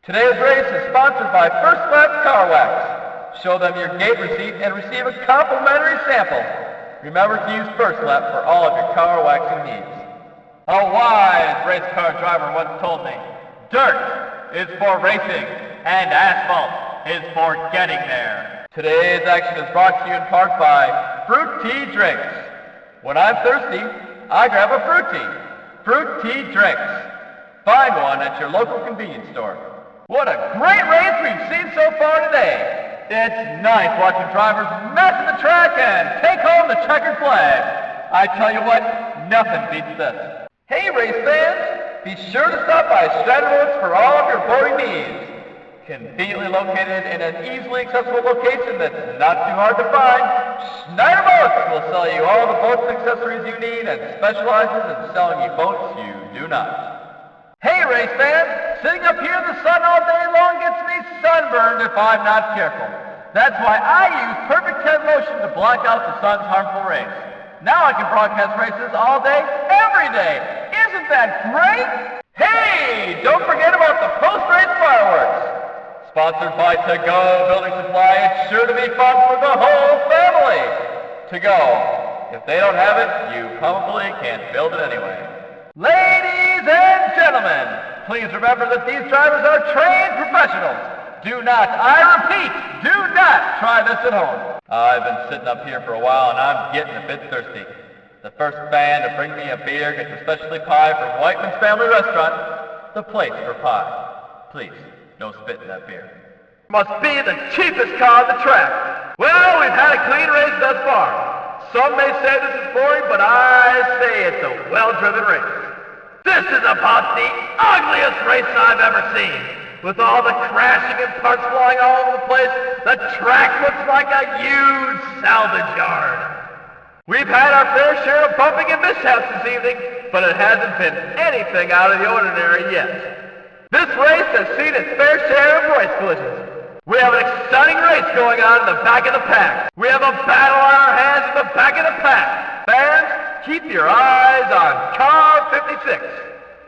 Today's race is sponsored by First Lap Car Wax. Show them your gate receipt and receive a complimentary sample. Remember to use First Lap for all of your car waxing needs. A wise race car driver once told me, dirt is for racing and asphalt is for getting there. Today's action is brought to you in part by Fruit Tea Drinks. When I'm thirsty, I grab a fruit tea. Fruit Tea Drinks. Find one at your local convenience store. What a great race we've seen so far today. It's nice watching drivers mess the track and take home the checkered flag. I tell you what, nothing beats this. Hey race fans, be sure to stop by Schneider Boats for all of your boating needs. Conveniently located in an easily accessible location that's not too hard to find, Schneider Boats will sell you all the boats and accessories you need and specializes in selling you boats you do not. Hey race fans, sitting up here in the sun all day long gets me sunburned if I'm not careful. That's why I use Perfect 10 lotion to block out the sun's harmful rays. Now I can broadcast races all day, every day. Isn't that great? Hey, don't forget about the post-race fireworks. Sponsored by To Go Building Supply, it's sure to be fun for the whole family. To Go. If they don't have it, you probably can't build it anyway. Ladies and gentlemen, please remember that these drivers are trained professionals. Do not, I repeat, do not try this at home. I've been sitting up here for a while and I'm getting a bit thirsty. The first fan to bring me a beer gets a specialty pie from Whiteman's Family Restaurant, the place for pie. Please, no spit in that beer. Must be the cheapest car on the track. Well, we've had a clean race thus far. Some may say this is boring, but I say it's a well-driven race. This is about the ugliest race I've ever seen. With all the crashing and parts flying all over the place, the track looks like a huge salvage yard. We've had our fair share of bumping and mishaps this evening, but it hasn't been anything out of the ordinary yet. This race has seen its fair share of race collisions. We have an exciting race going on in the back of the pack. We have a battle on our hands in the back of the pack. Fans, keep your eyes on car 56.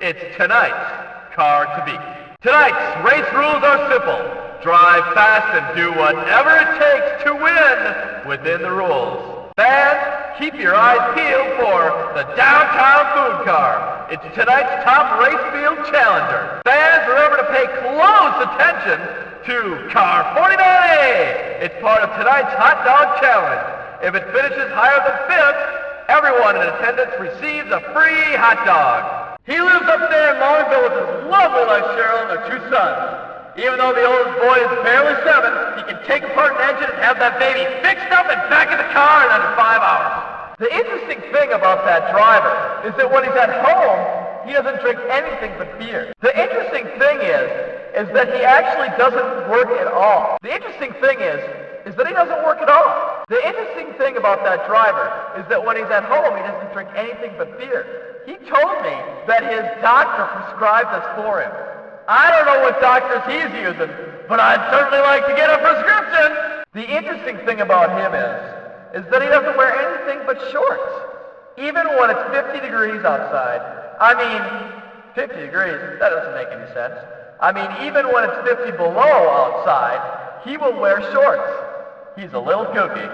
It's tonight's car to beat. Tonight's race rules are simple. Drive fast and do whatever it takes to win within the rules. Fans, keep your eyes peeled for the downtown food car. It's tonight's top race field challenger. Fans, remember to pay close attention to car 49A. It's part of tonight's hot dog challenge. If it finishes higher than 5th, everyone in attendance receives a free hot dog. He lives up there in Longville with his lovely wife Cheryl and their 2 sons. Even though the oldest boy is barely 7, he can take apart an engine and have that baby fixed up and back in the car in under 5 hours. The interesting thing about that driver is that when he's at home, he doesn't drink anything but beer. The interesting thing is that he actually doesn't work at all. The interesting thing is that he doesn't work at all. The interesting thing about that driver is that when he's at home, he doesn't drink anything but beer. He told me that his doctor prescribed this for him. I don't know what doctors he's using, but I'd certainly like to get a prescription. The interesting thing about him is that he doesn't wear anything but shorts. Even when it's 50 degrees outside. I mean, 50 degrees, that doesn't make any sense. I mean, even when it's 50 below outside, he will wear shorts. He's a little kooky.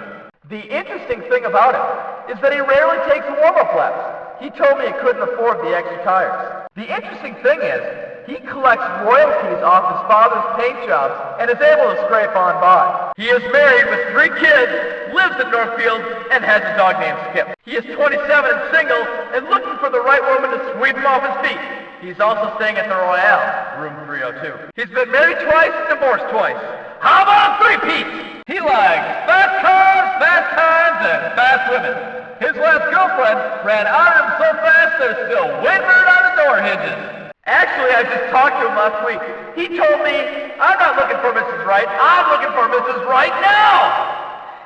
The interesting thing about him is that he rarely takes warm-up laps. He told me he couldn't afford the extra tires. The interesting thing is, he collects royalties off his father's paint jobs and is able to scrape on by. He is married with 3 kids, lives in Northfield, and has a dog named Skip. He is 27 and single and looking for the right woman to sweep him off his feet. He's also staying at the Royale, room 302. He's been married twice and divorced twice. How about a 3-peat? He likes fast cars, fast times, and fast women. His last girlfriend ran out of him so fast there's still windbird on the door hinges. Actually, I just talked to him last week. He told me, I'm not looking for Mrs. Right, I'm looking for Mrs. Right now!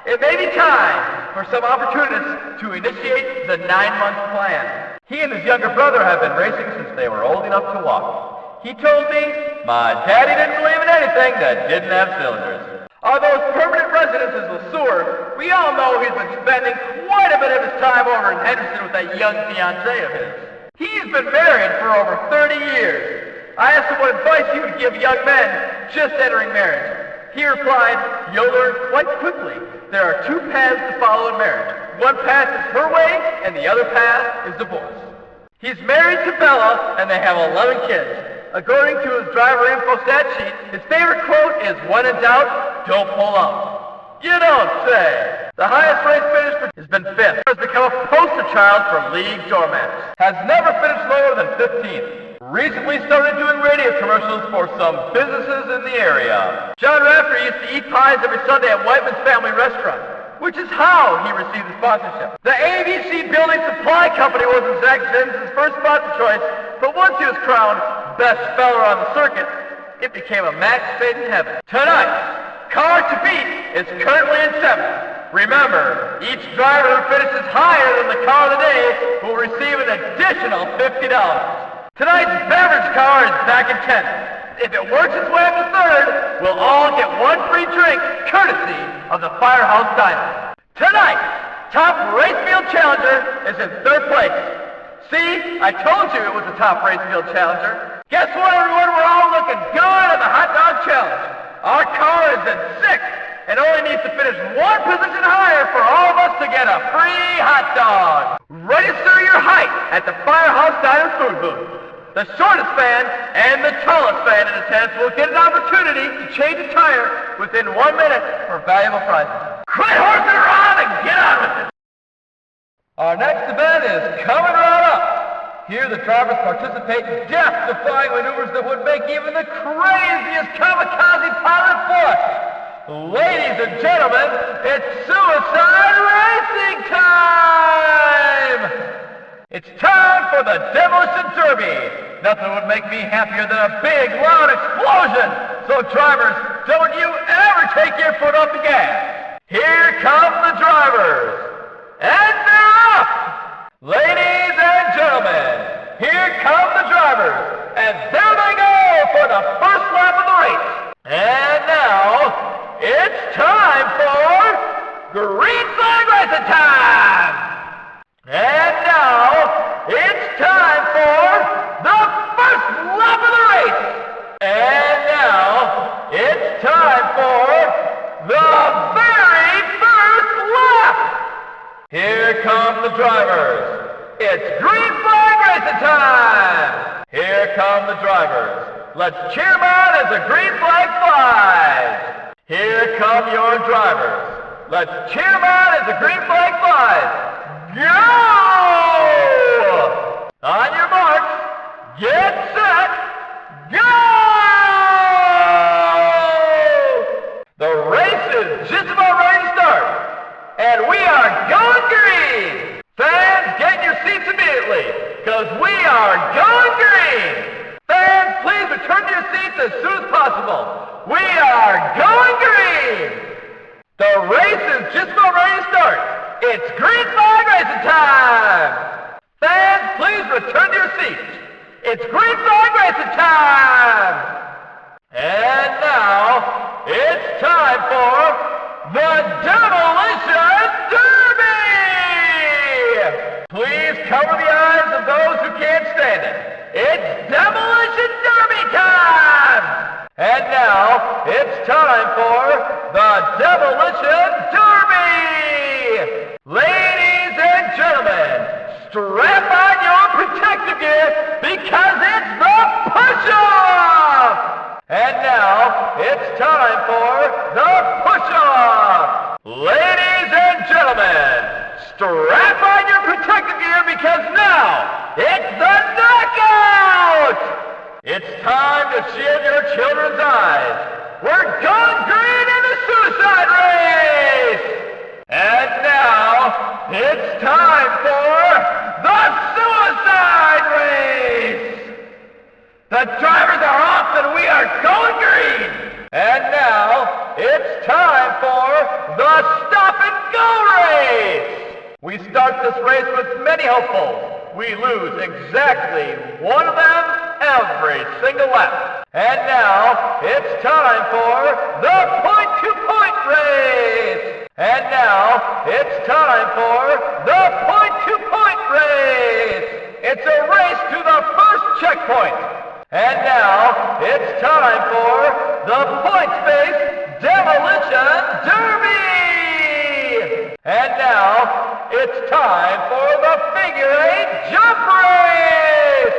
It may be time for some opportunists to initiate the 9-month plan. He and his younger brother have been racing since they were old enough to walk. He told me, my daddy didn't believe in anything that didn't have cylinders. Although his permanent residence is LeSueur, we all know he's been spending quite a bit of his time over in Henderson with that young fiancée of his. He's been married for over 30 years. I asked him what advice he would give young men just entering marriage. He replied, "You'll learn quite quickly. There are two paths to follow in marriage. One path is her way, and the other path is divorce." He's married to Bella, and they have 11 kids. According to his driver info stat sheet, his favorite quote is, "When in doubt, don't pull out." You don't say. The highest race finish has been 5th. Has become a poster child for league doormats. Has never finished lower than 15th. Recently started doing radio commercials for some businesses in the area. John Rafter used to eat pies every Sunday at Whiteman's Family Restaurant, which is how he received the sponsorship. The ABC Building Supply Company wasn't Zach Vince's first sponsor choice, but once he was crowned best speller on the circuit, it became a match made in heaven. Tonight, car to beat is currently in 7th. Remember, each driver who finishes higher than the car of the day will receive an additional $50. Tonight's beverage car is back in 10th. If it works its way up to 3rd, we'll all get one free drink, courtesy of the Firehouse Diner. Tonight, top Racefield Challenger is in 3rd place. See, I told you it was a top Racefield Challenger. Guess what, everyone? We're all looking good at the Hot Dog Challenge. Our car is in 6th and only needs to finish one position higher for all of us to get a free hot dog. Register your height at the Firehouse Diner food booth. The shortest fan and the tallest fan in attendance will get an opportunity to change a tire within 1 minute for valuable prizes. Quit horsing around and get on with it! Our next event is coming right up. Here the drivers participate in death-defying maneuvers that would make even the craziest kamikaze pilot flush. Ladies and gentlemen, it's suicide racing time! It's time for the Demolition Derby. Nothing would make me happier than a big, loud explosion. So drivers, don't you ever take your foot off the gas. Here come the drivers. And they're off! Ladies and gentlemen, here come the drivers. And there they go for the first lap of the race. And now, it's time for green flag racing time! And now, it's time for the first lap of the race! And now, it's time for the very first lap! Here come the drivers. It's green flag racing time! Here come the drivers. Let's cheer them on as the green flag flies! Here come your drivers. Let's cheer them on as the green flag flies! Go! On your marks, get set, go! The race is just about ready to start, and we are going green! Fans, get in your seats immediately, because we are going green! Fans, please return to your seats as soon as possible. We are going green! The race is just about ready to start. It's green flag racing time! Fans, please return to your seats. It's green flag racing time! And now, it's time for the Demolition Derby! Please cover the eyes of those who can't stand it. It's Demolition Derby time! And now, it's time for the Demolition Derby! Ladies and gentlemen, strap on your protective gear because it's the push-off! And now, it's time for the push-off! Ladies and gentlemen, strap on your protective gear because now, it's the knockout! It's time to shield your children's eyes. We're going green in the suicide race! And now, it's time for the suicide race! The drivers are off and we are going green! And now, it's time for the stop and go race! We start this race with many hopefuls. We lose exactly one of them every single lap. And now, it's time for the point-to-point race! And now, it's time for the point-to-point race! It's a race to the first checkpoint! And now, the points-based demolition derby! And now, it's time for the figure 8 jump race!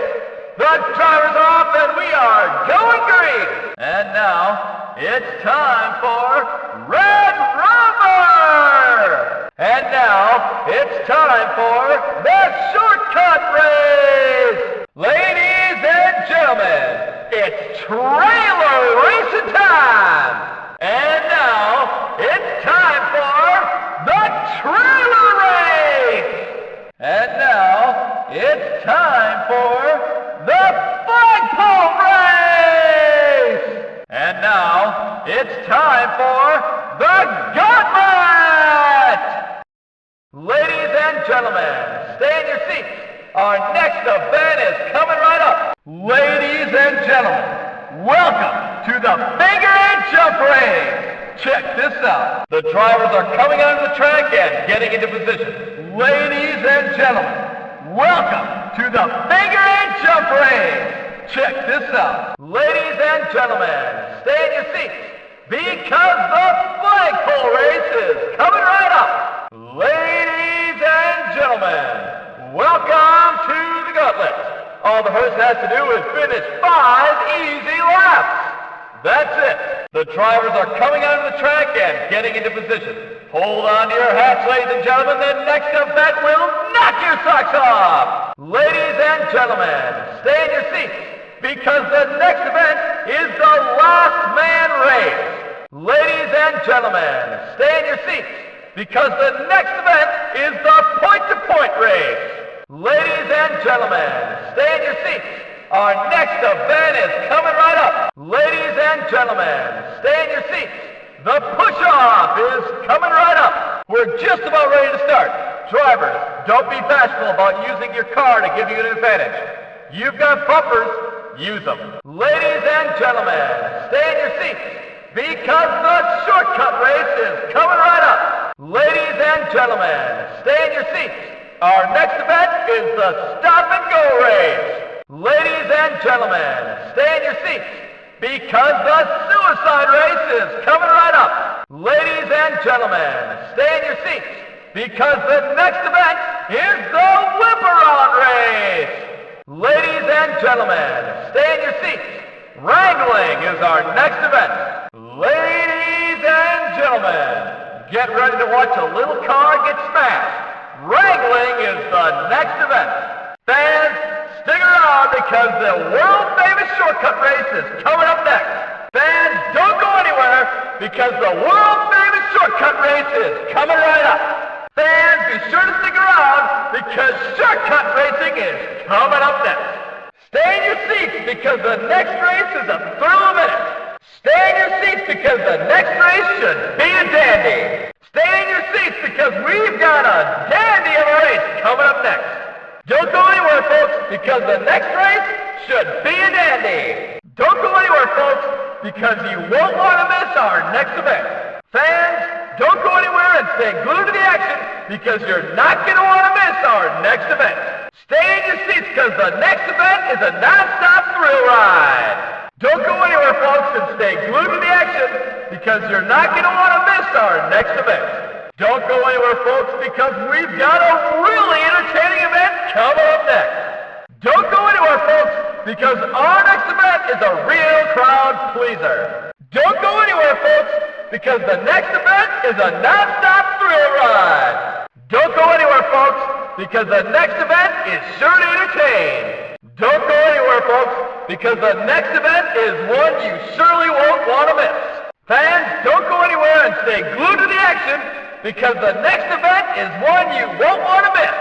The drivers are off and we are going green! And now, it's time for Red Rover! And now, it's time for the shortcut race! Ladies and gentlemen, it's trailer racing time! And now, it's time for the trailer race! And now, it's time for the flagpole race! And now, it's time for the Gauntlet! Ladies and gentlemen, stay in your seats. Our next event is coming right up. Ladies and gentlemen, welcome to the figure 8 jump race. Check this out. The drivers are coming onto the track and getting into position. Ladies and gentlemen, welcome to the figure 8 jump race. Check this out. Ladies and gentlemen, stay in your seats because the flagpole race is coming right up. Ladies and gentlemen, welcome to the Gauntlet. All the horse has to do is finish 5 easy laps. That's it. The drivers are coming onto the track and getting into position. Hold on to your hats, ladies and gentlemen. The next event will knock your socks off. Ladies and gentlemen, stay in your seats because the next event is the last man race. Ladies and gentlemen, stay in your seats because the next event is the point-to-point race. Ladies and gentlemen, stay in your seats. Our next event is coming right up. Ladies and gentlemen, stay in your seats. The push-off is coming right up. We're just about ready to start. Drivers, don't be bashful about using your car to give you an advantage. You've got bumpers, use them. Ladies and gentlemen, stay in your seats because the shortcut race is coming right up. Ladies and gentlemen, stay in your seats. Our next event is the stop-and-go race. Ladies and gentlemen, stay in your seats because the suicide race is coming right up. Ladies and gentlemen, stay in your seats because the next event is the whip-around race. Ladies and gentlemen, stay in your seats. Wrangling is our next event. Ladies and gentlemen, get ready to watch a little car get smashed. Wrangling is the next event. Fans, stick around because the world-famous shortcut race is coming up next. Fans, don't go anywhere because the world-famous shortcut race is coming right up. Fans, be sure to stick around because shortcut racing is coming up next. Stay in your seats because the next race is a thrill a minute. Stay in your seats because the next race should be a dandy. Stay in your seats because we've got a dandy of a race coming up next. Don't go anywhere, folks, because the next race should be a dandy. Don't go anywhere, folks, because you won't want to miss our next event. Fans, don't go anywhere and stay glued to the action because you're not going to want to miss our next event. Stay in your seats because the next event is a non-stop thrill ride. Don't go anywhere, folks, and stay glued to the action because you're not going to want to miss our next event. Don't go anywhere, folks, because we've got a really entertaining event coming up next. Don't go anywhere, folks, because our next event is a real crowd pleaser. Don't go anywhere, folks, because the next event is a non-stop thrill ride. Don't go anywhere, folks, because the next event is sure to entertain. Don't go anywhere, folks, because the next event is one you surely won't want to miss. Fans, don't go anywhere and stay glued to the action because the next event is one you won't want to miss.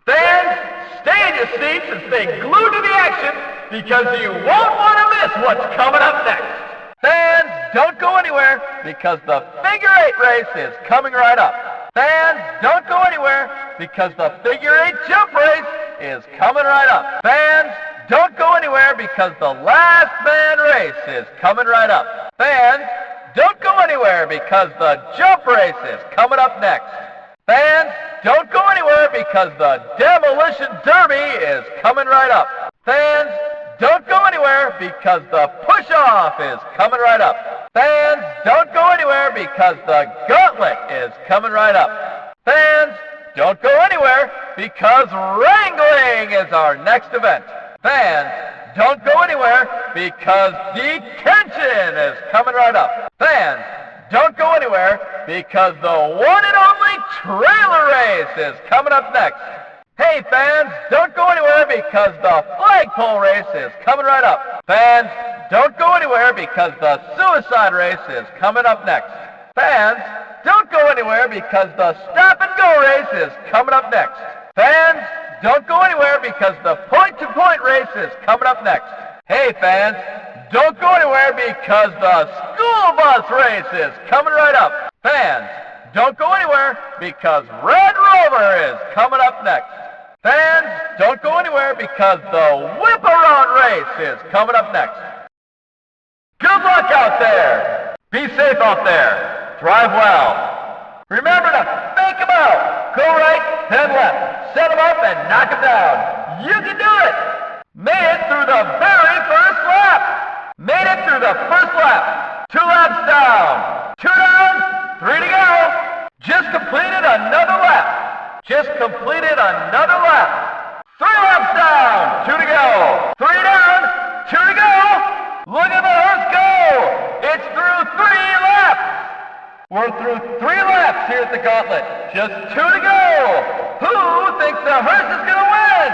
Fans, stay in your seats and stay glued to the action because you won't want to miss what's coming up next. Fans, don't go anywhere because the figure 8 race is coming right up. Fans, don't go anywhere because the figure 8 jump race is coming right up. Fans, don't go anywhere because the last man race is coming right up. Fans, don't go anywhere because the jump race is coming up next. Fans, don't go anywhere because the demolition derby is coming right up. Fans, don't go anywhere because the push-off is coming right up. Fans, don't go anywhere because the gauntlet is coming right up. Fans, don't go anywhere because wrangling is our next event. Fans, don't go anywhere because detention is coming right up. Fans, don't go anywhere because the one and only trailer race is coming up next. Hey fans, don't go anywhere because the flagpole race is coming right up. Fans, don't go anywhere because the suicide race is coming up next. Fans, don't go anywhere because the stop and go race is coming up next. Fans, don't go anywhere because the point-to-point race is coming up next. Hey fans, don't go anywhere because the school bus race is coming right up. Fans, don't go anywhere because Red Rover is coming up next. Fans, don't go anywhere because the whip-around race is coming up next. Good luck out there. Be safe out there. Drive well. Remember to fake them out. Go right, then left. Set them up and knock them down. You can do it. Made it through the very first lap. Made it through the first lap. 2 laps down. 2 down, 3 to go. Just completed another lap. Just completed another lap. 3 laps down, 2 to go. 3 down, 2 to go. Look at the hearse go. It's through 3 laps. We're through 3 laps here at the Gauntlet. Just 2 to go. Who thinks the hearse is going to win?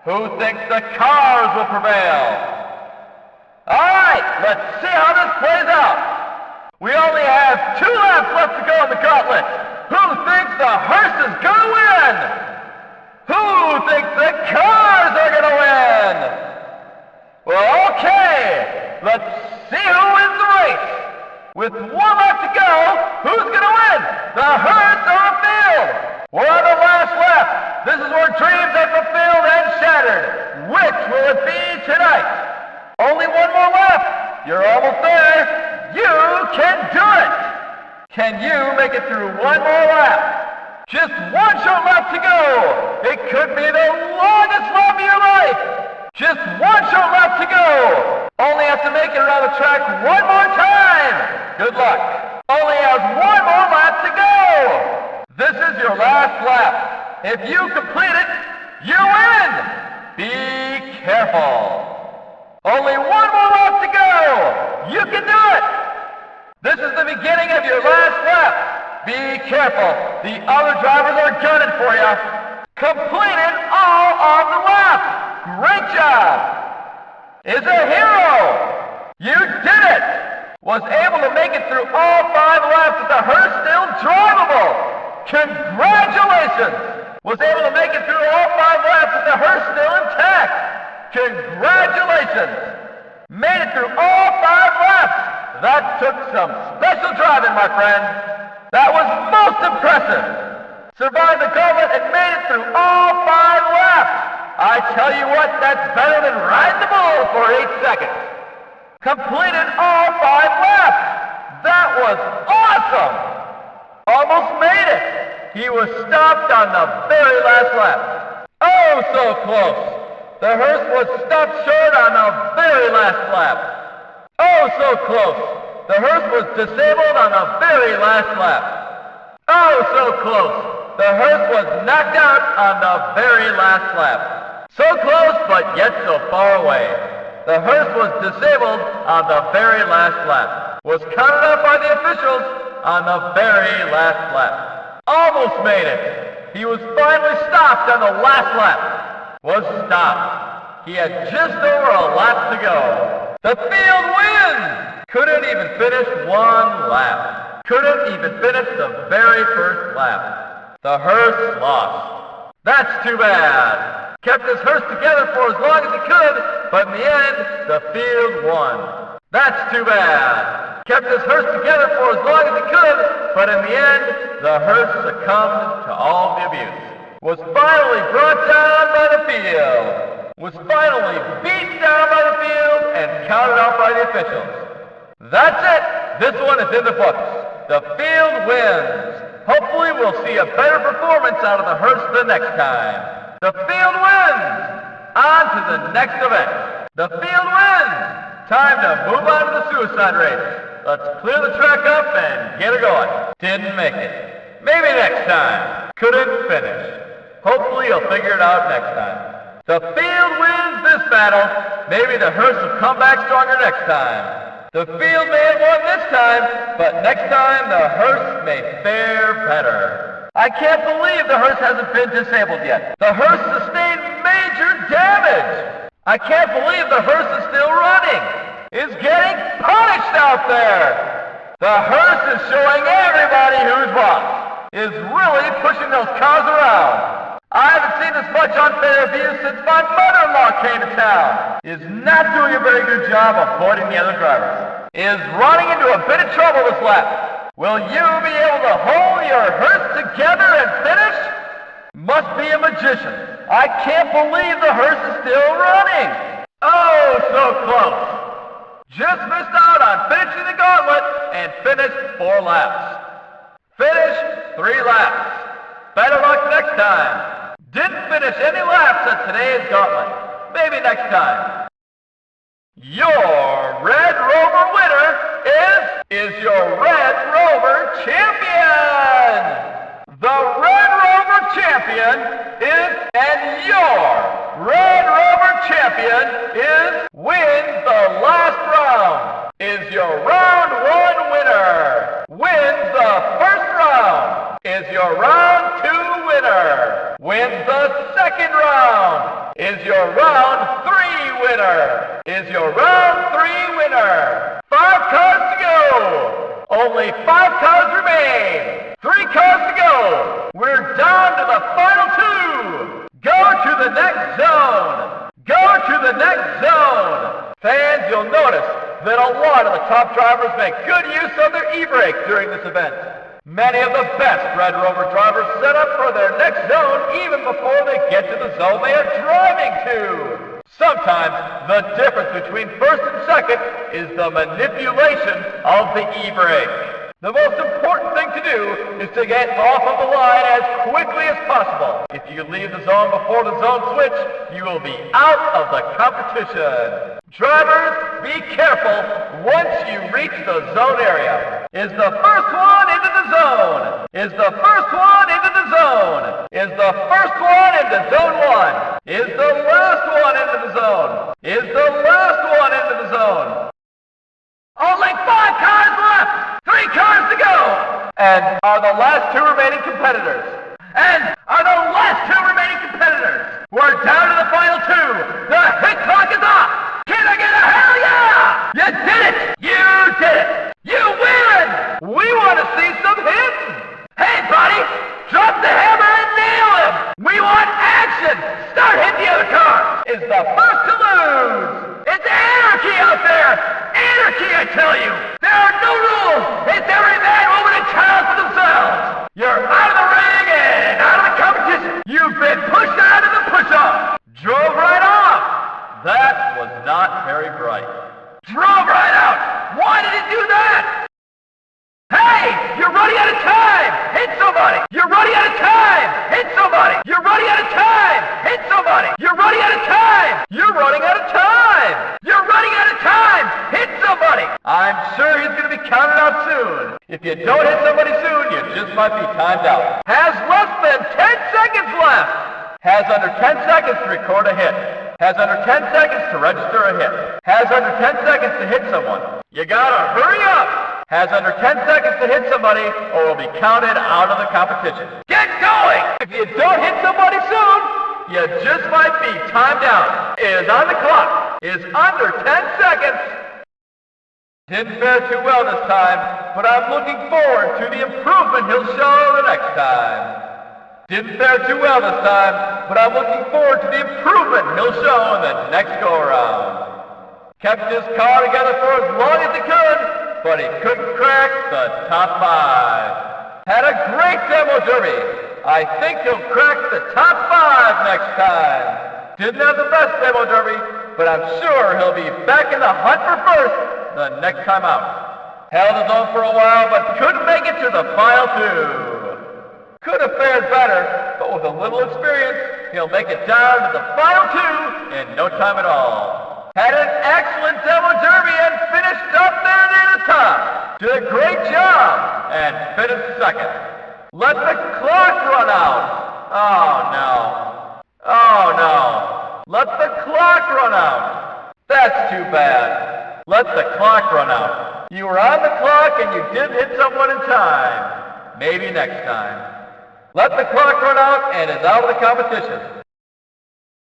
Who thinks the cars will prevail? All right, let's see how this plays out. We only have 2 laps left to go in the Gauntlet. Who thinks the hearse is going to win? Who thinks the cars are going to win? Well, okay, let's see who wins the race. With 1 lap to go, who's going to win? The hearse or the field? We're on the last lap. This is where dreams are fulfilled and shattered. Which will it be tonight? Only 1 more lap. You're almost there. You can do it. Can you make it through 1 more lap? Just 1 short lap to go. It could be the longest lap of your life. Just 1 short lap to go. Only have to make it around the track 1 more time. Good luck. Only has 1 more lap to go. This is your last lap. If you complete it, you win. Be careful. Only 1 more lap to go. You can do it. This is the beginning of your last lap. Be careful. The other drivers are gunning for you. Completed all of the laps. Great job. Is a hero. You did it. Was able to make it through all 5 laps with the hearse still drivable. Congratulations. Was able to make it through all 5 laps with the hearse still intact. Congratulations. Made it through all 5 laps. That took some special driving, my friend. That was most impressive. Survived the gauntlet and made it through all 5 laps. I tell you what, that's better than riding the bull for 8 seconds. Completed all 5 laps. That was awesome. Almost made it. He was stopped on the very last lap. Oh, so close. The hearse was stopped short on the very last lap. Oh, so close. The hearse was disabled on the very last lap. Oh, so close. The hearse was knocked out on the very last lap. So close, but yet so far away. The hearse was disabled on the very last lap. Was counted out by the officials on the very last lap. Almost made it. He was finally stopped on the last lap. Was stopped. He had just over a lap to go. The field wins! Couldn't even finish 1 lap. Couldn't even finish the very first lap. The hearse lost. That's too bad. Kept his hearse together for as long as he could, but in the end, the field won. That's too bad. Kept his hearse together for as long as he could, but in the end, the hearse succumbed to all the abuse. Was finally brought down by the field. Was finally beaten down by the field and counted out by the officials. That's it. This one is in the books. The field wins. Hopefully we'll see a better performance out of the hearse the next time. The field wins. on to the next event. The field wins! Time to move on to the suicide race. Let's clear the track up and get her going. Didn't make it. Maybe next time. Couldn't finish. Hopefully you'll figure it out next time. The field wins this battle. Maybe the hearse will come back stronger next time. The field may have won this time, but next time the hearse may fare better. I can't believe the hearse hasn't been disabled yet. The hearse sustained major damage. I can't believe the hearse is still running. It's getting punished out there. The hearse is showing everybody who's boss. Is really pushing those cars around. I haven't seen this much unfair abuse since my mother-in-law came to town. Is not doing a very good job avoiding the other drivers. Is running into a bit of trouble this lap. Will you be able to hold your hearse together and finish? Must be a magician. I can't believe the hearse is still running. Oh, so close. Just missed out on finishing the gauntlet and finished 4 laps. Finished 3 laps. Better luck next time. Didn't finish any laps at today's gauntlet. Maybe next time. Your Red Rover winner is your Red Rover champion. The Red Rover champion is, and your Red Rover champion wins the last round. Is your round 1 winner. Wins the first round. Is your round 2 winner. Wins the second round. Is your round 3 winner. Is your round 3 winner. 5 cars to go. Only 5 cars remain. 3 cars to go. We're down to the final 2. Go to the next zone. Go to the next zone. Fans, you'll notice that a lot of the top drivers make good use of their e-brake during this event. Many of the best Red Rover drivers set up for their next zone even before they get to the zone they are driving to. Sometimes the difference between first and second is the manipulation of the e-brake. The most important thing to do is to get off of the line as quickly as possible. If you leave the zone before the zone switch, you will be out of the competition. Drivers, be careful once you reach the zone area. Is the first one into the zone? Is the first one into the zone? Is the first one into zone 1? Is the last one into the zone? Is the last one into the zone? Only 5 cars left! 3 cars to go! And are the last 2 remaining competitors? And are the last 2 remaining competitors? We're down to the final 2! The hit clock is off! Can I get a hell yeah? You did it! You did it! You win! We want to see some hits! Hey, buddy! Drop the hammer and nail him! We want action! Start hitting the other car! Is the first to lose! It's anarchy out there! Anarchy, I tell you! There are no rules! It's every man, woman, and child for themselves! You're out of the ring and out of the competition! You've been pushed out of the push-off! Drove right off! That was not very bright. Drove right out! Why did he do that? Hey! You're running out of time! Hit somebody! You're running out of time! Hit somebody! You're running out of time! Hit somebody! You're running out of time! You're running out of time! You're running out of time! Hit somebody! I'm sure he's going to be counted out soon. If you don't hit somebody soon, you just might be timed out. Has less than 10 seconds left! Has under 10 seconds to record a hit. Has under 10 seconds to register a hit. Has under 10 seconds to hit someone. You gotta hurry up! Has under 10 seconds to hit somebody or will be counted out of the competition. Get going! If you don't hit somebody soon, you just might be timed out. Is on the clock. Is under 10 seconds. Didn't fare too well this time, but I'm looking forward to the improvement he'll show the next time. Didn't fare too well this time, but I'm looking forward to the improvement he'll show in the next go-around. Kept his car together for as long as he could, but he couldn't crack the top 5. Had a great demo derby. I think he'll crack the top 5 next time. Didn't have the best demo derby, but I'm sure he'll be back in the hunt for first the next time out. Held his own for a while, but couldn't make it to the final 2. Could have fared better, but with a little experience, he'll make it down to the final two in no time at all. Had an excellent demo derby and finished up there near the top. Did a great job and finished second. Let the clock run out. Oh no. Oh no. Let the clock run out. That's too bad. Let the clock run out. You were on the clock and you didn't hit someone in time. Maybe next time. Let the clock run out and is out of the competition.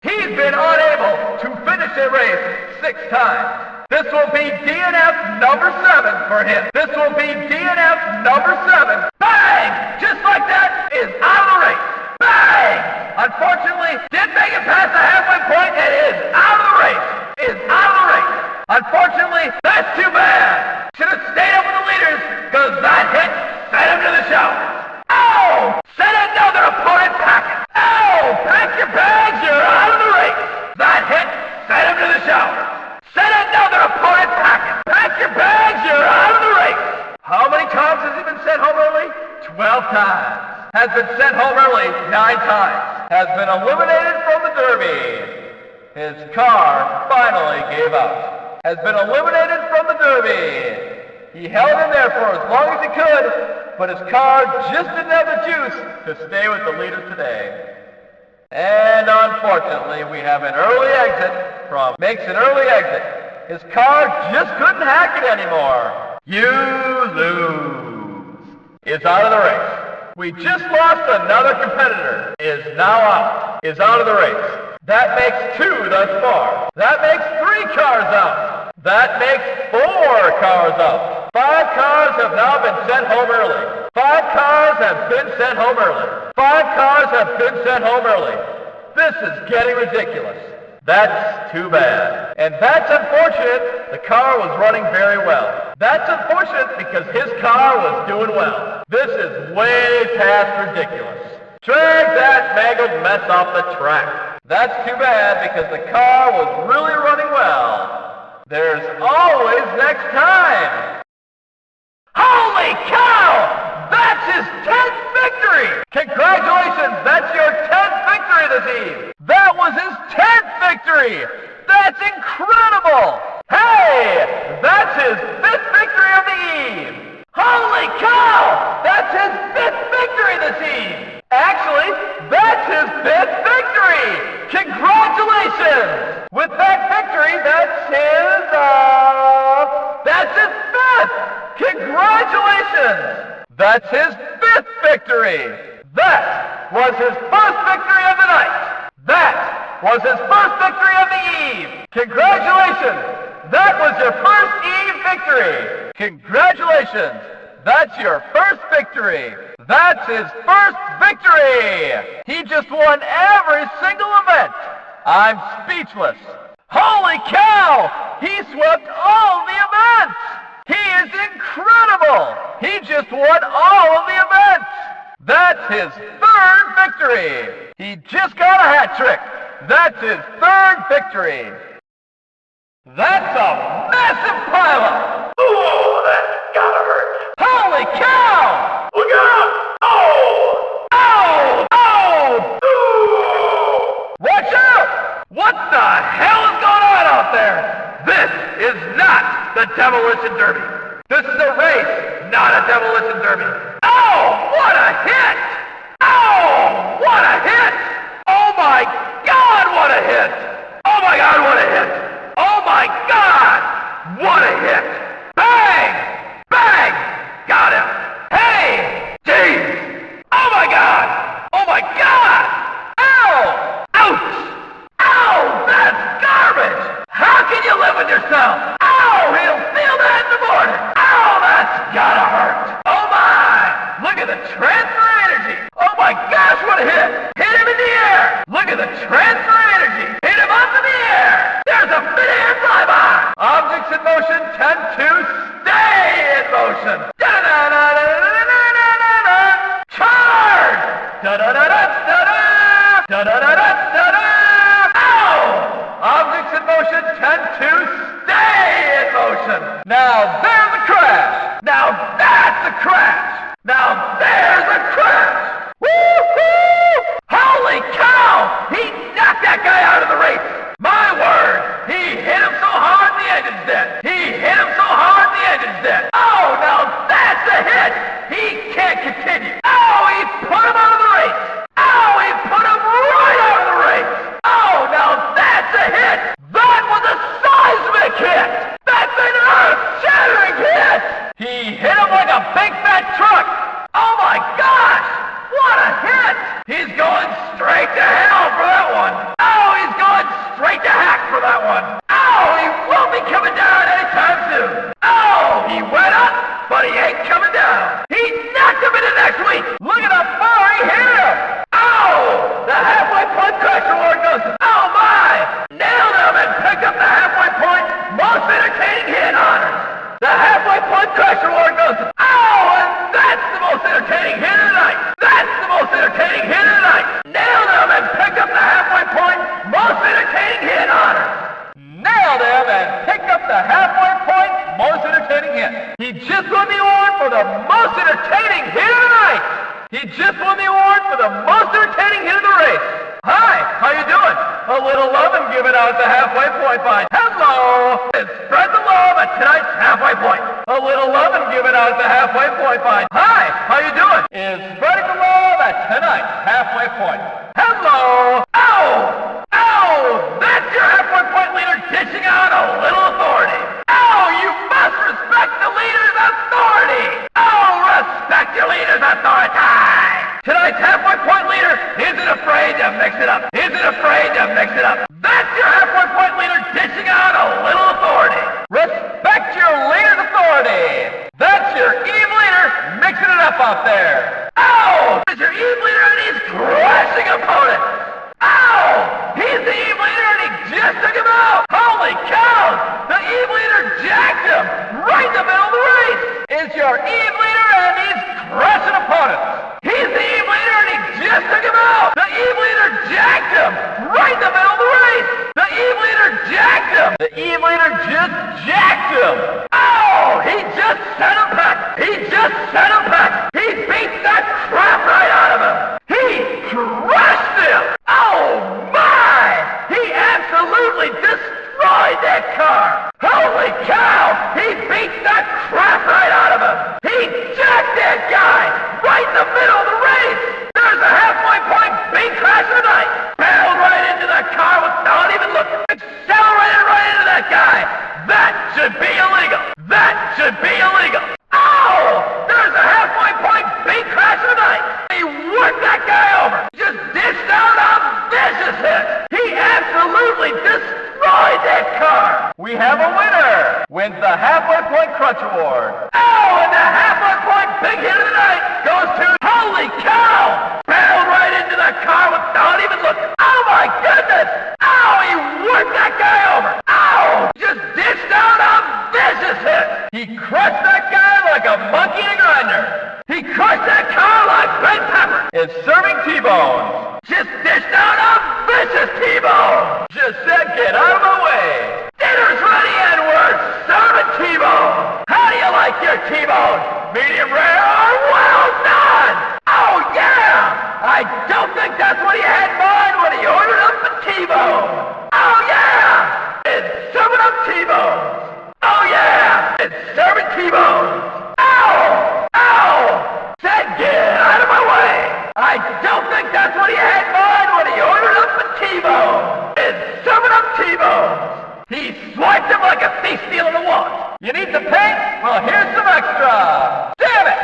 He's been unable to finish a race 6 times. This will be DNF number 7 for him. This will be DNF number 7. Bang! Just like that is out of the race. Bang! Unfortunately, didn't make it past the halfway point and is out of the race. Is out of the race. Unfortunately, that's too bad. Should have stayed up with the leaders because that hit sent him to the showers. Oh! Send another opponent packing. Oh! Pack your bags, you're out of the race. That hit sent him to the showers. Send another opponent packing. Pack your bags, you're out of the race. How many times has he been sent home early? 12 times. Has been sent home early 9 times. Has been eliminated from the Derby. His car finally gave out. Has been eliminated from the Derby. He held in there for as long as he could, but his car just didn't have the juice to stay with the leader today. And unfortunately, we have an early exit makes an early exit. His car just couldn't hack it anymore. You lose. Is out of the race. We just lost another competitor. Is now out. Is out of the race. That makes 2 thus far. That makes 3 cars out. That makes 4 cars out. 5 cars have now been sent home early. 5 cars have been sent home early. 5 cars have been sent home early. This is getting ridiculous. That's too bad. And that's unfortunate. The car was running very well. That's unfortunate because his car was doing well. This is way past ridiculous. Drag that mangled mess off the track. That's too bad because the car was really running well. There's always next time. Holy cow! That's his 10th victory! Congratulations, that's your 10th victory this eve! That was his 10th victory! That's incredible! Hey! That's his 5th victory of the eve! Holy cow! That's his 5th victory this eve! Actually, that's his 5th victory! Congratulations! With that victory, that's his 5th! Congratulations! That's his 5th victory! That was his first victory of the night! That was his first victory of the eve! Congratulations! That was your first eve victory! Congratulations! That's your first victory! That's his first victory! He just won every single event! I'm speechless! Holy cow! He swept all the events! He is incredible! He just won all of the events! That's his 3rd victory! He just got a hat trick! That's his 3rd victory! That's a massive pileup! Ooh, that's gotta hurt! Holy cow! Look out! Oh! Oh! Oh! Ooh! Watch out! What the hell is going on out there? This is not the Demolition Derby. This is a race, not a Demolition Derby. Oh, what a hit! Oh, what a hit! Oh my God, what a hit! Oh my God, what a hit! Oh my God, what a hit! Bang! Bang! Got him! Hey! Jeez! Oh my God! Oh my God! Ow! Ouch! Ow! That's garbage! How can you live with yourself? Ow! He'll feel that in the morning! Ow! That's gotta hurt! Oh my! Look at the transfer energy! Oh my gosh, what a hit! Hit him in the air! Look at the transfer energy! Hit him up in the air! There's a mid-air flyby! Objects in motion tend to stay in motion! Da-da-da-da-da-da-da-da-da-da! Charge! Da-da-da-da-da-da! Da-da-da-da-da-da! Ow! Objects in motion tend to stay in motion! Now there's a crash! Now that's a crash! Now there's a crash! Woo! Buddy ain't coming down. He knocked him into next week. Look at how far he hit him. Oh! The halfway point crash reward goes to... Oh my! Nailed him and picked up the halfway point most entertaining hit honors. The halfway point crash reward goes to... Oh! And that's the most entertaining hit of the night. That's the most entertaining hit of the night. Nailed him and picked up the halfway point most entertaining hit honors. Nailed him and picked up the halfway point most entertaining hit. He just won the award for the most entertaining hit of the night. He just won the award for the most entertaining hit of the race. Hi, how you doing? A little love and give it out at the halfway point fine. Hello! And spread the love at tonight's halfway point. A little love and give it out at the halfway point fine. Hi, how you doing? Is spreading the love at tonight's halfway point. Hello! Ow! Ow! That's your halfway point leader dishing out a little authority. Oh, you must respect the leader's authority. Oh, respect your leader's authority. Tonight's halfway point leader isn't afraid to mix it up. Isn't afraid to mix it up. That's your halfway point leader dishing out a little authority. Respect your leader's authority. That's your Eve leader mixing it up out there. Oh! It's your Eve leader and he's crushing opponents. Ow! He's the Eve leader and he just took him out! Holy cow! The Eve leader jacked him! Right in the middle of the race! Is your Eve leader and he's crushing opponents! He's the Eve leader and he just took him out! The Eve leader jacked him! Right in the middle of the race! The Eve leader jacked him! The Eve leader just jacked him! Oh! He just sent him back! He just sent him back! He beat that crap right out of him! He crushed him! Oh my! He absolutely destroyed that car! Holy cow! He beat that crap right out of him! He jacked that guy! Right in the middle of the race! There's a halfway point big crash of the night! Barreled right into that car without even looking! Accelerated right into that guy! That should be illegal! That should be illegal! Oh! There's a halfway point big crash of the night! He worked that guy over! Just dished out a vicious hit! He absolutely destroyed that car! We have a winner! Wins the halfway point crunch award! Oh! And the halfway point big hit of the night goes to... Holy cow! Barreled right into that car without even looking! Oh my goodness! Oh! He worked that guy over! Oh! Just dished out a vicious hit! He crushed that guy like a monkey in a grinder! He crushed that car like red pepper! Is serving T-bones! Just dished out a vicious T-bone! Just said get out of my way! Dinner's ready and we're serving T-bone! How do you like your T-bone? Medium rare or well done? Oh yeah! I don't think that's what he had in mind when he ordered up a T-bone! Oh yeah! It's serving up T-bones! Oh yeah! It's serving T-bones! Ow! Ow! Said get out of my way! I don't think that's what he had in mind when he ordered up a T-bone! It's serving up T-bones! He swiped him like a thief stealing a wallet! You need the paint? Well, here's some extra! Damn it!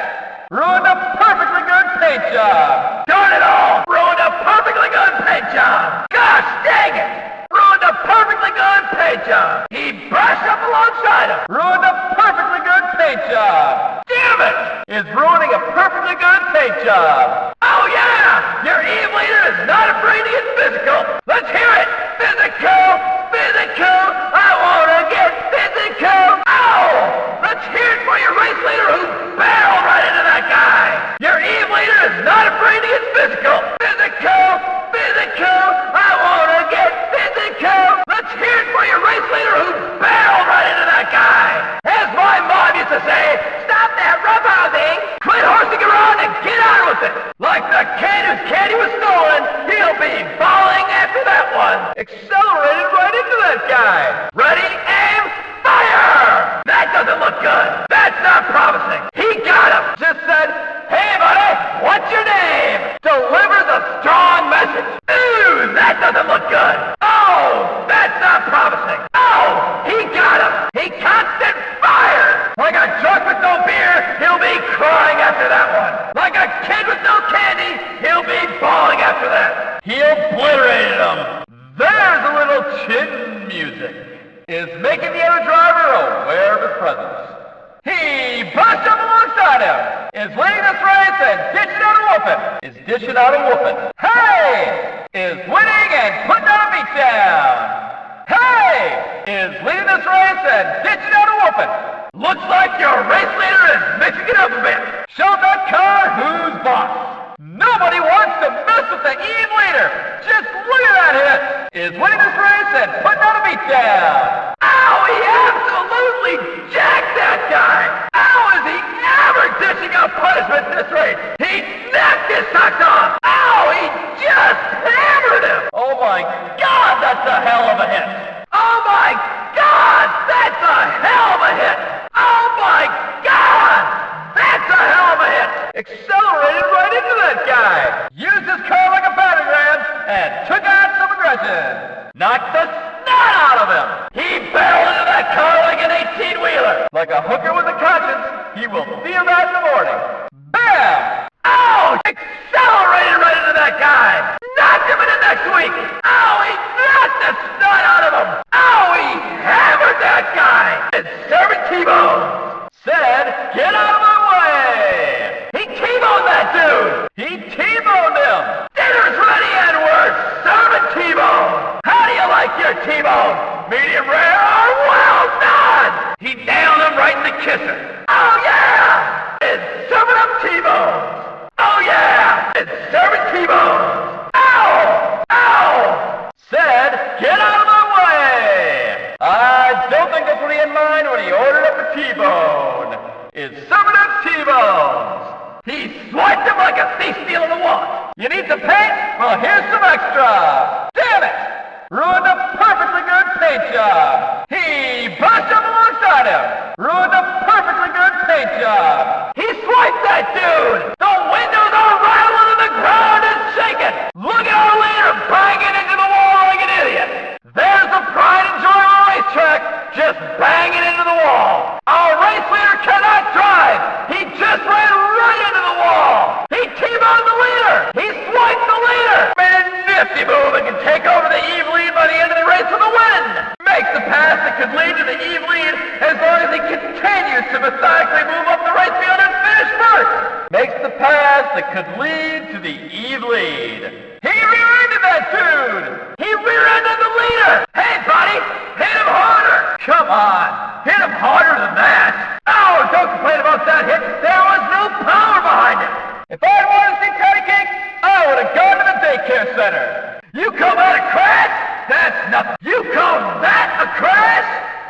Ruined a perfectly good paint job! Darn it all! Ruined a perfectly good paint job! Gosh dang it! Ruined a perfectly good paint job! He brushed up alongside him! Ruined a perfectly good paint job! Damn it! Is ruining a perfectly good paint job! Oh yeah! Your Eve leader is not afraid to get physical! Let's hear it! Physical! Physical! I wanna get physical! Ow! Let's hear it for your race leader who barreled right into that guy! Your Eve leader is not afraid to get physical! Physical! Physical! I wanna get physical! Let's hear it for your race leader who barreled right into that guy! As my mom used to say, stop that roughhousing! Quit horsing around and get on with it! Like the kid whose candy was stolen, he'll be bawling after that one! Accelerated right into that guy! Ready, aim, fire! That doesn't look good! That's not promising! He got him! Just said, hey buddy, what's your name? Deliver the strong message! Ooh, that doesn't look good! Oh, that's not promising! Oh, he got him! He constant fire! Like a drunk with no beer, he'll be crying after that one! Like a kid with no candy, he'll be bawling after that! He obliterated him! There's a little chin music! alongside him is leading this race and dishing out a whooping. Is dishing out a whooping. Hey! Is winning and putting out a beatdown. Hey! Is leading this race and ditching out a whooping. Looks like your race leader is mixing it up a bit. Show that car who's boss. Nobody wants to mess with the Eve leader. Just look at that hit. Is winning this race and putting out a beatdown. Ow, he absolutely jacked that guy. How is he ever dishing out punishment in this race? He knocked his socks off. Ow, he just hammered him. Oh my God, that's a hell of a hit. Oh my God, that's a hell of a hit. Oh my God, that's a hell of a hit. Accelerated right into that guy. Used his car like a battering ram and took out some aggression. Knocked the snot out of him. He barreled into that car like an 18-wheeler. Like a hooker with a conscience, he will feel that in the morning. Bam! Ow! Accelerated right into that guy. Knocked him into next week. Ow! He knocked the snot out of him. Ow! He hammered that guy. And serving T-bones. Said, get out of my way. He T-boned that dude. He T-boned him. Dinner's ready and we're serving T-bone. How do you like your T-bone? Medium rare or well done? He nailed him right in the kisser. Oh yeah! It's serving up T-bones. Oh yeah! It's serving T-bones. Ow! Ow! Said, get out of my way. I don't think that's what he had in mind when he ordered up a T-bone. It's serving up T-bones. He swiped him like a thief stealing a wallet. You need some paint? Well, here's some extra. Damn it! Ruined a perfectly good paint job. He brushed up alongside him. Ruined a perfectly good paint job. He swiped that dude. The windows are rattling and the ground is shaking. Look at our leader banging into the wall like an idiot. There's the pride and joy of a racetrack, just banging into the wall. Our race leader cannot drive. He just ran right into the wall. He T-boned the leader. He swiped the leader. Made a nifty move and can take over the Eve lead by the end of the race with a win. Makes the pass that could lead to the Eve lead as long as he continues to methodically move up the race field and finish first. Makes the pass that could lead to the Eve lead. He rear-ended that dude. He rear-ended the leader. Hey, buddy, hit him harder. Come on, hit him harder than that. Oh, don't complain about that hit. There was no power behind it. If I had wanted to see Patty Cake, I would have gone to the daycare center. You call that a crash? That's nothing. You call that a crash?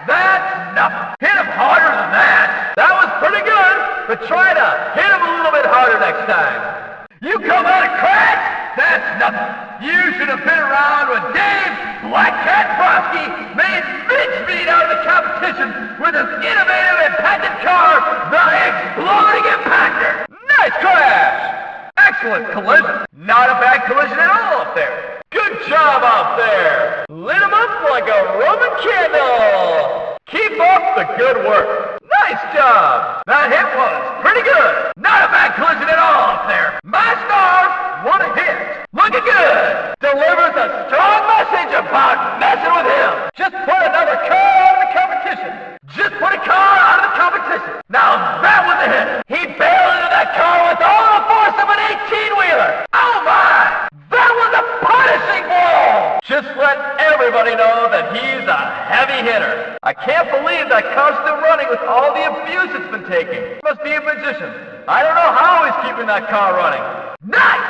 That's nothing. Hit him harder than that. That was pretty good, but try to hit him a little bit harder next time. You call that a crash? That's nothing. You should have been around when Dave Black Cat Broski made mincemeat out of the competition with his innovative and patented car, the Exploding Impactor. Nice crash! Excellent collision. Not a bad collision at all up there. Good job out there. Lit him up like a Roman candle. Keep up the good work. Nice job. That hit was pretty good. Not a bad collision at all up there. My star, what a hit. Looking good. Delivers a strong message about messing with him. Just put another car out of the competition. Just put a car out of the competition. Now that was a hit. He barreled into that car with all the force of an 18-wheeler. Oh my. That was a punishing blow. Just let everybody know that he's a heavy hitter. I can't believe that car's still running with all the abuse it's been taking. He must be a magician. I don't know how he's keeping that car running. Nice!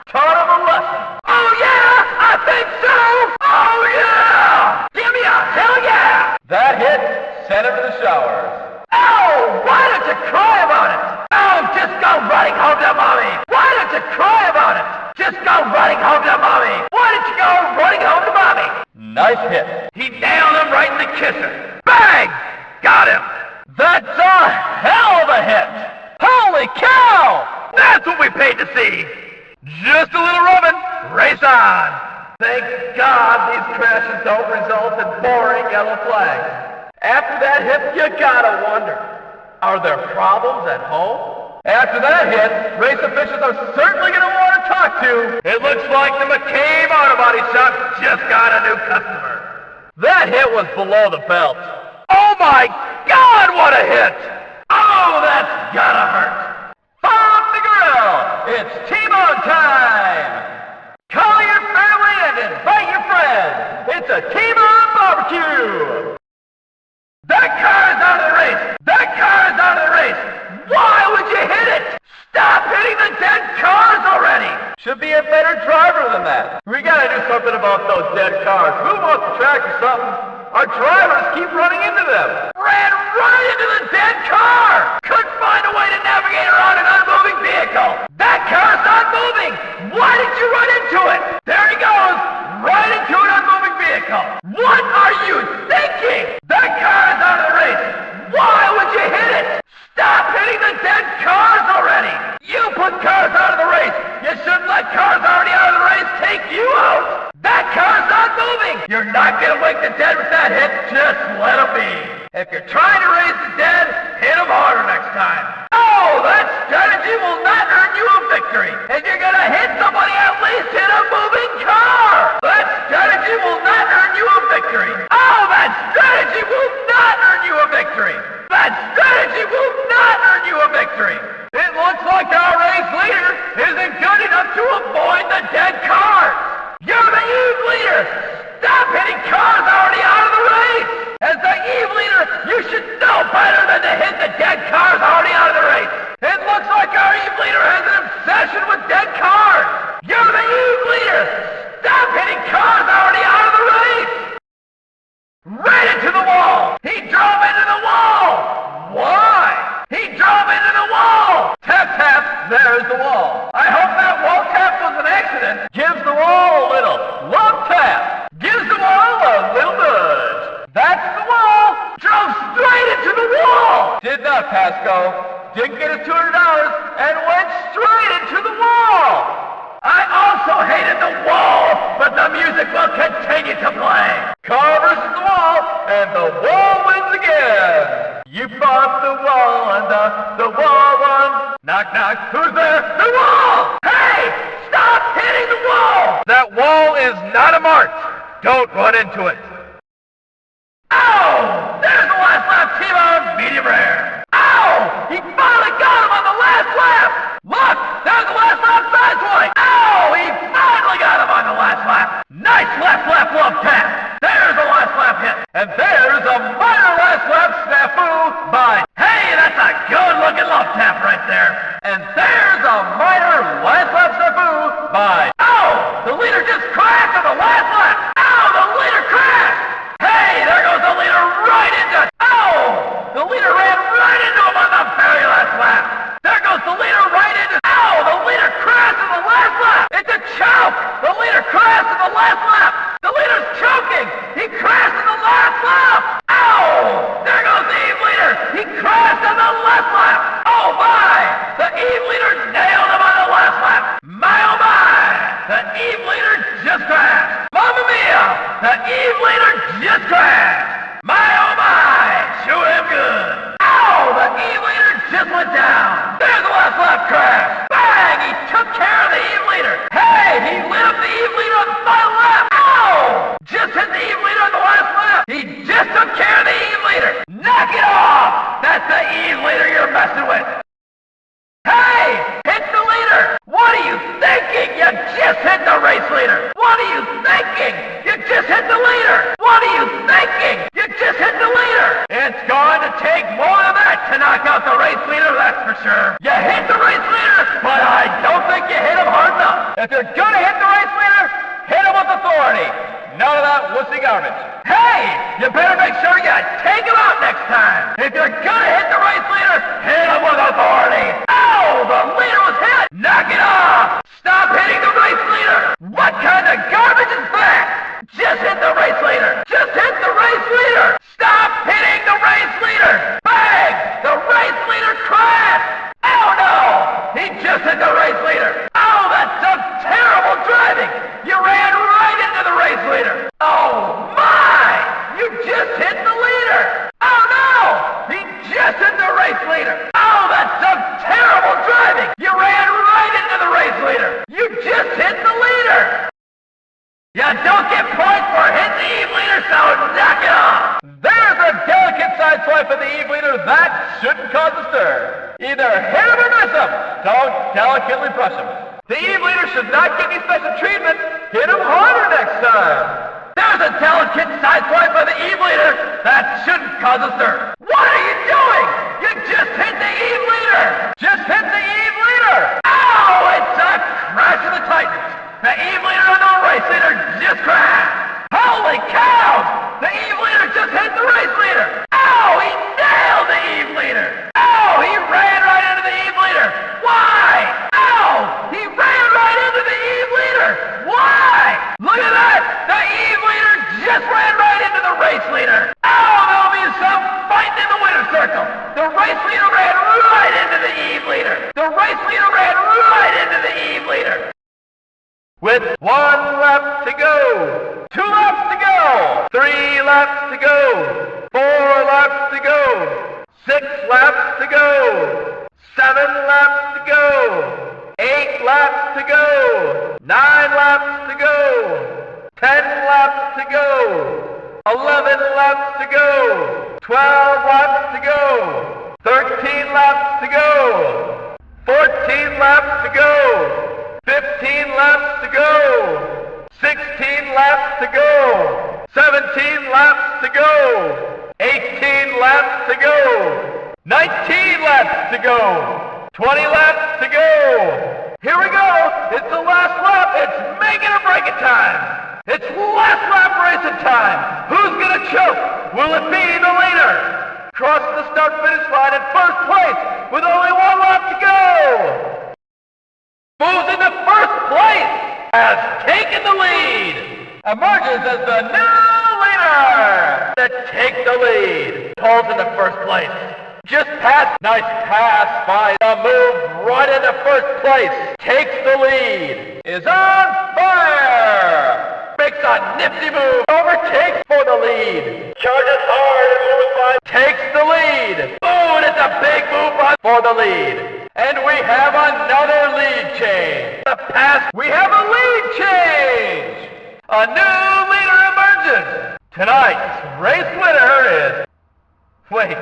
Taught him a lesson. Oh yeah! I think so! Oh yeah! Give me a hell yeah! That hit sent him to the showers. Oh! Why don't you cry about it? Oh, just go running home to mommy! Why don't you cry about it? Just go running home to mommy! Why don't you go running home to mommy? Nice hit. He nailed him right in the kisser. Bang! Got him. That's a hell of a hit. Holy cow! That's what we paid to see. Just a little rubbing. Race on. Thank God these crashes don't result in boring yellow flags. After that hit, you gotta wonder, are there problems at home? After that hit, race officials are certainly going to want to talk to. It looks like the McCabe Auto Body Shop just got a new customer. That hit was below the belt. Oh my God, what a hit! Oh, that's gotta hurt. it's T-Bone time! Call your family and invite your friends. It's a T-Bone barbecue! That car is out of the race! That car is out of the race! Why would you hit it? Stop hitting the dead cars already! Should be a better driver than that. We gotta do something about those dead cars. Move off the track or something. Our drivers keep running into them. Ran right into the dead car! Couldn't find a way to navigate around an unmoving vehicle. That car's not moving! Why did you run into it? There he goes! Right into an unmoving vehicle! What are you thinking? That car is out of the race! Why would you hit it? Stop hitting the dead cars already! You put cars out of the race! You shouldn't let cars already out of the race take you out! That car's not moving! You're not gonna wake the dead with that hit, just let them be! If you're trying to raise the dead, hit them harder next time! Oh, that strategy will not earn you a victory! If you're gonna hit somebody, at least hit a moving car! That strategy will not earn you a victory! Oh, that strategy will not earn you a victory! That strategy will not earn you a victory! It looks like our race leader isn't good enough to avoid the dead cars! You're the Eve leader! Stop hitting cars already out of the race! As the Eve leader, you should know better than to hit the dead cars already out of the race! It looks like our Eve leader has an obsession with dead cars! You're the Eve leader! Stop hitting cars already out of the race! Right into the wall! He drove into the wall! Why? He drove into the wall! Tap, tap, there's the wall. I hope that wall tap was an accident. Gives the wall a little love tap. Gives the wall a little nudge. That's the wall! Drove straight into the wall! Did not pass go. Didn't get his $200 and went straight into the wall! I also hated the wall, but the music will continue to play. Car versus the wall, and the wall wins again. You fought the wall and the wall won. Knock, knock, who's there? The wall! Hey, stop hitting the wall! That wall is not a mart. Don't run into it. Ow! There's the last lap, T-Bone, medium rare. Ow! He finally got him on the last lap! Look! There's the last lap sideswipe! Ow! He finally got him on the last lap! Nice last lap love tap! There's the last lap hit! And there's a minor last lap snafu by... Hey, that's a good-looking love tap right there! And there's a minor last lap snafu by... Oh! The leader just crashed on the last lap! Ow! The leader crashed! Hey, there goes the leader right into... Oh! The leader ran right into him on the very last lap! There goes the leader right into... Ow! The leader crashed in the last lap! It's a choke! The leader crashed in the last lap! The leader's choking! He crashed in the last lap! Ow! There goes the Eve leader! He crashed on the last lap! Oh my! The Eve leader nailed him on the last lap! My oh my! The Eve leader just crashed! Mamma mia! The Eve leader just crashed! My oh my! Shoot him good! Ow! The Eve leader just went down! There's the last lap crash! Bang! He took care of the Eve leader! Hey! He lit up the Eve leader on the final lap! Ow! Just hit the Eve leader on the last lap! He just took care of the Eve leader! Knock it off! That's the Eve leader you're messing with! Hey! Hit the leader! What are you thinking? You just hit the race leader! What are you thinking? You just hit the leader! What are you thinking? You just hit the leader! It's going to take more than that to knock out the race leader, that's for sure. You hit the race leader, but I don't think you hit him hard enough. If you're gonna hit the race leader, hit him with authority. None of that wussy garbage. Hey! You better make sure you take him out next time. If you're gonna hit the race leader, hit him with authority. Oh! The leader was hit! Knock it off! Stop hitting the race leader! What kind of garbage is that? Just hit the race leader! Just hit the race leader! Stop hitting the race leader! Bang! The race leader crashed! Oh no! He just hit the race leader! Oh, that's some terrible driving! You ran right into the race leader! Oh my! You just hit the Either hit him or miss him. Don't delicately brush him. The Eve leader should not get any special treatment. Hit him harder next time. There's a delicate sideswipe by the Eve leader. That shouldn't cause a stir. What are you doing? You just hit the Eve leader. Just hit the Eve leader. Ow! It's a crash of the Titans. The Eve leader and the race leader just crashed. Holy cows! The Eve leader just hit the race leader. Ow! He nailed the Eve leader. Ow! He ran right into the Eve leader. Why? Ow! He ran right into the Eve leader. Why? Look at that! The Eve leader just ran right into the race leader. Ow! There'll be some fighting in the winner's circle. The race leader ran right into the Eve leader. The race leader ran right into the Eve leader. With 1 lap to go, 2 laps to go, 3 laps to go, 4 laps to go, 6 laps to go, 7 laps to go, 8 laps to go, 9 laps to go, 10 laps to go, 11 laps to go, 12 laps to go, 13 laps to go, 14 laps to go, 15 laps to go, 16 laps to go, 17 laps to go, 18 laps to go, 19 laps to go, 20 laps to go. Here we go. It's the last lap. It's make it or break it time. It's last lap racing time. Who's going to choke? Will it be the leader? Crosses the start-finish line in first place with only 1 lap to go. Moves into first place, has taken the lead, emerges as the new leader to take the lead, pulls into first place, just past, nice pass by the move right into first place, takes the lead, is on fire, makes a nifty move, overtakes for the lead, charges hard and moves by, takes the lead, boom, it's a big move for the lead. And we have another lead change. The pass, we have a lead change. A new leader emerges. Tonight's race winner is... Wait,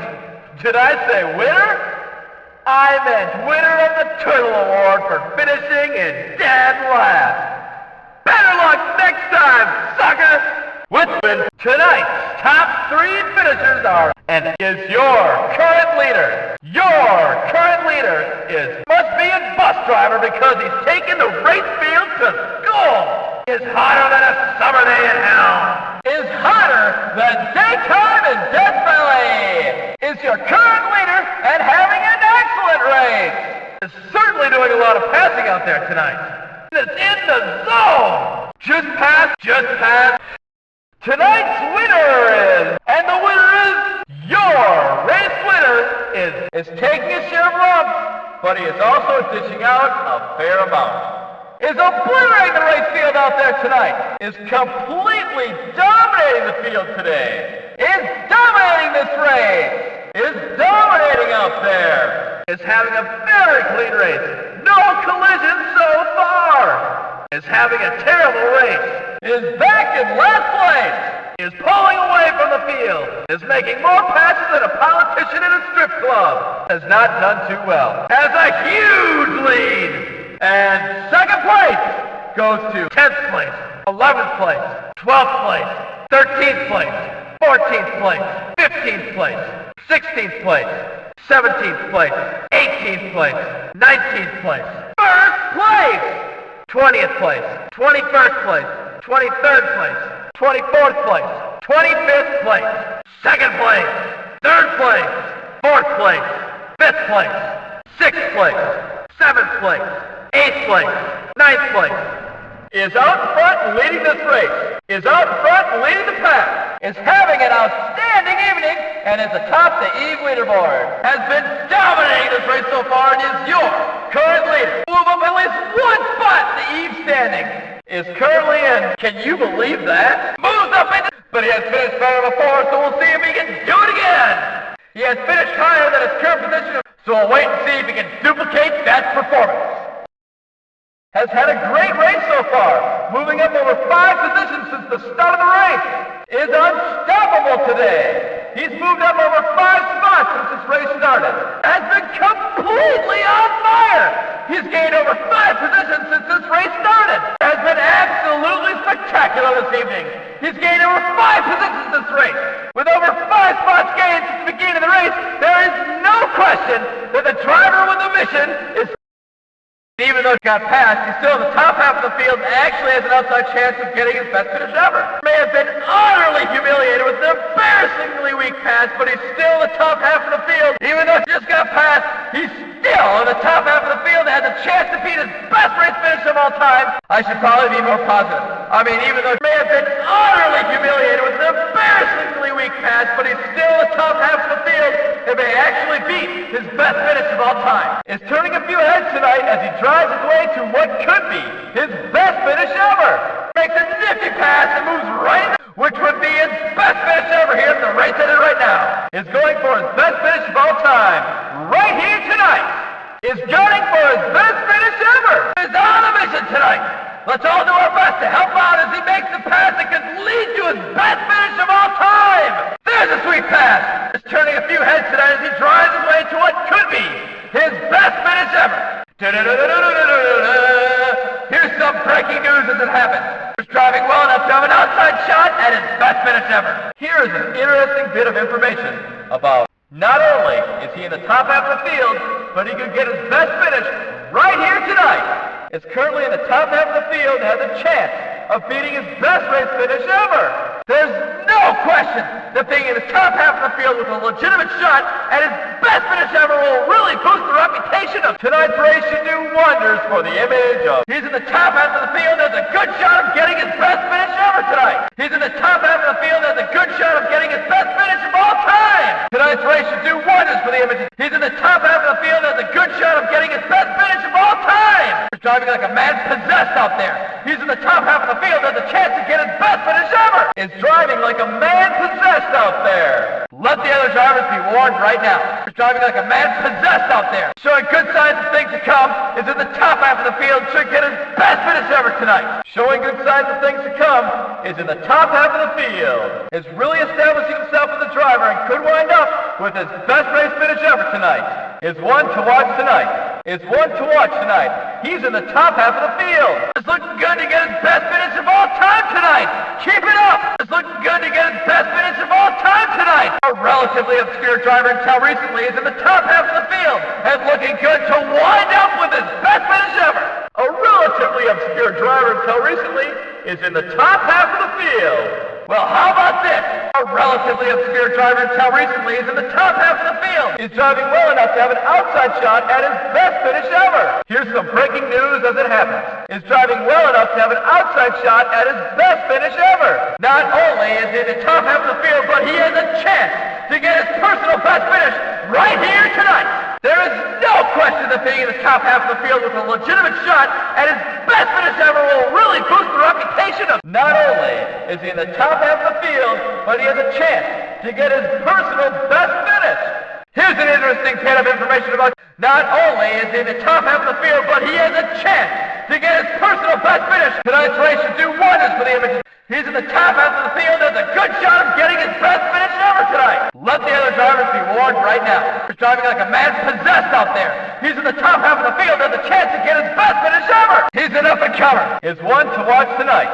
did I say winner? I meant winner of the Turtle Award for finishing in dead last. Better luck next time, sucker! With tonight's top 3 finishers are, and is your current leader. Your current leader must be a bus driver because he's taken the race field to school. Is hotter than a summer day in hell. Is hotter than daytime in Death Valley. Is your current leader and having an excellent race. Is certainly doing a lot of passing out there tonight. Is in the zone. Just pass. Tonight's winner is, and the winner is, your race winner is taking his share of lumps, but he is also dishing out a fair amount. Is obliterating the race field out there tonight. Is completely dominating the field today. Is dominating this race. Is dominating out there. Is having a very clean race. No collisions so far. Is having a terrible race. Is back in last place. Is pulling away from the field. Is making more passes than a politician in a strip club. Has not done too well. Has a huge lead. And second place goes to 10th place, 11th place, 12th place, 13th place, 14th place, 15th place, 16th place, 17th place, 18th place, 19th place, 1st place! 20th place, 21st place, 23rd place, 24th place, 25th place, 2nd place, 3rd place, 4th place, 5th place, 6th place, 7th place, 8th place, 9th place. Is out front leading this race. Is out front leading the pack. Is having an outstanding evening and is atop the Eve leaderboard. Has been dominating this race so far and is your current leader. Move up at least 1 spot in the Eve standing. Is currently in. Can you believe that? Moves up in. But he has finished better before, so we'll see if he can do it again. He has finished higher than his current position, so we'll wait and see if he can duplicate that performance. Has had a great race so far, moving up over 5 positions since the start of the race. Is unstoppable today. He's moved up over 5 spots since this race started. Has been completely completely on fire. He's gained over 5 positions since this race started. It has been absolutely spectacular this evening. He's gained over 5 positions this race. With over 5 spots gained since the beginning of the race, there is no question that the driver with the mission is... Even though he got past, he's still in the top half of the field and actually has an outside chance of getting his best finish ever. May have been utterly humiliated with an embarrassingly weak pass, but he's still in the top half of the field. Even though he just got past, he's still in the top half of the field and has a chance to beat his best race finish of all time. I should probably be more positive. I mean, even though he may have been utterly humiliated with an embarrassingly weak pass, but he's still in the top half of the field and may actually beat his best finish of all time. Is turning a few heads tonight as he drives his way to what could be his best finish ever. Makes a nifty pass and moves right, which would be his best finish ever here at the race ended right now. Is going for his best finish of all time. Right here tonight. Is gunning for his best finish ever. Is on a mission tonight. Let's all do our best to help out as he makes the pass that could lead to his best finish of all time. There's a sweet pass. Is turning a few heads tonight as he drives his way to what could be his best finish ever. Here's some breaking news as it happens. He's driving well enough to have an outside shot at his best finish ever. Here is an interesting bit of information about not only is he in the top half of the field, but he could get his best finish right here tonight. Is currently in the top half of the field and has a chance of beating his best race finish ever. There's no question that being in the top half of the field with a legitimate shot at his best finish ever will really boost the reputation of tonight's race. Should do wonders for the image of... He's in the top half of the field and has a good shot of getting his best finish ever tonight. He's in the top half of the field and has a good shot of getting his best finish of all time. Tonight's race should do wonders for the image. He's in the top half of the field and has a good shot of getting his best finish of all time. He's driving like a man possessed out there. He's in the top half of the field and has a chance to get his best finish ever. Is driving like a man possessed out there. Let the other drivers be warned right now. He's driving like a man possessed out there. Showing good signs of things to come. Is in the top half of the field. Should get his best finish ever tonight. Showing good signs of things to come. Is in the top half of the field. Is really establishing himself as a driver and could wind up with his best race finish ever tonight. Is one to watch tonight. Is one to watch tonight. He's in the top half of the field. It's looking good to get his best finish of all time tonight. Keep it up. It's looking good to get his best finish of all time tonight. A relatively obscure driver until recently is in the top half of the field and looking good to wind up with his best finish ever. A relatively obscure driver until recently is in the top half of the field. Well, how about this? A relatively obscure driver until recently is in the top half of the field. He's driving well enough to have an outside shot at his best finish ever. Here's some breaking news as it happens. He's driving well enough to have an outside shot at his best finish ever. Not only is he in the top half of the field, but he has a chance to get his personal best finish right here tonight. There is no question that being in the top half of the field with a legitimate shot at his best finish ever will really boost the reputation of... Not only is he in the top half of the field, but he has a chance to get his personal best finish. Here's an interesting bit of information about... Not only is he in the top half of the field, but he has a chance to get his personal best finish. Tonight's race should do wonders for the image. He's in the top half of the field and has a good shot of getting his best finish ever tonight. Let the other drivers be warned right now. He's driving like a man possessed out there. He's in the top half of the field and has a chance to get his best finish ever. He's an up and comer. Is one to watch tonight.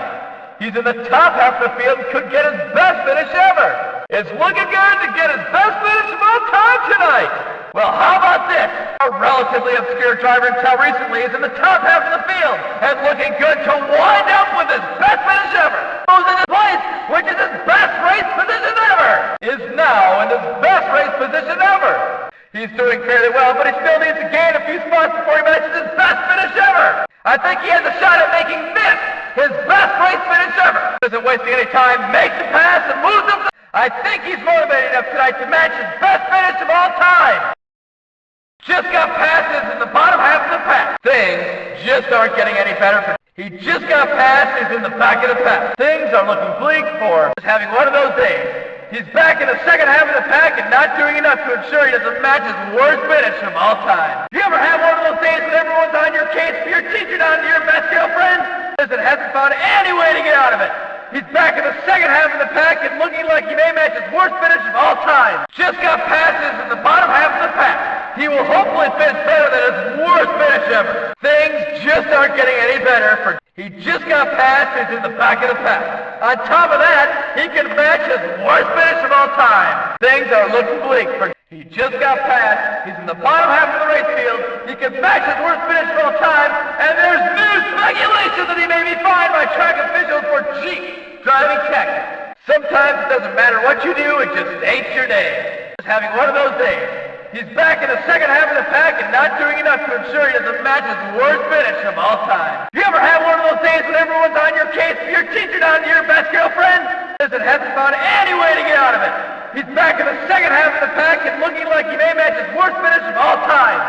He's in the top half of the field and could get his best finish ever. It's looking good to get his best finish of all time tonight. Well, how about this? A relatively obscure driver until recently is in the top half of the field and looking good to wind up with his best finish ever. Goes into place, which is his best race position ever. Is now in his best race position ever. He's doing fairly well, but he still needs to gain a few spots before he matches his best finish ever. I think he has a shot at making this his best race finish ever. Isn't wasting any time, makes the pass and moves up. I think he's motivated enough tonight to match his best finish of all time. Just got passes in the bottom half of the pack. Things just aren't getting any better for... He just got past, he's in the back of the pack. Things are looking bleak for him. He's having one of those days. He's back in the second half of the pack and not doing enough to ensure he doesn't match his worst finish of all time. Do you ever have one of those days when everyone's on your case for your teacher down to your mess, girlfriend? Listen, hasn't found any way to get out of it. He's back in the second half of the pack and looking like he may match his worst finish of all time. Just got passes in the bottom half of the pack. he will hopefully finish better than his worst finish ever. Things just aren't getting any better for he just got past, he's in the back of the pack. On top of that, he can match his worst finish of all time. Things are looking bleak for he just got past, he's in the bottom half of the race field, he can match his worst finish of all time, and there's new speculation that he may be fined by track officials for cheap driving tactics. Sometimes it doesn't matter what you do, it just ain't your day. Just having one of those days. He's back in the second half of the pack and not doing enough to ensure he doesn't match his worst finish of all time. You ever have one of those days when everyone's on your case for your teacher down to your best girlfriend? Listen, hasn't found any way to get out of it. He's back in the second half of the pack and looking like he may match his worst finish of all time.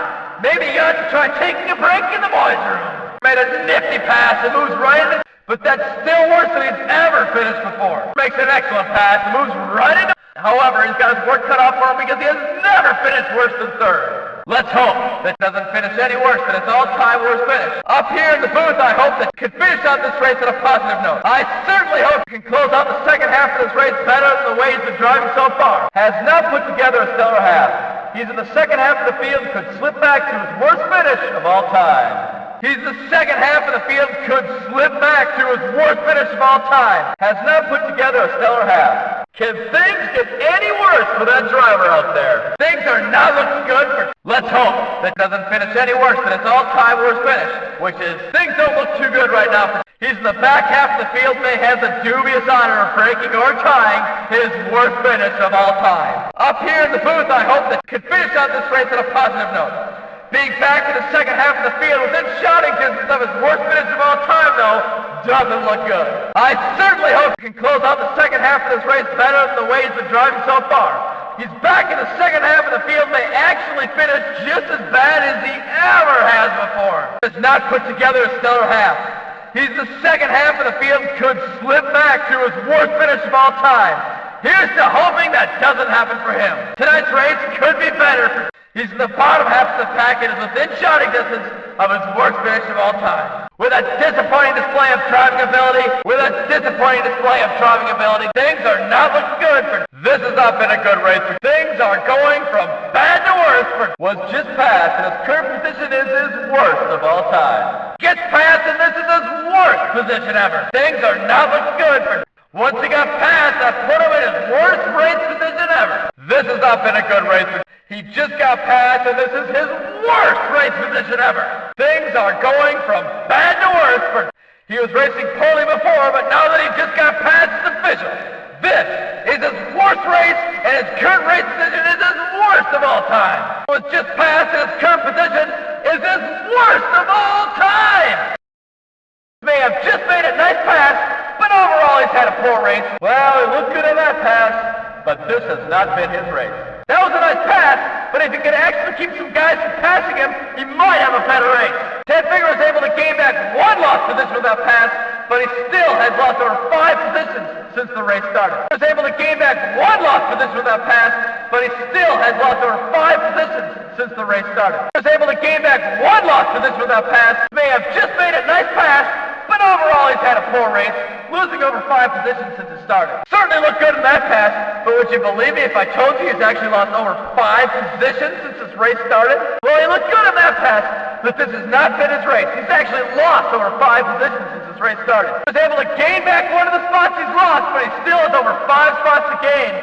Maybe he ought to try taking a break in the boys' room. Made a nifty pass and moves right into, but that's still worse than he's ever finished before. Makes an excellent pass and moves right into. However, he's got his work cut off for him because he has never finished worse than third. Let's hope that doesn't finish any worse than his all-time worst finish. Up here in the booth, I hope that he can finish out this race on a positive note. I certainly hope he can close out the second half of this race better than the way he's been driving so far. Has not put together a stellar half. He's in the second half of the field and could slip back to his worst finish of all time. He's the second half of the field, could slip back to his worst finish of all time. Has not put together a stellar half. Can things get any worse for that driver out there? Things are not looking good for... Let's hope that doesn't finish any worse than his all-time worst finish, which is things don't look too good right now. He's in the back half of the field, may have the dubious honor of breaking or tying his worst finish of all time. Up here in the booth, I hope that he can finish out this race on a positive note. Being back in the second half of the field within shouting distance of his worst finish of all time, though, doesn't look good. I certainly hope he can close out the second half of this race better than the way he's been driving so far. He's back in the second half of the field, may actually finish just as bad as he ever has before. Has not put together a stellar half. He's the second half of the field, could slip back to his worst finish of all time. Here's to hoping that doesn't happen for him. Tonight's race could be better for he's in the bottom half of the pack and is within shouting distance of his worst finish of all time. With a disappointing display of driving ability, things are not looking good for... This has not been a good race. Things are going from bad to worse for... Was just passed and his current position is his worst of all time. Gets past and this is his worst position ever. Things are not looking good for... Once he got past, that put him in his worst race position ever. This has not been a good race for... He just got past, and this is his worst race position ever. Things are going from bad to worse for... He was racing poorly before, but now that he just got past, it's official. This is his worst race, and his current race position is his worst of all time. He was just past, and his current position is his worst of all time. He may have just made a nice pass, but overall he's had a poor race. Well, he looked good in that pass, but this has not been his race. That was a nice pass, but if he could actually keep some guys from passing him, he might have a better race. Ted Figure was able to gain back one lost position with that pass, but he still has lost over 5 positions since the race started. He was able to gain back one lost position with that pass, but he still has lost over 5 positions since the race started. He was able to gain back one lost position with that pass, may have just made a nice pass, but overall he's had a poor race, losing over 5 positions since it started. Certainly looked good in that pass, but would you believe me if I told you he's actually lost over 5 positions since this race started? Well, he looked good in that pass, but this has not been his race. He's actually lost over 5 positions since this race started. He was able to gain back one of the spots he's lost, but he still has over 5 spots to gain.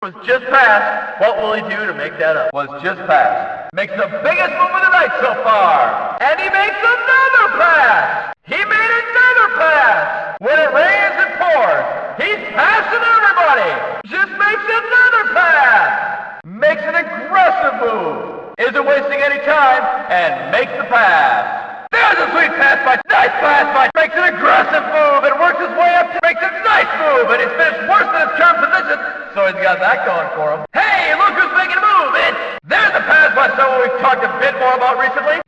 Was just passed. What will he do to make that up? Was just passed. Makes the biggest move of the night so far. And he makes another pass. He made another pass. When it rains and pours, he's passing everybody. Just makes another pass. Makes an aggressive move. Isn't wasting any time and makes the pass. There's a sweet pass by, nice pass by, makes an aggressive move and works his way up, makes a nice move, and he's finished worse than his current position, so he's got that going for him. Hey, look who's making a move, there's a pass by someone we've talked a bit more about recently.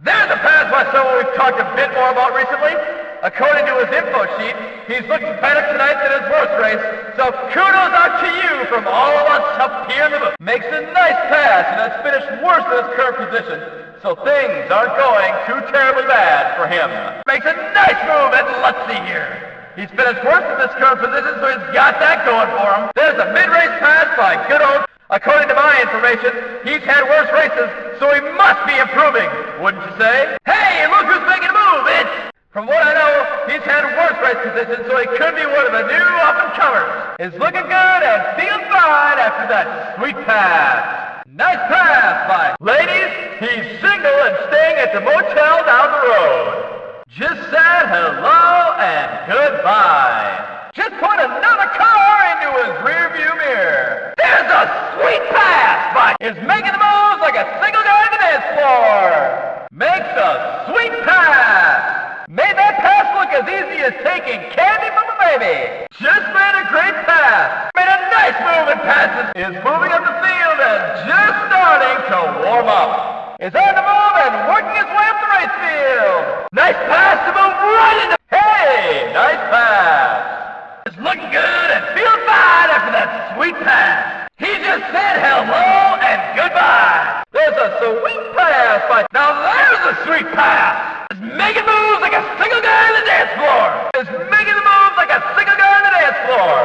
According to his info sheet, he's looking better tonight than his worst race, so kudos out to you from all of us up here in the booth. Makes a nice pass and has finished worse than his current position, so things aren't going too terribly bad for him. Makes a nice move, and let's see here. He's finished worse than his current position, so he's got that going for him. There's a mid-race pass by good old... According to my information, he's had worse races, so he must be improving, wouldn't you say? Hey, look who's making a move! It's... From what I know, he's had worse race positions, so he could be one of the new up-and-comers. Is looking good and feels fine after that sweet pass. Nice pass by... Ladies, he's single and staying at the motel down the road. Just said hello and goodbye. Just put another car into his rearview mirror. There's a sweet pass by... Is making the moves like a single guy on the dance floor. Makes a sweet pass. Made that pass look as easy as taking candy from a baby. Just made a great pass. Made a nice move and passes. Is moving up the field and just starting to warm up. Is on the move and working his way up the race field. Nice pass to move right into... Hey, nice pass. Is looking good and feeling fine after that sweet pass. He just said hello and goodbye. There's a sweet pass by... Now there's a sweet pass. Is making moves like a single guy on the dance floor. Is making the moves like a single guy on the dance floor.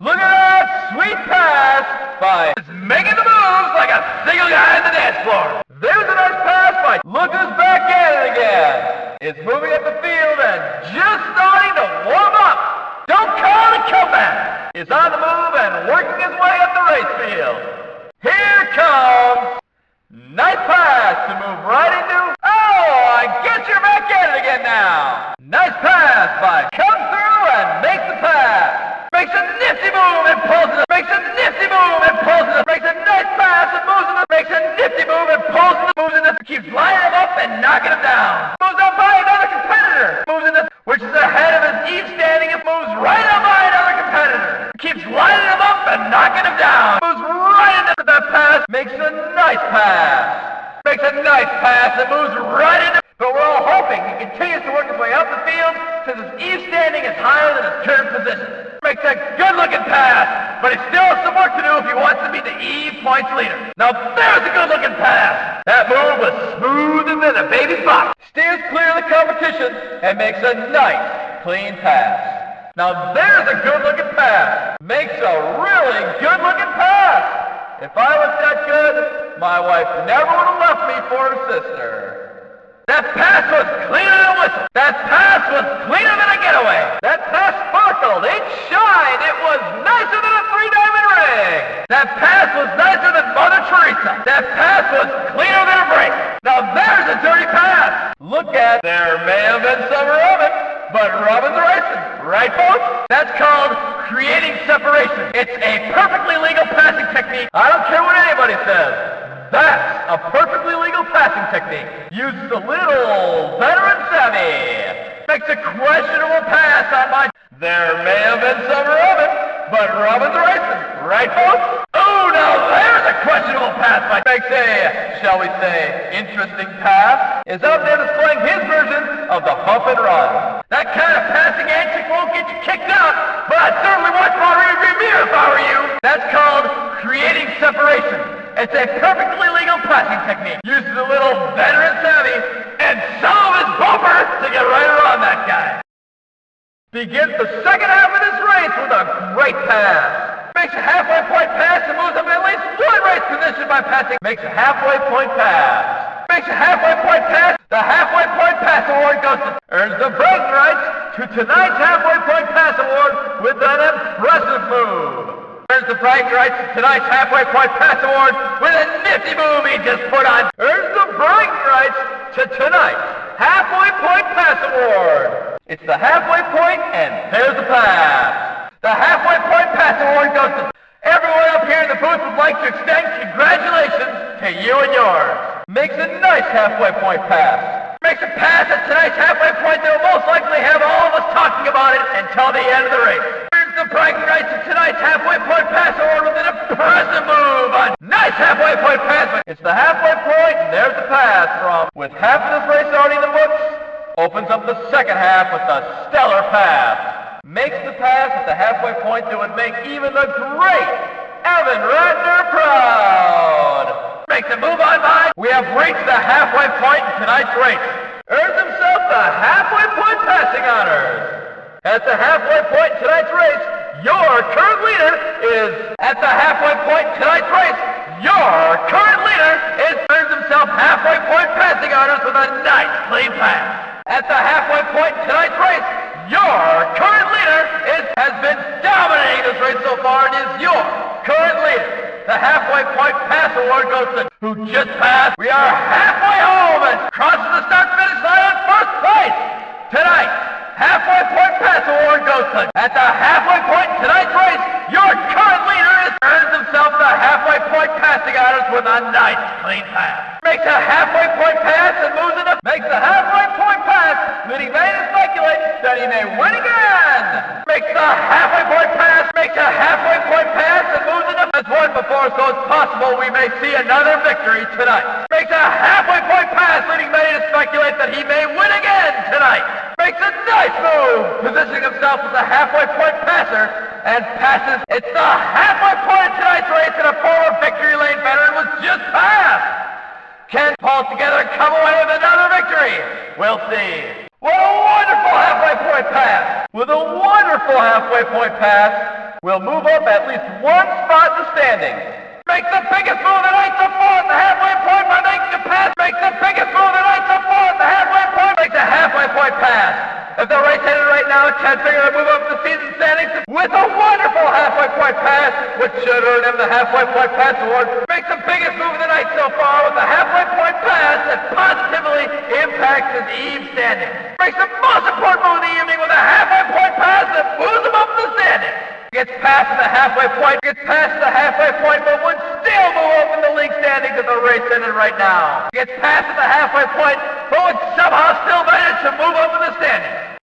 Look at that sweet pass by... Is making the moves like a single guy on the dance floor. There's a nice pass by... Look who's back at it again. Is moving up the field and just starting to warm up. Don't call it a comeback. Is on the move and working his way up the race field. Here comes... Nice pass to move right into... Oh, I guess you're back at it again now. Nice pass by... Comes through and makes the pass. Makes a nifty move and pulls it. Makes a nifty move and pulls it. Makes a nice pass and moves it. Makes a nifty move and pulls it. Moves in this. Keeps lining him up and knocking him down. Moves up by another competitor. Moves in this, which is ahead of his eve standing and moves right up by another competitor. Keeps lining him up and knocking him down. Moves right into that pass. Makes a nice pass. Makes a nice pass and moves right into... But we're all hoping he continues to work his way up the field since his eve standing is higher than his current position. Makes a good-looking pass, but he still has some work to do if he wants to be the eve points leader. Now there's a good-looking pass. That move was smoother than a baby's bottom. Steers clear of the competition and makes a nice, clean pass. Now there's a good-looking pass. Makes a really good-looking pass. If I was that good, my wife never would have left me for her sister. That pass was cleaner than a whistle. That pass was cleaner than a getaway. That pass sparkled. It shined. It was nicer than a 3-diamond ring. That pass was nicer than Mother Teresa. That pass was cleaner than a break. Now there's a dirty pass. Look at... There may have been some rubbing, but rubbing's racing. Right, folks? That's called creating separation. It's a perfectly legal passing technique. I don't care what anybody says. That's a perfectly legal passing technique. Uses a little veteran savvy. Makes a questionable pass on my... There may have been some rubbing, but rubbing's racing. Right, folks? Oh, now there's a questionable pass. Makes a, shall we say, interesting pass. Is out there displaying his version of the bump and run. That kind of passing antic won't get you kicked out, but I'd certainly watch my rearview mirror if I were you. That's called creating separation. It's a perfectly legal passing technique. Uses a little veteran savvy and some of his bumper to get right around that guy. Begins the second half of this race with a great pass. Makes a halfway point pass and moves up at least one race position by passing. Makes a halfway point pass. Makes a halfway point pass. The halfway point pass award goes to... Earns the bragging rights to tonight's halfway point pass award with an impressive move. Earns the bragging rights to tonight's halfway point pass award with a nifty move he just put on. Earns the bragging rights to tonight's halfway point pass award. It's the halfway point and there's the pass. The halfway point pass award goes to... Everyone up here in the booth would like to extend congratulations to you and yours. Makes a nice halfway point pass. Makes a pass at tonight's halfway point that will most likely have all of us talking about it until the end of the race. The bragging rights of tonight's halfway point pass award with an impressive move on nice halfway point pass. It's the halfway point and there's the pass from... With half of this race already in the books, opens up the second half with a stellar pass. Makes the pass at the halfway point that would make even the great Evan Ratner proud. Makes a move on by. We have reached the halfway point in tonight's race. Earns himself the halfway point passing honors. At the halfway point in tonight's race, your current leader is at the halfway point tonight's race. Your current leader earns himself halfway point passing honors with a nice clean pass. At the halfway point tonight's race, your current leader has been dominating this race so far and is your current leader. The halfway point pass award goes to who just passed. We are halfway home and crosses the start-finish line in first place. Tonight, halfway point pass award goes to at the halfway point tonight's race, your current leader earns himself the halfway point passing honors with a nice clean pass. Makes a halfway point pass and moves into makes a halfway point pass, leading many to speculate that he may win again. Makes a halfway point pass, and moves into has won before, so it's possible we may see another victory tonight. Makes a halfway point pass, leading many to speculate that he may win again tonight. Makes a nice move, positioning himself as a halfway point passer, and passes. It's the halfway point of tonight's race, and a former victory lane veteran was just passed. Can pull together and come away with another victory? We'll see. What a wonderful halfway point pass! With a wonderful halfway point pass, we'll move up at least one spot in the standings. Makes the biggest move of the night so far at the halfway point by making a pass. Makes the biggest move of the night so far at the halfway point. Makes a halfway point pass. If the race ended right now, Chad Finger would move up the season standings with a wonderful halfway point pass, which should earn him the halfway point pass award. Makes the biggest move of the night so far with a halfway point pass that positively impacts his eve standings. Makes the most important move of the evening with a halfway point pass that moves him up the standings. Gets past the halfway point, but would still move up in the league standings if the race ended right now. Gets past the halfway point, but would somehow still manage to move up in the standings.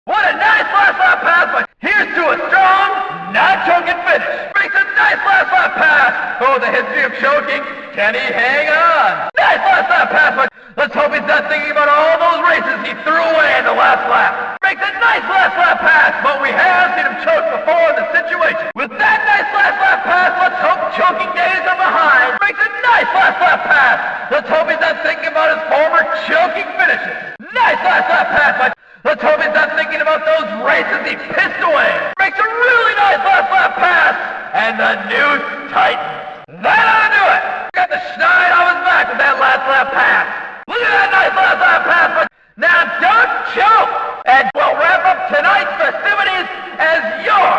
What a nice last lap pass, but here's to a strong, not choking finish. Makes a nice last lap pass. Oh, the history of choking. Can he hang on? Nice last lap pass, but let's hope he's not thinking about all those races he threw away in the last lap. Makes a nice last lap pass, but we have seen him choke before in the situation. With that nice last lap pass, let's hope choking days are behind. Makes a nice last lap pass. Let's hope he's not thinking about his former choking finishes. Nice last lap pass, but let's hope he's not thinking about those races he pissed away. Makes a really nice last lap pass, and the noose tightens. That ought to do it. Got the schneid off his back with that last lap pass. Look at that nice last lap pass, but now don't choke. And we'll wrap up tonight's festivities as your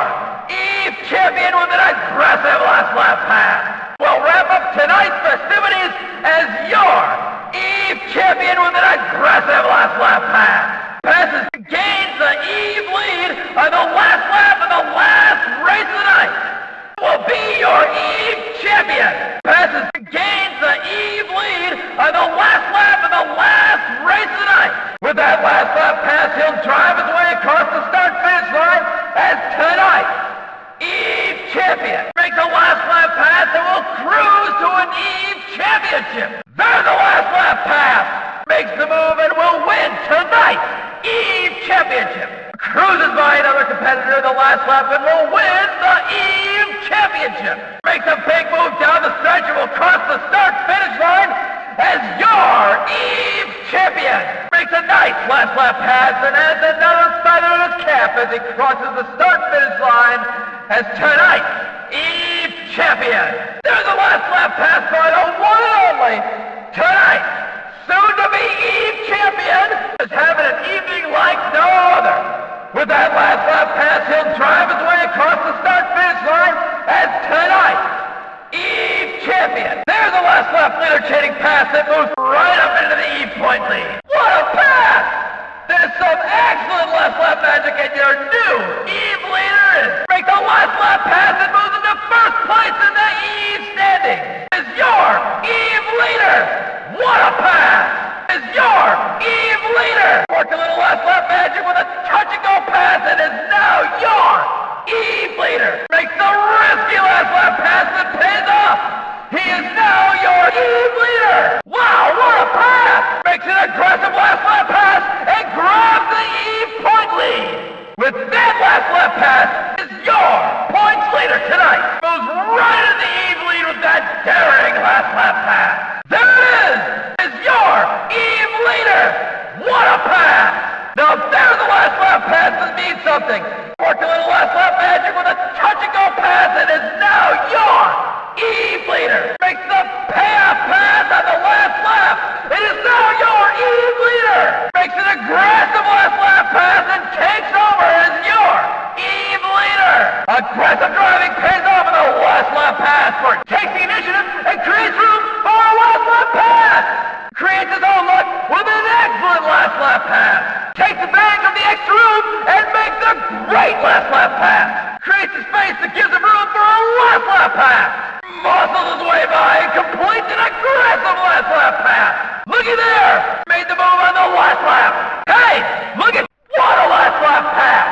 Eve champion with an aggressive last lap pass. We'll wrap up tonight's festivities as your Eve champion with an aggressive last lap pass. Passes gains the Eve lead on the last lap of the last race of the night. Will be your Eve champion. Passes gains the Eve lead on the last lap of the last race of the night. With that last lap pass, he'll drive his way across the start-finish line as tonight's Eve champion. Makes a last lap pass and will cruise to an Eve championship. There's the last lap pass. Makes the move and will win tonight's Eve championship. Cruises by another competitor the last lap and will win the Eve championship. Makes a big move down the stretch and will cross the start-finish line as your Eve champion. Makes a nice last lap pass and adds another feather in his cap as he crosses the start-finish line as tonight's Eve champion. There's a last lap pass by the one and only tonight. Soon-to-be Eve champion is having an evening like no other. With that last lap pass, he'll drive his way across the start-finish line as tonight's Eve champion. There's a last lap leader-chaining pass that moves right up into the Eve point lead. What a pass! There's some excellent last lap magic, and your new Eve leader makes a last lap pass and moves into first place in the Eve standings. Is your Eve leader. What a pass! Is your Eve leader! Worked a little last lap magic with a touch-and-go pass and is now your Eve leader! Makes the risky last lap pass that pays off! He is now your Eve leader! Wow, what a pass! Makes an aggressive last lap pass and grabs the Eve point lead! With that last lap pass is your points leader tonight! Moves right into the Eve lead with that daring last lap pass! There it is! Is your Eve leader! What a pass! Now there's the last lap pass that means something! Worked a little last lap magic with an excellent last lap pass. Takes advantage of the extra room and makes a great last lap pass. Creates a space that gives him room for a last lap pass. Muscles his way by and completes an aggressive last lap pass. Looky there! Made the move on the last lap. Hey! Look at what a last lap pass!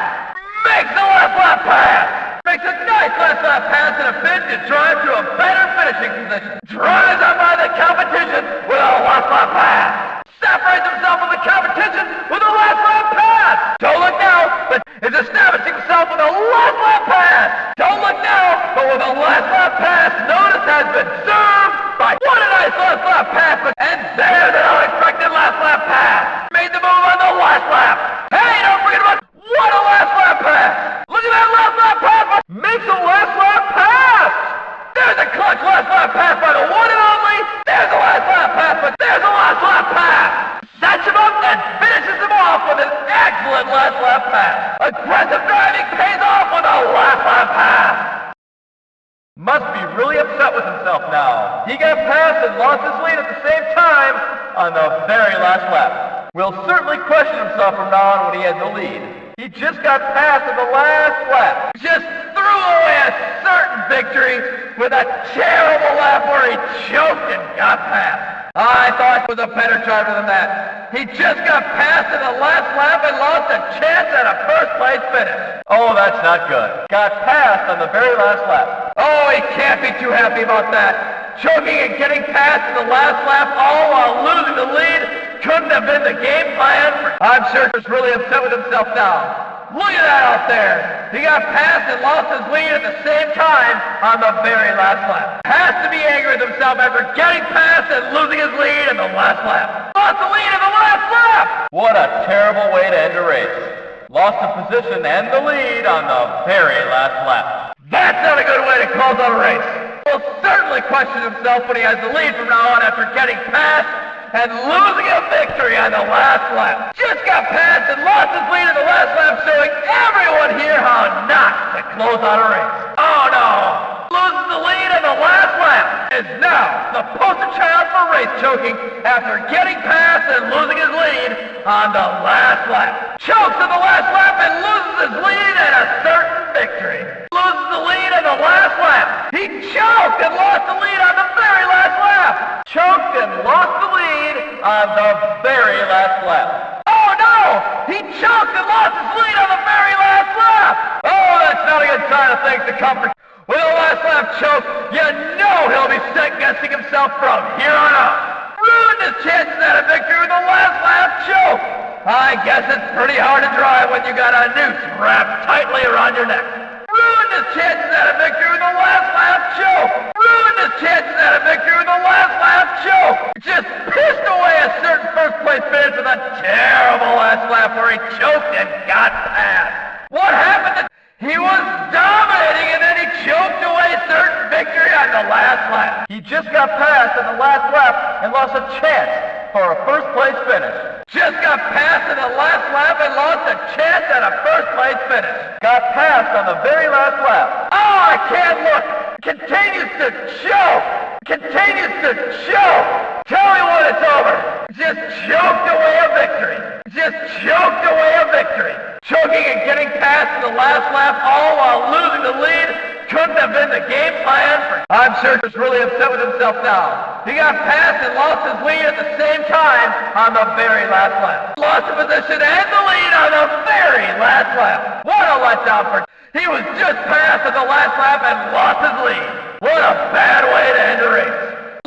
Makes the last lap pass! Makes a nice last lap pass and a bid to drive to a better finishing position. Drives up by the competition with a last lap pass. Separates himself from the competition with a last lap pass. Don't look now, but is establishing himself with a last lap pass. Don't look now, but with a last lap pass, notice has been served by what a nice last lap pass. And there's an unexpected last lap pass. Made the move on the last lap. Hey, don't forget about what a last lap pass. Look at that last lap pass. Makes a last lap pass. There's a clutch last lap pass by the one and only. There's a last lap pass, but there's a last lap pass. Sets him up and finishes him off with an excellent last lap pass. Aggressive driving pays off with a last lap pass. Must be really upset with himself now. He got passed and lost his lead at the same time on the very last lap. Will certainly question himself from now on when he has the lead. He just got passed in the last lap. Just threw away a certain victory with a terrible lap where he choked and got passed. I thought he was a better driver than that. He just got passed in the last lap and lost a chance at a first place finish. Oh, that's not good. Got passed on the very last lap. Oh, he can't be too happy about that. Choking and getting passed in the last lap all while losing the lead couldn't have been the game plan. I'm sure he's really upset with himself now. Look at that out there. He got passed and lost his lead at the same time on the very last lap. Has to be angry with himself after getting passed and losing his lead in the last lap. Lost the lead in the last lap. What a terrible way to end a race. Lost the position and the lead on the very last lap. That's not a good way to close out a race. He'll certainly question himself when he has the lead from now on after getting passed and losing a victory on the last lap. Just got passed and lost his lead in the last lap, showing everyone here how not to close out a race. Oh no! Loses the lead in the last lap. Is now the poster child for race choking after getting passed and losing his lead on the last lap. Chokes in the last lap and loses his lead and a certain victory. Loses the lead in the last lap. He choked and lost the lead on the very last lap. Choked and lost the lead on the very last lap. Oh no! He choked and lost his lead on the very last lap. Oh, that's not a good sign of things to come for. With a last lap choke, you know he'll be second-guessing himself from here on out. Ruined his chances at a victory with a last lap choke. I guess it's pretty hard to drive when you got a noose wrapped tightly around your neck. Ruined his chances at a victory with a last lap choke. Ruined his chances at a victory with a last lap choke. Just pissed away a certain first place finish with a terrible last lap where he choked and got passed. What happened? He was dominating and then he choked away certain victory on the last lap. He just got passed in the last lap and lost a chance for a first place finish. Just got passed in the last lap and lost a chance at a first place finish. Got passed on the very last lap. Oh, I can't look. Continues to choke. Continues to choke. Tell me when it's over. Just choked away a victory. Just choked away a victory. Choking and getting passed in the last lap all while losing the lead couldn't have been the game plan for... I'm sure he's really upset with himself now. He got passed and lost his lead at the same time on the very last lap. Lost the position and the lead on the very last lap. What a letdown for... He was just passed at the last lap and lost his lead. What a bad way to end a race.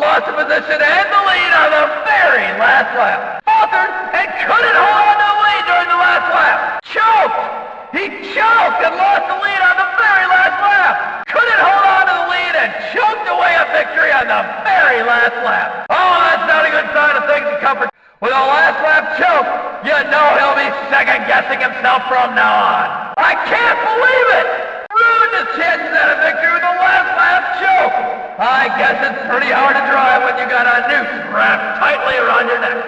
Lost the position and the lead on the very last lap. Faltered and couldn't hold on to the lead during the last lap. Choked! He choked and lost the lead on the very last lap. Couldn't hold on to the lead and choked away a victory on the very last lap. Oh, that's not a good sign of things to comfort. With a last lap choke, you know he'll be second-guessing himself from now on. I can't believe it! Ruined his chances at a victory with a last lap choke. I guess it's pretty hard to drive when you got a noose wrapped tightly around your neck.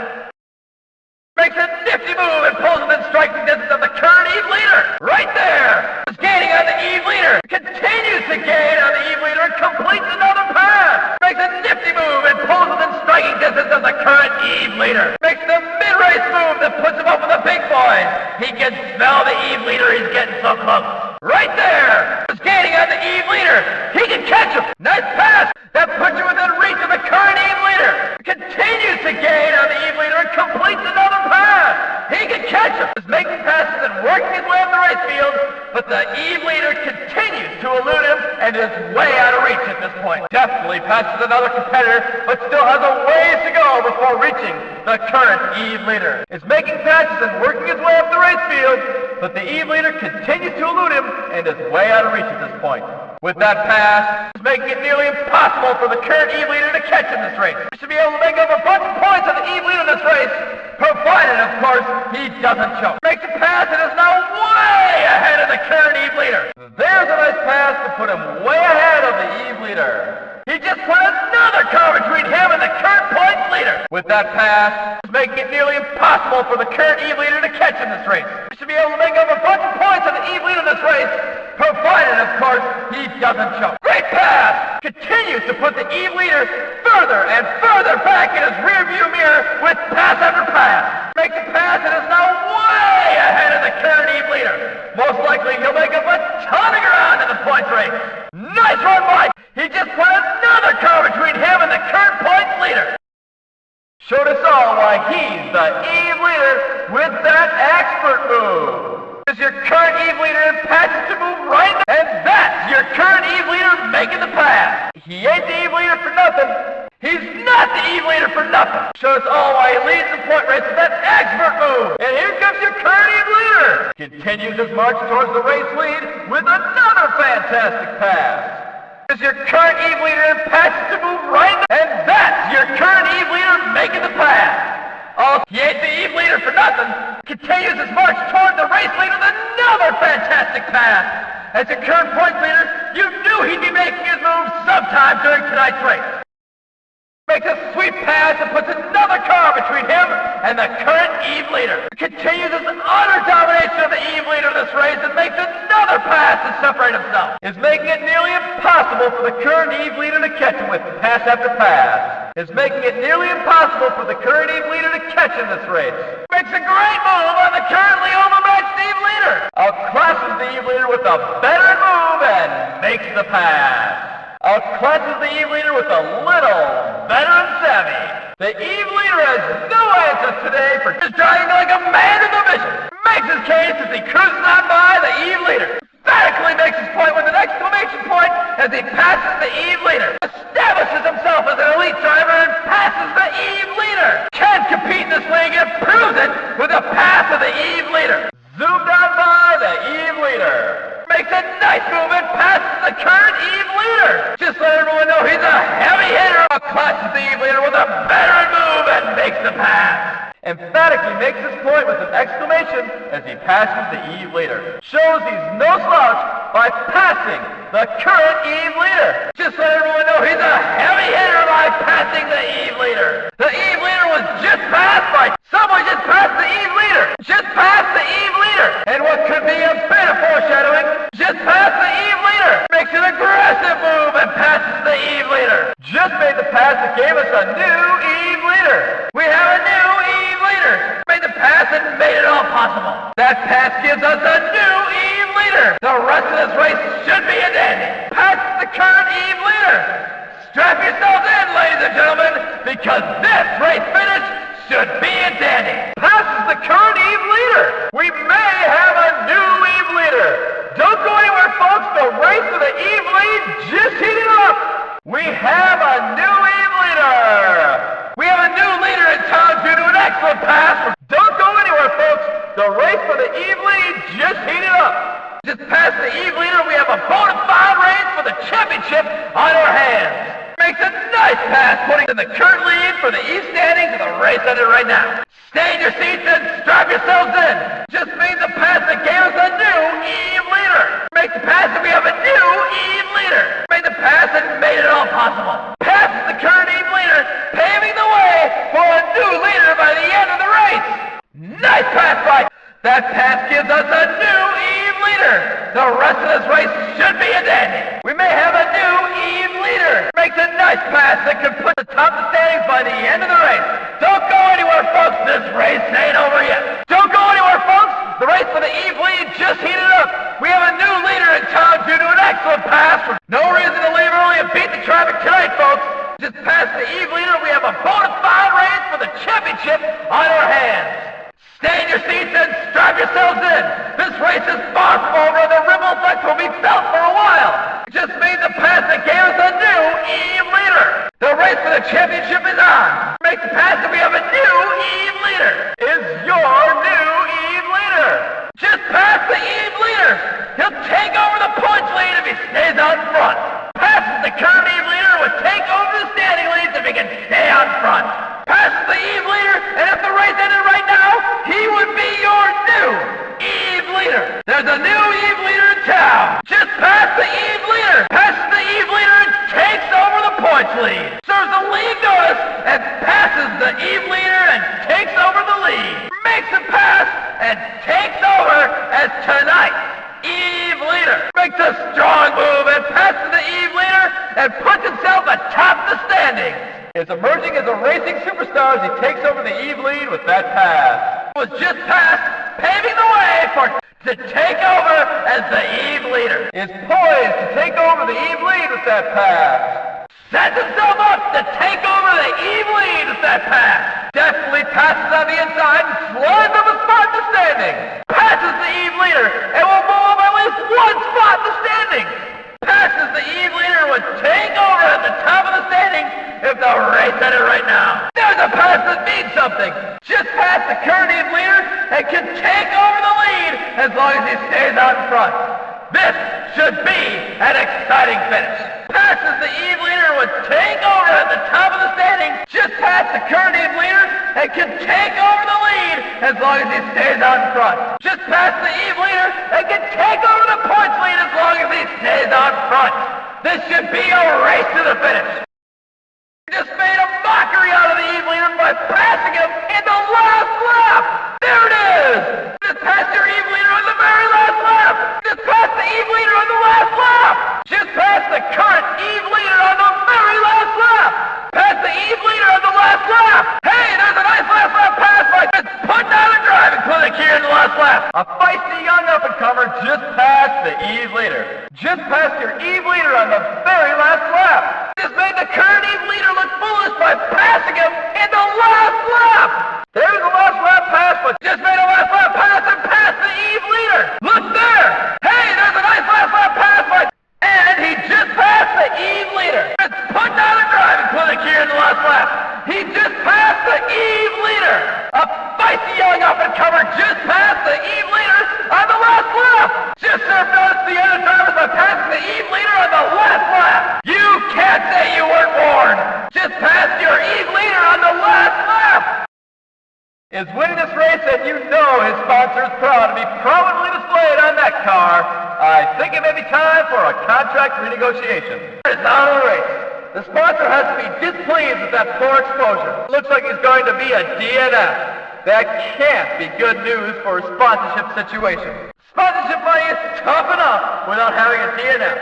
Makes a nifty move and pulls within striking distance of the current Eve leader. Right there! Is gaining on the Eve leader. Continues to gain on the Eve leader and completes another pass. Makes a nifty move and pulls within striking striking distance of the current Eve leader. Makes the mid-race move that puts him up with the big boys. He can smell the Eve leader. He's getting so close. Right there! He's gaining on the Eve leader. He can catch him. Nice pass. That puts you within reach of the current Eve leader. Continues to gain on the Eve leader and completes another pass. He can catch him. He's making passes and working his way up the race field, but the Eve leader continues to elude him and is way out of reach at this point. Definitely passes another competitor, but still has a ways to go before reaching the current Eve leader. Is making passes and working his way up the race field, but the Eve leader continues to elude him and is way out of reach at this point. With that pass, it's making it nearly impossible for the current Eve leader to catch in this race. He should be able to make up a bunch of points on the Eve leader in this race, provided, of course, he doesn't choke. Makes a pass and is now way ahead of the current Eve leader. There's a nice pass to put him way ahead of the Eve leader. He just put another car between him and the current points leader. With that pass, it's making it nearly impossible for the current Eve leader to catch in this race. He should be able to make up a bunch of points on the Eve leader in this race, provided, of course, he doesn't choke. Great pass! Continues to put the Eve leader further and further back in his rearview mirror with pass after pass. Makes a pass and is now way ahead of the current Eve leader. Most likely he'll make up a ton of ground in the points race. Nice run, Mike! He just put another car between him and the current points leader. Showed us all why he's the Eve leader with that expert move. Is your current Eve leader and passes to move right, and that's your current Eve leader making the pass. He ain't the Eve leader for nothing. He's not the Eve leader for nothing. Shows us all why he leads the point race with that expert move. And here comes your current Eve leader. Continues his march towards the race lead with another fantastic pass. Is your current Eve leader and passes to move right, and that's your current Eve leader making the pass. Oh, he ain't the Eve leader for nothing. Continues his march toward the race lead with another fantastic pass. As your current points leader, you knew he'd be making his move sometime during tonight's race. Makes a sweet pass and puts another car between him and the current Eve leader. Continues his utter domination of the Eve leader in this race and makes another pass to separate himself. Is making it nearly impossible for the current Eve leader to catch him with pass after pass. Is making it nearly impossible for the current Eve leader to catch in this race. Makes a great move on the currently overmatched Eve leader. Outclasses the Eve leader with a better move and makes the pass. Outclasses the Eve leader with a little veteran savvy. The Eve leader has no answers today for just driving like a man in the vision. Makes his case as he cruises on by the Eve leader. Emphatically makes his point with an exclamation point as he passes the Eve leader. Establishes himself as an elite driver and passes the Eve leader. Can compete in this league and proves it with a pass of the Eve leader. Zoomed on by the Eve leader. Makes a nice move and passes the current Eve leader. Just let everyone know he's a heavy hitter. Outclasses the Eve leader with a veteran move and makes the pass. Emphatically makes his point with an exclamation as he passes the Eve leader. Shows he's no slouch by passing the current Eve leader. Just let everyone know he's a heavy hitter by passing the Eve leader. The Eve leader was just passed by someone just passed the Eve leader. Just passed the Eve leader. And what could be a bit of foreshadowing, just passed the Eve leader. Makes an aggressive move and passes the Eve leader. Just made the pass that gave us a new Eve leader. We have a new Eve leader. Made the pass and made it all possible. That pass gives us a new Eve leader. The rest of this race should be a dandy. Passes the current Eve leader. Strap yourselves in, ladies and gentlemen, because this race finish should be a dandy. Passes the current Eve leader. We may have a new Eve leader. Don't go anywhere, folks. The race for the Eve lead just heated up. We have a new Eve leader. We have a new leader in town due to an excellent pass. Don't go anywhere, folks. The race for the Eve lead just heated up. Just past the Eve leader, we have a bona fide race for the championship on our hands. Makes a nice pass, putting in the current lead for the East standings of the race ended right now. Stay in your seats and strap yourselves in. Just made the pass that gave us a new Eve leader. Makes the pass that we have a new Eve leader. Made the pass and made it all possible. Passes the current Eve leader, paving the way for a new leader by the end of the race. Nice pass, Mike. That pass gives us a new Eve leader. The rest of this race should be a dandy. We may have a new Eve leader. makes a nice pass that could put the top of the standings by the end of the race. Don't go anywhere, folks. This race ain't over yet. Don't go anywhere, folks. The race for the Eve lead just heated up. We have a new leader in town due to an excellent pass. No reason to leave early and beat the traffic tonight, folks. Just past the Eve leader, we have a bona fide race for the championship on our hands. Stay in your seats and strap yourselves in. This race is far from over and the ripple effect will be felt for a while. It just made the pass that gave us a new Eve leader. The race for the championship is on. Make the pass and we have a new Eve leader. Is your new Eve leader. Just past the Eve leader. He'll take over the points lead if he stays out in front. Passes the current Eve leader would take over the standing leads if he can stay out in front. Passes the Eve leader, and if the race ended right now, he would be your new Eve leader. There's a new Eve leader in town. Just past the Eve leader. Passes the Eve leader and takes over the points lead. Serves the lead notice and passes the Eve leader and takes over the lead. Makes a pass and takes over as tonight's Eve leader. Makes a strong move and passes the Eve leader and puts himself atop the standings. Is emerging as a racing superstar as he takes over the Eve lead with that pass. It was just past, paving the way to take over as the Eve leader. Is poised to take over the Eve lead with that pass. Sets himself up to take over the Eve lead with that pass. Definitely passes on the inside and slides up a spot in the standings. Passes the Eve leader and will move up at least one spot in the standings. Passes the Eve leader and would take over at the top of the standings if the race ended right now. There's a pass that means something. Just past the current Eve leader and can take over the lead as long as he stays out in front. This should be an exciting finish. Passes the Eve leader would take over at the top of the standings just past the current Eve leader and can take over the lead as long as he stays out in front. Just past the Eve leader and can take over the points lead as long as he stays out in front. This should be a race to the finish. Just made a mockery out of the Eve leader by passing him in the last lap. There it is. Just passed your Eve leader on the very last lap. Just passed the Eve leader on the last lap. Just passed the current Eve leader on the very last lap. Passed the Eve leader on the last lap. Hey, there's a nice last lap pass by just putting out a driving clinic here in the last lap. A feisty young up-and-comer just passed the Eve leader. Just passed your Eve leader on the very last lap. Just made the current Eve leader look foolish by passing him in the last lap. There's the last lap pass, but just made a last lap pass and passed the Eve leader. Look there. Hey, there's a nice last lap pass by... And he just passed the Eve leader. It's putting out a driving clinic here in the last lap. He just passed the Eve leader. A feisty young up-and-comer just passed the Eve leader on the last lap. Just served notice to the other drivers by passing the Eve leader on the last lap. You can't say you weren't warned. Just passed your Eve leader on the last lap. Is winning this race, and you know his sponsor is proud to be prominently displayed on that car. I think it may be time for a contract renegotiation. It's out of the race. The sponsor has to be displeased with that poor exposure. Looks like he's going to be a DNF. That can't be good news for a sponsorship situation. Sponsorship money is tough enough without having a DNF.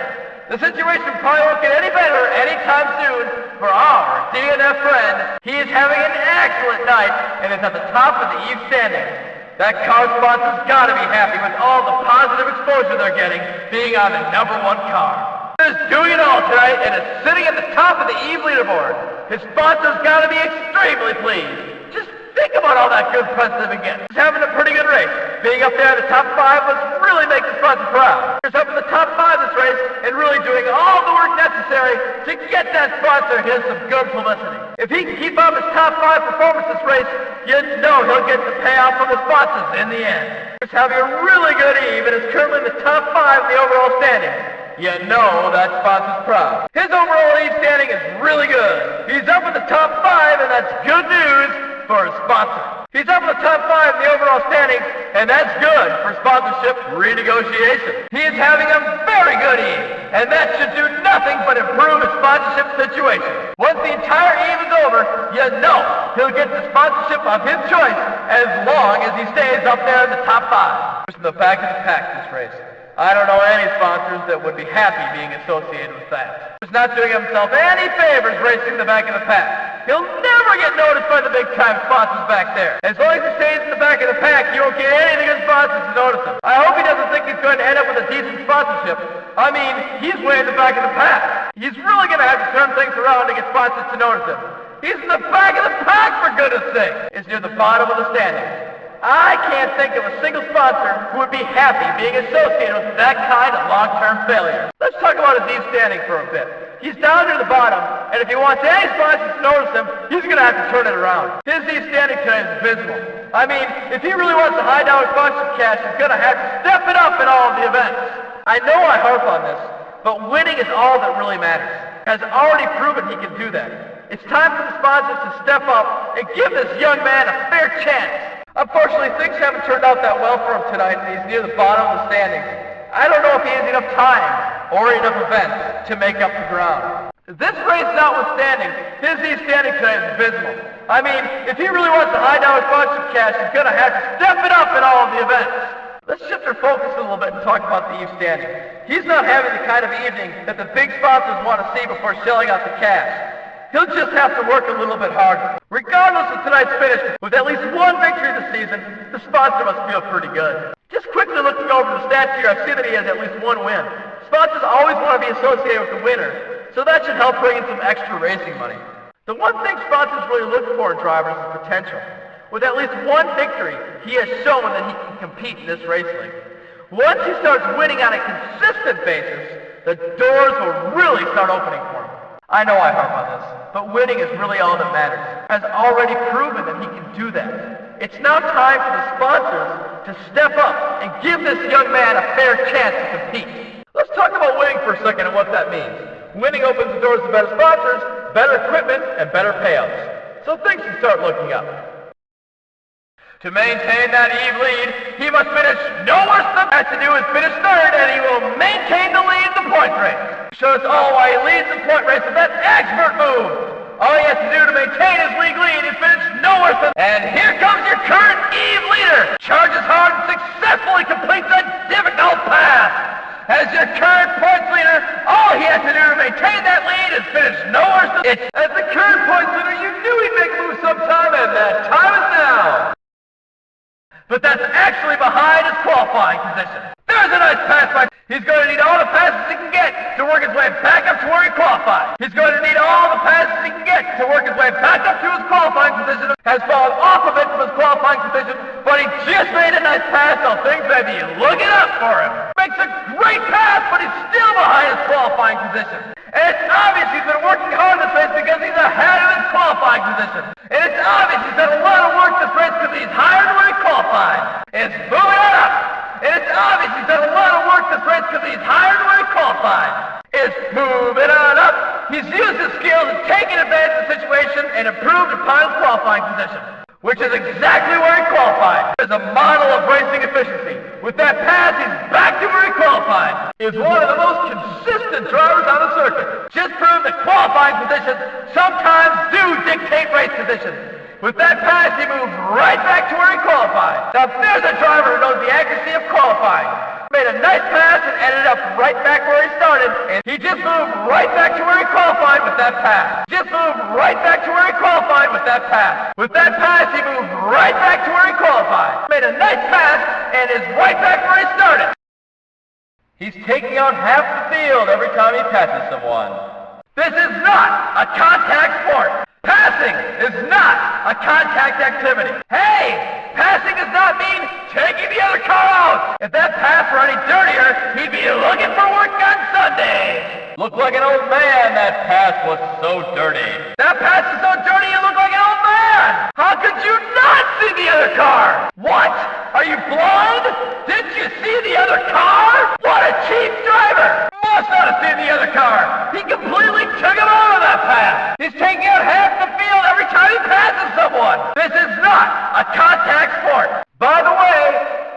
The situation probably won't get any better anytime soon for our DNF friend. He is having an excellent night and is at the top of the Eve standings. That car sponsor's got to be happy with all the positive exposure they're getting being on the #1 car. He's doing it all tonight and is sitting at the top of the Eve leaderboard. His sponsor's got to be extremely pleased. Just think about all that good press they've been getting. He's having a pretty good race. Being up there in the top 5 must really make the sponsor proud. He's up in the top 5 this race and really doing all the work necessary to get that sponsor his some good publicity. If he can keep up his top 5 performance this race, you know he'll get the payoff from the sponsors in the end. He's having a really good Eve and is currently in the top 5 in the overall standings. You know that sponsor's proud. His overall Eve standing is really good. He's up in the top 5 and that's good news for his sponsor. He's up in the top 5 in the overall standings, and that's good for sponsorship renegotiation. He is having a very good Eve, and that should do nothing but improve his sponsorship situation. Once the entire Eve is over, you know he'll get the sponsorship of his choice as long as he stays up there in the top 5. Listen, the fact is packed this race. I don't know any sponsors that would be happy being associated with that. He's not doing himself any favors racing the back of the pack. He'll never get noticed by the big-time sponsors back there. As long as he stays in the back of the pack, you won't get any good sponsors to notice him. I hope he doesn't think he's going to end up with a decent sponsorship. I mean, he's way in the back of the pack. He's really going to have to turn things around to get sponsors to notice him. He's in the back of the pack, for goodness sake. It's near the bottom of the standings. I can't think of a single sponsor who would be happy being associated with that kind of long-term failure. Let's talk about his Eve standing for a bit. He's down near the bottom, and if he wants any sponsors to notice him, he's going to have to turn it around. His Eve standing today is abysmal. I mean, if he really wants a high-dollar sponsorship cash, he's going to have to step it up in all of the events. I know I harp on this, but winning is all that really matters. Has already proven he can do that. It's time for the sponsors to step up and give this young man a fair chance. Unfortunately, things haven't turned out that well for him tonight, and he's near the bottom of the standings. I don't know if he has enough time or enough events to make up the ground. This race notwithstanding, his Eve standing today is abysmal. I mean, if he really wants the high-dollar sponsorship cash, he's going to have to step it up in all of the events. Let's shift our focus a little bit and talk about the Eve standing. He's not having the kind of evening that the big sponsors want to see before shelling out the cash. He'll just have to work a little bit harder. Regardless of tonight's finish, with at least one victory this season, the sponsor must feel pretty good. Just quickly looking over the stats here, I see that he has at least one win. Sponsors always want to be associated with the winner, so that should help bring in some extra racing money. The one thing sponsors really look for in drivers is potential. With at least one victory, he has shown that he can compete in this race league. Once he starts winning on a consistent basis, the doors will really start opening for him. I know I harp on this, but winning is really all that matters. Has already proven that he can do that. It's now time for the sponsors to step up and give this young man a fair chance to compete. Let's talk about winning for a second and what that means. Winning opens the doors to better sponsors, better equipment, and better payouts. So things can start looking up. To maintain that Eve lead, he must finish no worse than that. To do is finish third, and he will maintain the lead in the point race. Show us all why he leads the point race with that expert move. All he has to do to maintain his league lead is finish no worse than... And here comes your current Eve leader. Charges hard and successfully completes a difficult pass. As your current points leader, all he has to do to maintain that lead is finish no worse than... As the current points leader, you knew he'd make moves sometime, and that time is now. But that's actually behind his qualifying position. There's a nice pass by... He's going to need all the passes he can get to work his way back up to where he qualified. He's going to need all the passes he can get to work his way back up to his qualifying position. Has fallen off of it from his qualifying position, but he just made a nice pass, so things may be looking up for him. Makes a great pass, but he's still behind his qualifying position. And it's obvious he's been working hard this race because he's ahead of his qualifying position. And it's obvious he's done a lot of work this race because he's higher than where he qualified. It's moving on up. And it's obvious he's done a lot of work this race because he's higher than where he qualified. It's moving on up. He's used his skills and taken advantage of the situation and improved upon his qualifying position, which is exactly where he qualified. As a model of racing efficiency. With that pass, he's back to where he qualified. He's one of the most consistent drivers on the circuit. Just proved that qualifying positions sometimes do dictate race positions. With that pass, he moved right back to where he qualified. Now, there's a driver who knows the accuracy of qualifying. Made a nice pass and ended up right back where he started. And he just moved right back to where he qualified with that pass. Just moved right back to where he qualified with that pass. With that pass, he moved right back to where he qualified. Made a nice pass and is right back where he started. He's taking out half the field every time he passes someone. This is not a contact sport. Passing is not a contact activity. Hey, passing does not mean taking the other car out. If that pass were any dirtier, he'd be looking for work on Sundays. Looked like an old man, that pass was so dirty. That pass is so dirty you look like an old man. How could you not see the other car? What? Are you blind? Didn't you see the other car? What a cheap driver. Must not have seen the other car. He completely took him out of that pass. He's taking out half the field every time he passes someone. This is not a contact sport. By the way,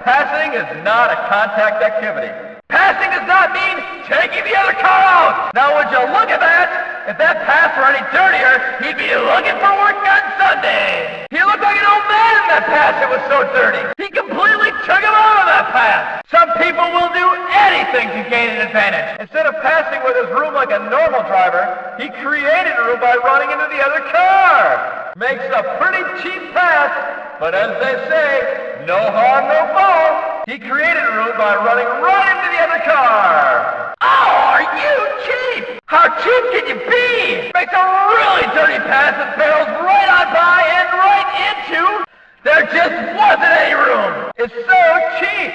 passing is not a contact activity. Passing does not mean taking the other car out. Now would you look at that? If that pass were any dirtier, he'd be looking for work on Sunday. He looked like an old man in that pass. It was so dirty. He completely took him out of that pass. Some people will do anything to gain an advantage. Instead of passing with his room like a normal driver, he created a room by running into the other car. Makes a pretty cheap pass, but as they say, no harm, no foul. He created a room by running right into the other car. Oh, are you cheap? How cheap can you be? Makes a really dirty pass that barrels right on by and right into. There just wasn't any room. It's so cheap.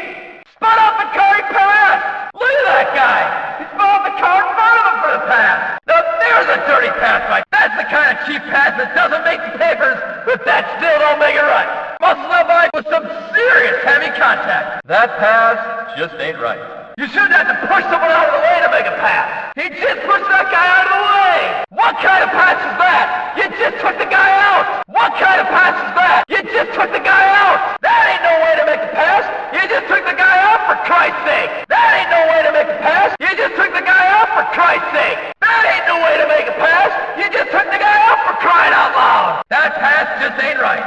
Spun off the car he passed. Look at that guy. He spun off the car in front of him for the pass. Now there's a dirty pass, Mike. That's the kind of cheap pass that doesn't make the papers, but that still don't make it right. Must live by with some serious heavy contact. That pass just ain't right. You shouldn't have to push someone out of the way to make a pass. He just pushed that guy out of the way. What kind of pass is that? You just took the guy out. What kind of pass is that? You just took the guy out. That ain't no way to make a pass. You just took the guy out for Christ's sake. That ain't no way to make a pass. You just took the guy out for Christ's sake. That ain't no way to make a pass. You just took the guy out for crying out loud. That pass just ain't right.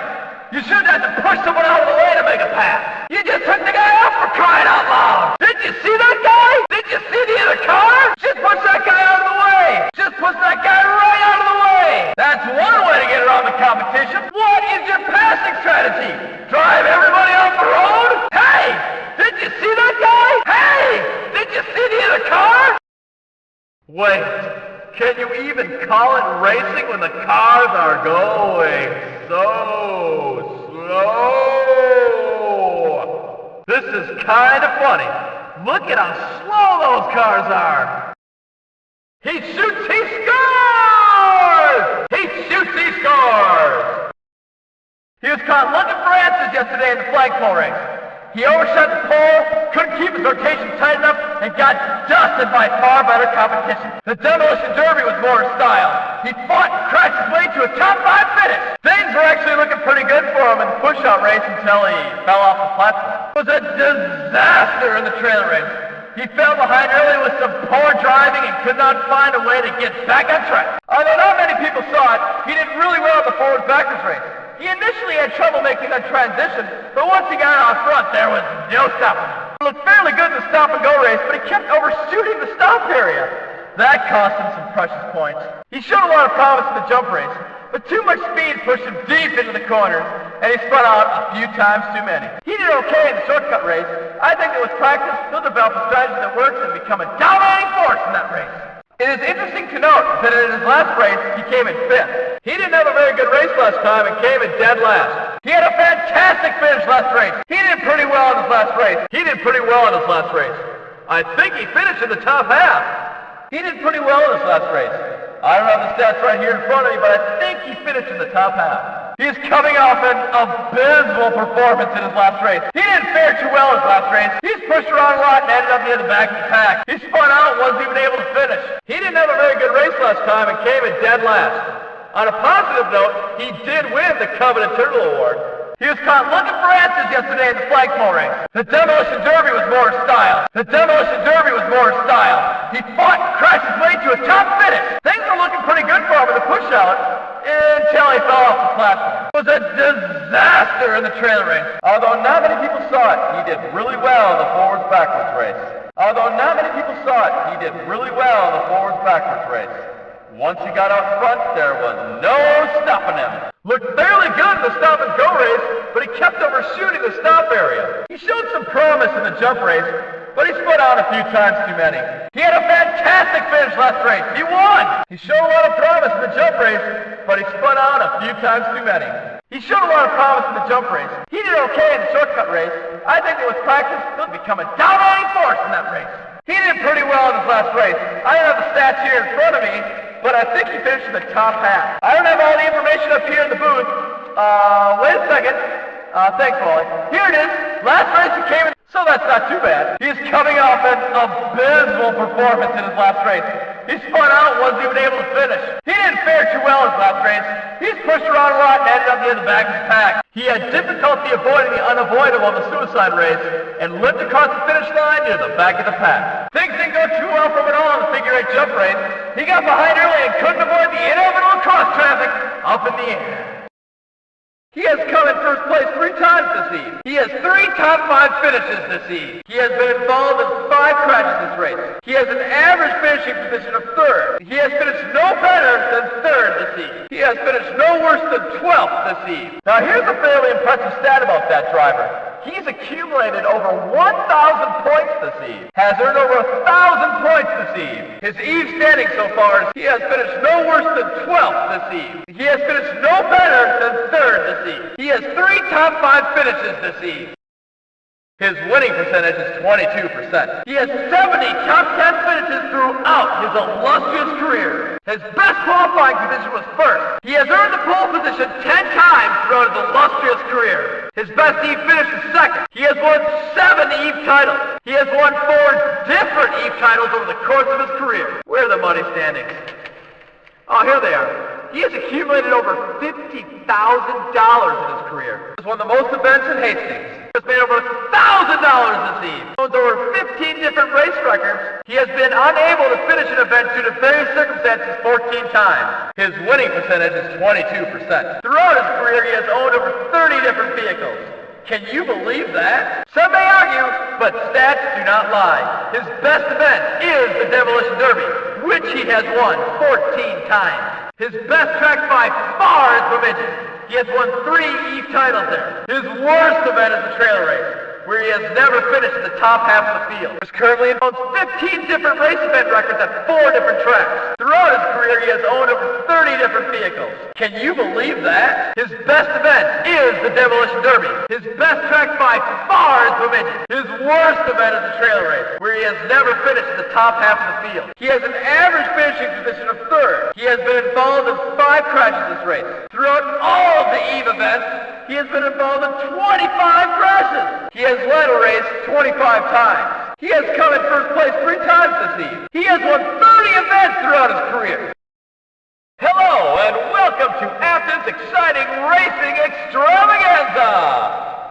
You shouldn't have to push someone out of the way to make a pass. You just took the guy out for crying out loud. Did you see that guy? Did you see the other car? Just push that guy out of the way. Just push that guy right out of the way. That's one way to get around the competition. What is your passing strategy? Drive everybody off the road? Hey! Did you see that guy? Hey! Did you see the other car? Wait. Can you even call it racing when the cars are going so slow? This is kind of funny. Look at how slow those cars are. He shoots, he scores! He shoots, he scores! He was caught looking for answers yesterday in the flagpole race. He overshot the pole, couldn't keep his rotation tight enough, and got dusted by far better competition. The demolition derby was more his style. He fought and crashed his way to a top 5 finish. Things were actually looking pretty good for him in the push-out race until he fell off the platform. It was a disaster in the trailer race. He fell behind early with some poor driving and could not find a way to get back on track. Although not many people saw it, he did really well in the forward-backwards race. He initially had trouble making that transition, but once he got out front, there was no stopping him. He looked fairly good in the stop-and-go race, but he kept overshooting the stop area. That cost him some precious points. He showed a lot of promise in the jump race, but too much speed pushed him deep into the corners, and he spun out a few times too many. He did okay in the shortcut race. I think that with practice, he'll develop a strategy that works and become a dominating force in that race. It is interesting to note that in his last race, he came in 5th. He didn't have a very good race last time and came in dead last. He had a fantastic finish last race. He did pretty well in his last race. I think he finished in the top half. He did pretty well in his last race. I don't have the stats right here in front of me, but I think he finished in the top half. He is coming off an abysmal performance in his last race. He didn't fare too well in his last race. He's pushed around a lot and ended up near the back of the pack. He spun out and wasn't even able to finish. He didn't have a very good race last time and came in dead last. On a positive note, he did win the Covenant Turtle Award. He was caught looking for answers yesterday in the flagpole race. The demolition derby was more his style. He fought and crashed his way to a top finish. Things were looking pretty good for him in the push-out until he fell off the platform. It was a disaster in the trailer race. Although not many people saw it, he did really well in the forwards-backwards race. Once he got out front, there was no stopping him. Looked fairly good in the stop-and-go race, but he kept overshooting the stop area. He showed some promise in the jump race, but he spun out a few times too many. He had a fantastic finish last race. He won! He showed a lot of promise in the jump race, but he spun out a few times too many. He showed a lot of promise in the jump race. He did okay in the shortcut race. I think that with practice, he'll become a dominating force in that race. He did pretty well in his last race. I don't have the stats here in front of me, but I think he finished in the top half. I don't have all the information up here in the booth. Wait a second. Thanks, Wally. Here it is. Last race he came in, so that's not too bad. He's coming off an abysmal performance in his last race. He spun out and wasn't even able to finish. He didn't fare too well in his last race. He's pushed around a lot and ended up near the back of the pack. He had difficulty avoiding the unavoidable in the suicide race and limped across the finish line near the back of the pack. Things didn't go too well for him at all in the figure-8 jump race. He got behind early and couldn't avoid the inevitable cross traffic up in the air. He has come in first place 3 times this eve. He has 3 top 5 finishes this eve. He has been involved in 5 crashes this race. He has an average finishing position of 3rd. He has finished no better than 3rd this eve. He has finished no worse than 12th this eve. Now here's a fairly impressive stat about that driver. He's accumulated over 1,000 points this eve. Has earned over 1,000 points this eve. His eve standing so far is he has finished no worse than 12th this eve. He has finished no better than 3rd this eve. He has 3 top 5 finishes this eve. His winning percentage is 22%. He has 70 top 10 finishes throughout his illustrious career. His best qualifying position was 1st. He has earned the pole position 10 times throughout his illustrious career. His best eve finish is 2nd. He has won 7 eve titles. He has won 4 different eve titles over the course of his career. Where are the money standings? Oh, here they are. He has accumulated over $50,000 in his career. He has won the most events in Hastings. He has made over $1,000 this eve. He owns over 15 different race records. He has been unable to finish an event due to various circumstances 14 times. His winning percentage is 22%. Throughout his career, he has owned over 30 different vehicles. Can you believe that? Some may argue, but stats do not lie. His best event is the Demolition Derby, which he has won 14 times. His best track by far is Bemidji. He has won 3 eve titles there. His worst event is the trailer race, where he has never finished in the top half of the field. He currently owns 15 different race event records at 4 different tracks. Throughout his career, he has owned over 30 different vehicles. Can you believe that? His best event is the Demolition Derby. His best track by far is Bemidji. His worst event is the trailer race, where he has never finished in the top half of the field. He has an average finishing position of 3rd. He has been involved in 5 crashes this race. Throughout all of the eve events, he has been involved in 25 crashes. He has led a race 25 times. He has come in 1st place 3 times this eve. He has won 30 events throughout his career. Hello and welcome to Afton's exciting racing extravaganza.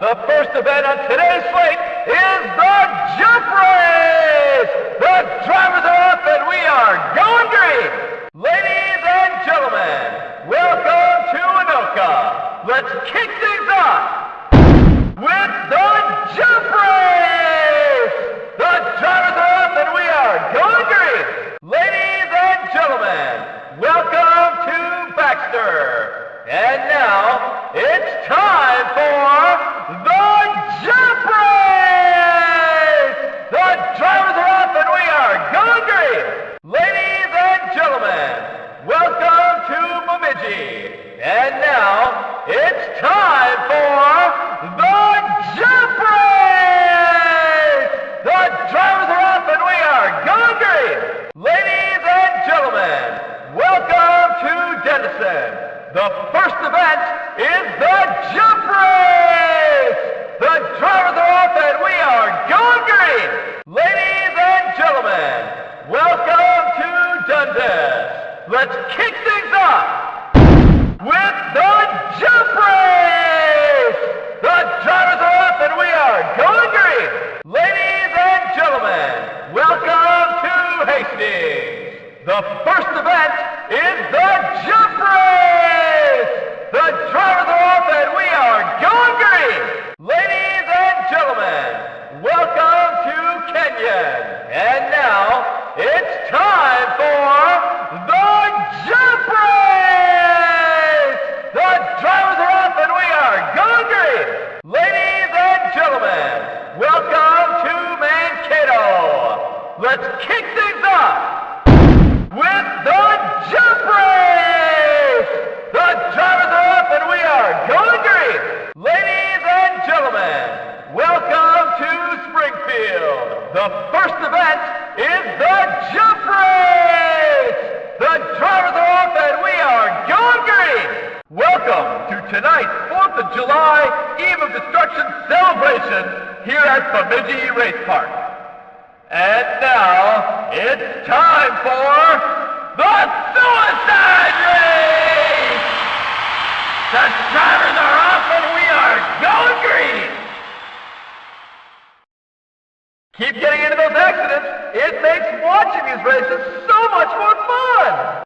The first event on today's slate is the jump race. The drivers are up and we are going green. Ladies and gentlemen, welcome to Anoka. Let's kick things off with the jump race. The drivers are up and we are going green. Ladies and gentlemen, welcome to Baxter. And now, it's time for the jump race. The drivers are up and we are going green. Ladies and gentlemen, welcome to Bemidji. And now, it's time for the jump race. The drivers are up and we are going green. Ladies and gentlemen, welcome to Dennison. The first event is the jump race. The drivers are up and we are going green. Ladies and gentlemen, welcome to Dundas. Let's kick things off with the jump race. The drivers are up and we are going green. Ladies and gentlemen, welcome to Hastings. The first event is the jump race. The drivers are up and we are going green. Ladies and gentlemen, welcome to Kenyon. And now, it's time for the jump race. The drivers are up and we are going green. Ladies and gentlemen, welcome to Mankato. Let's kick things off with the jump race. The drivers are up and we are going green. Ladies and gentlemen, welcome to Springfield. The first event is the jump race. The drivers are up and we are going green. Welcome to tonight's 4th of July Eve of Destruction celebration here at Bemidji Race Park. And now, it's time for the suicide race! The drivers are off and we are going green! Keep getting into those accidents. It makes watching these races so much more fun!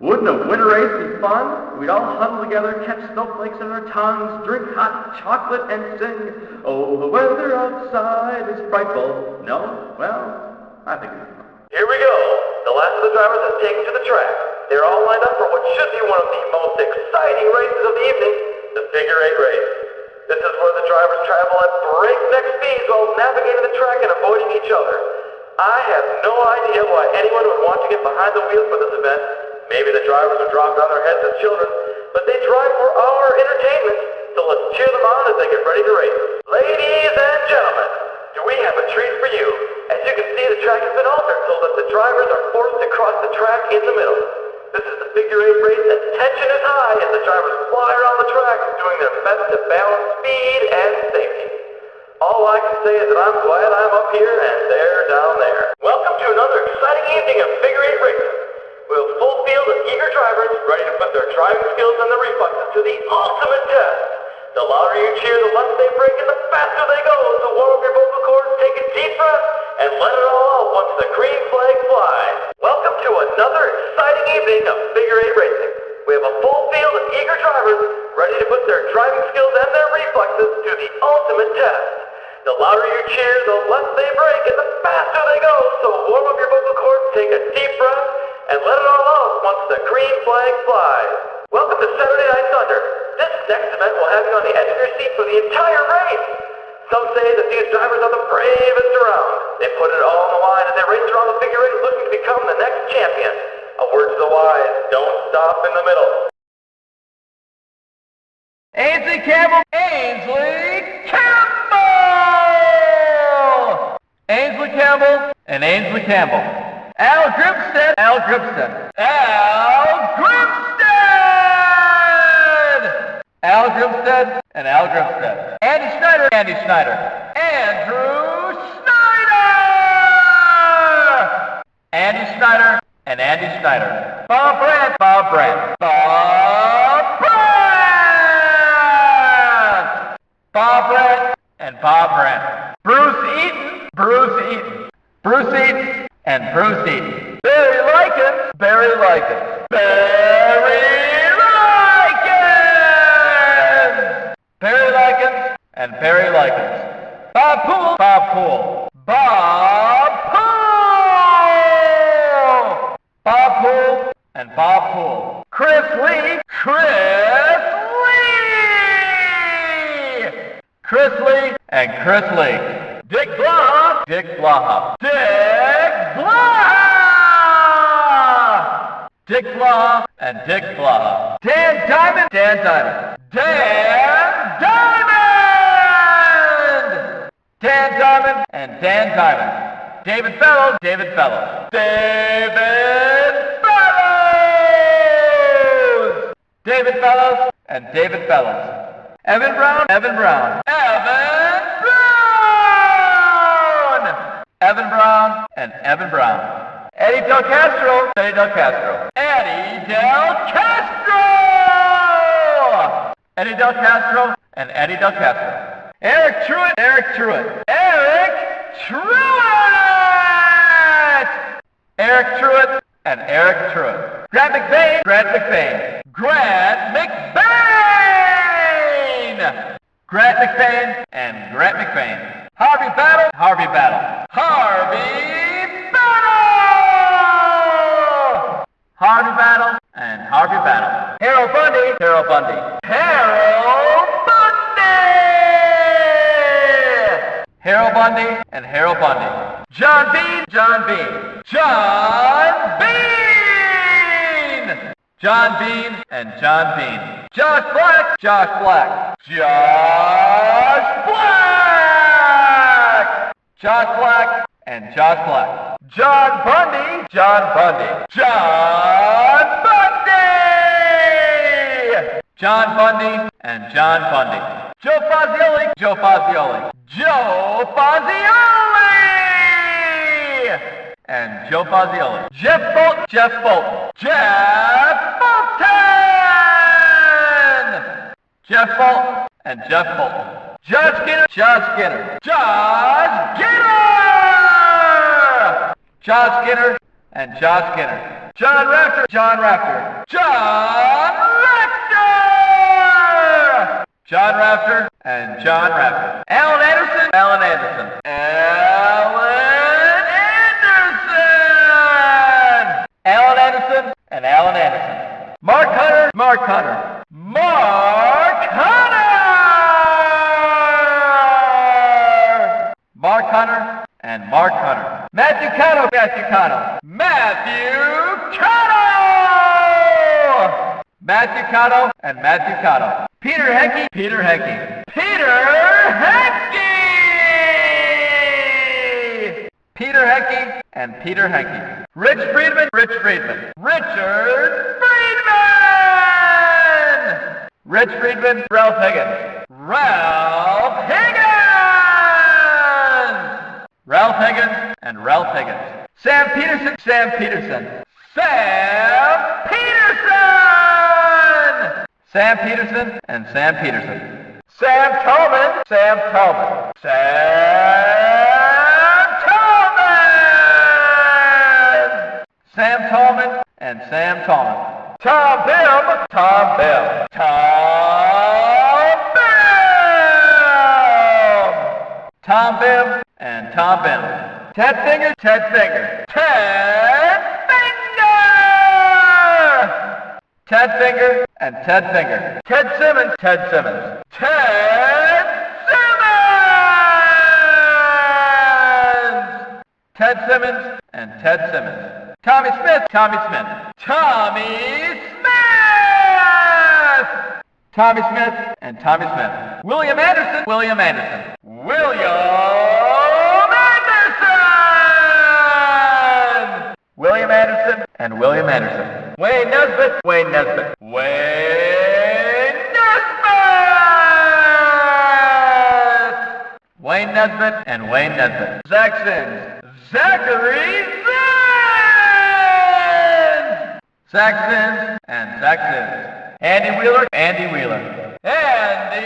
Wouldn't a winter race be fun? We'd all huddle together, catch snowflakes in our tongues, drink hot chocolate and sing, "Oh, the weather outside is frightful." No? Well, I think it's fun. Here we go. The last of the drivers has taken to the track. They're all lined up for what should be one of the most exciting races of the evening, the figure eight race. This is where the drivers travel at breakneck speeds while navigating the track and avoiding each other. I have no idea why anyone would want to get behind the wheel for this event. Maybe the drivers are dropped on their heads as children, but they drive for our entertainment, so let's cheer them on as they get ready to race. Ladies and gentlemen, do we have a treat for you? As you can see, the track has been altered so that the drivers are forced to cross the track in the middle. This is the figure eight race, and tension is high as the drivers fly around the track, doing their best to balance speed and safety. All I can say is that I'm glad I'm up here and they're down there. Welcome to another exciting evening of figure eight racing. We have a full field of eager drivers ready to put their driving skills and their reflexes to the ultimate test. The louder you cheer, the less they break, and the faster they go. So warm up your vocal cords, take a deep breath, and let it all out once the green flag flies. Welcome to another exciting evening of figure eight racing. We have a full field of eager drivers ready to put their driving skills and their reflexes to the ultimate test. The louder you cheer, the less they break, and the faster they go. So warm up your vocal cords, take a deep breath, and let it all out once the green flag flies. Welcome to Saturday Night Thunder. This next event will have you on the edge of your seat for the entire race. Some say that these drivers are the bravest around. They put it all on the line as they race around the figure eight looking to become the next champion. A word to the wise, don't stop in the middle. Ainsley Campbell! Ainsley Campbell! Ainsley Campbell and Ainsley Campbell. Al Grimstead, Al Grimstead. Al Grimstead! Al Grimstead and Al Grimstead. Andy Schneider, Andy Schneider. Andrew Schneider! Andy Schneider and Andy Schneider. Bob Brandt, Bob Brandt. Bob Brandt! Bob Brandt and Bob Brandt. Bruce Eaton, Bruce Eaton. Bruce Eaton and Bruce Eaton. Barry Likens, Barry Likens. Barry Likens! Barry Likens and Barry Likens. Bob Poole, Bob Poole. Bob Poole! Bob Poole and Bob Poole. Chris Lee, Chris Lee! Chris Lee and Chris Lee. Dick Blaha, Dick Blaha. Dick Blaha! Dick Blaha and Dick Blaha. Dan Diamond, Dan Diamond. Dan Diamond! Dan Diamond and Dan Diamond. David Fellows, David Fellows. David Fellows! David Fellows and David Fellows. Evan Brown, Evan Brown. Evan Brown! Evan Brown and Evan Brown. Eddie Del Castro, Eddie Del Castro. Eddie Del Castro! Eddie Del Castro and Eddie Del Castro. Eric Truitt, Eric Truitt. Eric Truitt! Eric Truitt and Eric Truitt. Grant McBain, Grant McBain. Grant McBain! Grant McBain and Grant McBain. Harvey Battle, Harvey Battle. Harvey Battle! Harvey Battle and Harvey Battle. Harold Bundy, Harold Bundy. Harold Bundy! Harold Bundy and Harold Bundy. John Bean, John Bean. John Bean! John Bean and John Bean. Josh Black, Josh Black. Josh Black! Josh Black and Josh Black. John Bundy, John Bundy. John Bundy! John Bundy and John Bundy. Joe Fazioli, Joe Fazioli. Joe Fazioli! And Joe Fazioli. Jeff Bolton, Jeff Bolton. Jeff Bolton! Jeff Bolton and Jeff Bolton. Josh Skinner, Josh Skinner. Josh Skinner! Josh Skinner and Josh Skinner. John Rafter, John Rafter, John Rafter! John Rafter and John Rafter. Alan Anderson, Alan Anderson. Alan Anderson! Alan Anderson and Alan Anderson. Mark Hunter, Mark Hunter. Mark Hunter! Mark Hunter and Mark Hunter. Matthew Cotto, Matthew Cotto. Matthew Cotto! Matthew Cotto and Matthew Cotto. Peter Henke, Peter Henke. Peter Henke! Peter Henke and Peter Henke. Rich Friedman, Rich Friedman. Richard Friedman! Rich Friedman, Ralph Higgins. Ralph Higgins! Ralph Higgins and Ralph Higgins. Sam Peterson, Sam Peterson. Sam Peterson! Sam Peterson and Sam Peterson. Sam Tolman, Sam Tolman. Sam Tolman! Sam Tolman and Sam Tolman. Tom Bim, Tom Bim. Tom Bim! Tom Bim and Tom Bim. Ted Finger, Ted Finger. Ted Finger! Ted Finger and Ted Finger. Ted Simmons, Ted Simmons. Ted Simmons! Ted Simmons and Ted Simmons. Tommy Smith, Tommy Smith. Tommy Smith! Tommy Smith and Tommy Smith. William Anderson, William Anderson. William Anderson! William Anderson and William Anderson. Wayne Nesbitt, Wayne Nesbitt. Wayne Nesbitt! Wayne Nesbitt and Wayne Nesbitt. Zach Sins. Zachary Sins! Zach Sins and Zach Sins. Andy Wheeler, Andy Wheeler. Andy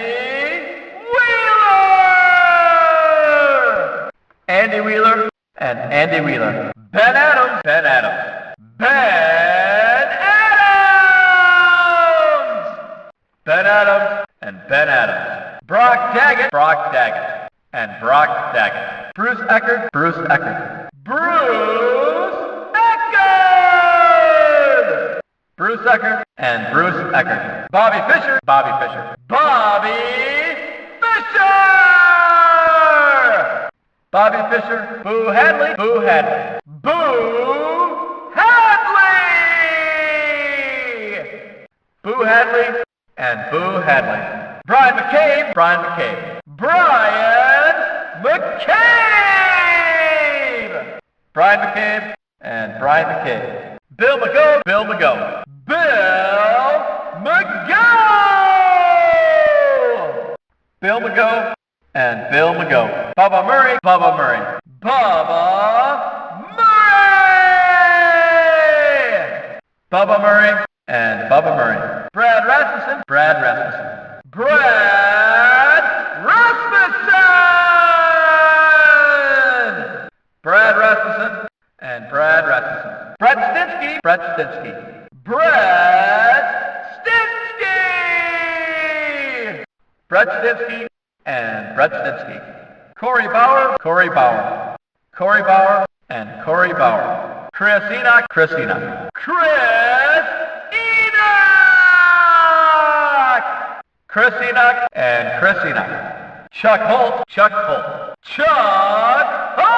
Wheeler! Andy Wheeler and Andy Wheeler. Ben Adams, Ben Adams. Ben Adams! Ben Adams and Ben Adams. Brock Daggett, Brock Daggett. And Brock Daggett. Bruce Eckert, Bruce Eckert. Bruce Eckert! Bruce Eckert and Bruce Eckert. Bobby Fisher, Bobby Fisher. Bobby Fisher! Bobby Fisher. Boo Hadley, Boo Hadley. Boo Hadley! Boo Hadley and Boo Hadley. Brian McCabe, Brian McCabe. Brian McCabe! Brian McCabe and Brian McCabe. Bill McGough, Bill McGough. Bill McGough! Bill McGough and Bill McGough. Bubba Murray, Bubba Murray. Bubba Murray! Bubba Murray and Bubba Murray. Brad Rasmussen, Brad Rasmussen. Brad Rasmussen! Brad Rasmussen and Brad Rasmussen. Brett Stinsky, Brett Stinsky. Brett Stinsky! Brett Stinsky and Brett Stinsky. Corey Bauer, Corey Bauer. Corey Bauer and Corey Bauer. Chris Enoch, Chris Enoch. Chris Enoch! Chris Enoch and Chris Enoch. Chuck Holt, Chuck Holt. Chuck Holt!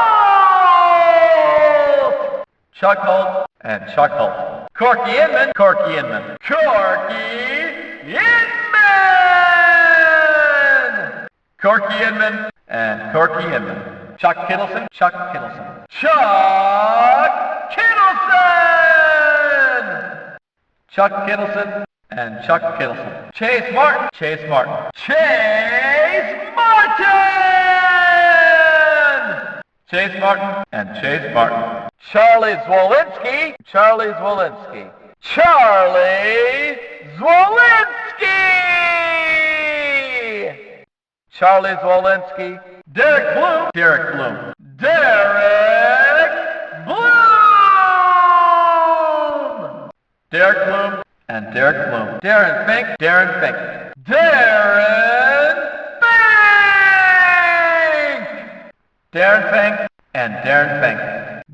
Chuck Holt and Chuck Holt. Corky Inman, Corky Inman. Corky Inman! Corky Inman and Corky Inman. Chuck Kittleson, Chuck Kittleson. Chuck Kittleson! Chuck Kittleson and Chuck Kittleson. Chase Martin, Chase Martin. Chase Martin! Chase Martin and Chase Martin. Charlie Zwolinski, Charlie Zwolinski. Charlie Zwolinski! Charlie Zwolinski. Derek Bloom, Derek Bloom. Derek Bloom! Derek Bloom and Derek Bloom. Darren Fink, Darren Fink. Darren Fink! Darren Fink and Darren Fink.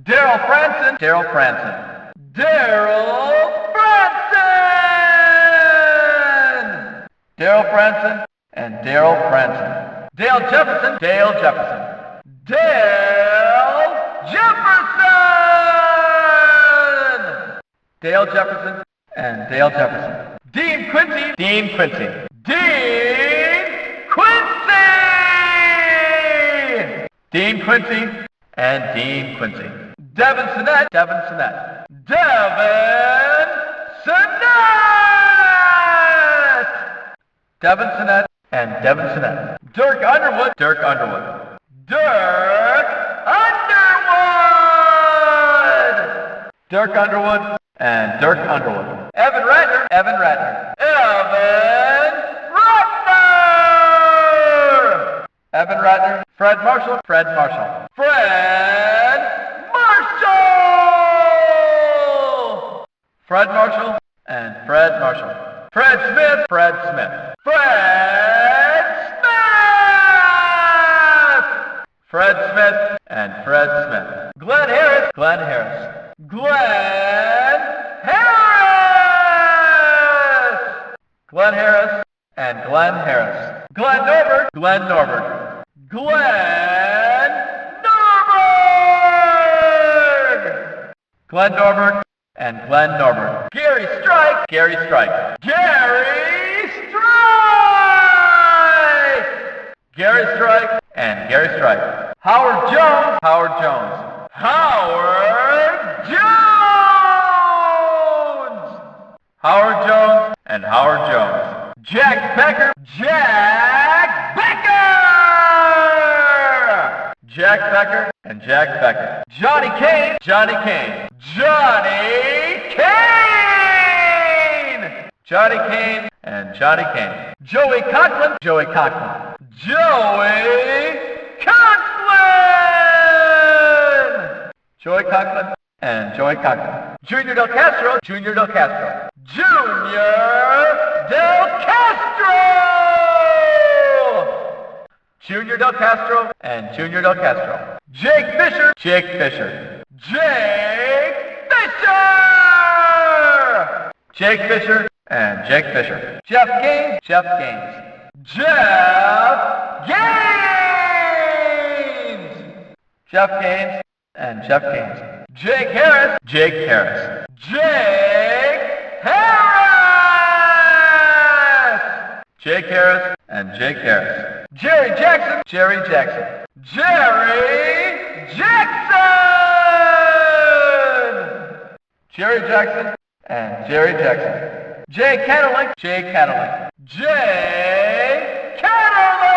Daryl Franson, Daryl Franson. Daryl Franson! Daryl Franson and Daryl Franson. Dale Jefferson, Dale Jefferson. Dale Jefferson! Dale Jefferson and Dale Jefferson. Dean Quincy, Dean Quincy. Dean Quincy! Dean Quincy and Dean Quincy. Devin Sinnett, Devin Sinnett. Devin Sinnett! Devin Sinnett and Devin Sinnett. Dirk Underwood, Dirk Underwood. Dirk Underwood! Dirk Underwood and Dirk Underwood. Evan Ratner, Evan Ratner. Evan Ratner! Evan Ratner. Fred Marshall, Fred Marshall. Fred Marshall! Fred Marshall and Fred Marshall. Fred Smith, Fred Smith. Fred Smith! Fred Smith and Fred Smith. Glenn Harris, Glenn Harris. Glenn Harris! Glenn Harris and Glenn Harris. Glenn Norbert, Glenn Norbert. Glenn Norbert! Glenn Norbert and Glenn Norbert. Gary Strike, Gary Strike. Gary Strike! Gary Strike and Gary Strike. Howard Jones, Howard Jones. Howard Jones! Howard Jones and Howard Jones. Jack Becker, Jack Becker! Jack Becker and Jack Becker. Johnny Kane, Johnny Kane. Johnny Kane! Johnny Kane and Johnny Kane. Joey Conklin, Joey Conklin. Joey Conklin! Joey Conklin and Joey Conklin. Junior Del Castro, Junior Del Castro. Junior Del Castro! Junior Del Castro and Junior Del Castro. Jake Fisher, Jake Fisher. Jake Fisher! Jake Fisher and Jake Fisher. Jeff Gaines, Jeff Gaines. Jeff Gaines! Jeff Gaines and Jeff Gaines. Jake Harris, Jake Harris. Jake Harris! Jake Harris and Jake Harris. Jerry Jackson, Jerry Jackson. Jerry Jackson! Jerry Jackson and Jerry Jackson. Jay Catalink, Jay Catalink. Jay Catalink!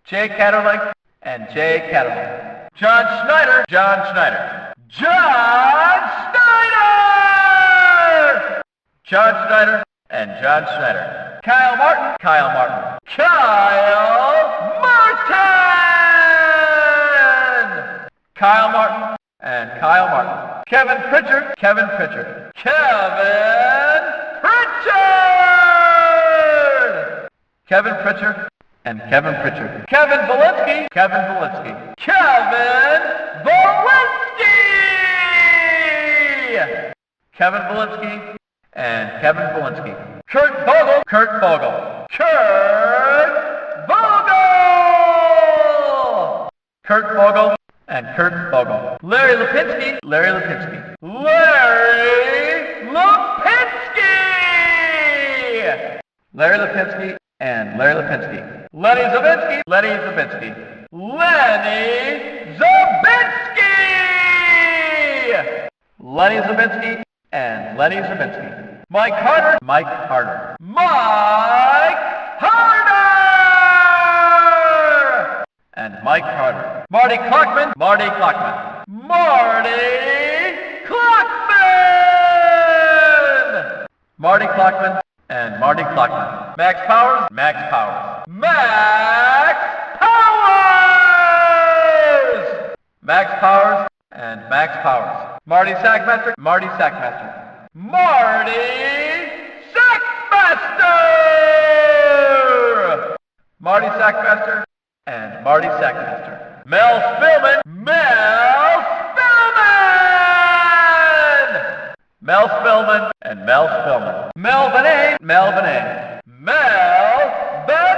Jay Catalink and Jay Catalink. John Schneider, John Schneider. John Schneider! John Schneider and John Schneider. Kyle Martin, Kyle Martin. Kyle Martin! Kyle Martin and Kyle Martin. Kevin Pritchard, Kevin Pritchard. Kevin Pritchard! Kevin Pritchard and Kevin Pritchard. Kevin Valinsky, Kevin Valinsky. Kevin Valinsky! Kevin Valinsky and Kevin Valinsky. Kurt Vogel, Kurt Vogel. Kurt Vogel! Kurt Vogel and Kurt Vogel. Larry Lipinski, Larry Lipinski. Larry Lipinski! Larry Lipinski and Larry Lipinski. Lenny Zabinski, Lenny Zabinski. Lenny Zabinski! Lenny Zabinski and Lenny Zabinski. Mike Harder, Mike Harder. Mike Harder! And Mike Harder. Marty Klockman, Marty Klockman. Marty Klockman! Marty Klockman and Marty Klockman. Max Powers, Max Powers. Max Powers! Max Powers and Max Powers. Marty Marty Sackmaster, Marty Sackmaster. Marty Sackmaster! Marty Sackmaster and Marty Sackmaster. Mel Spillman, Mel Spillman! Mel Spillman and Mel Spillman. Mel Benet, Mel Benet. Mel Benet!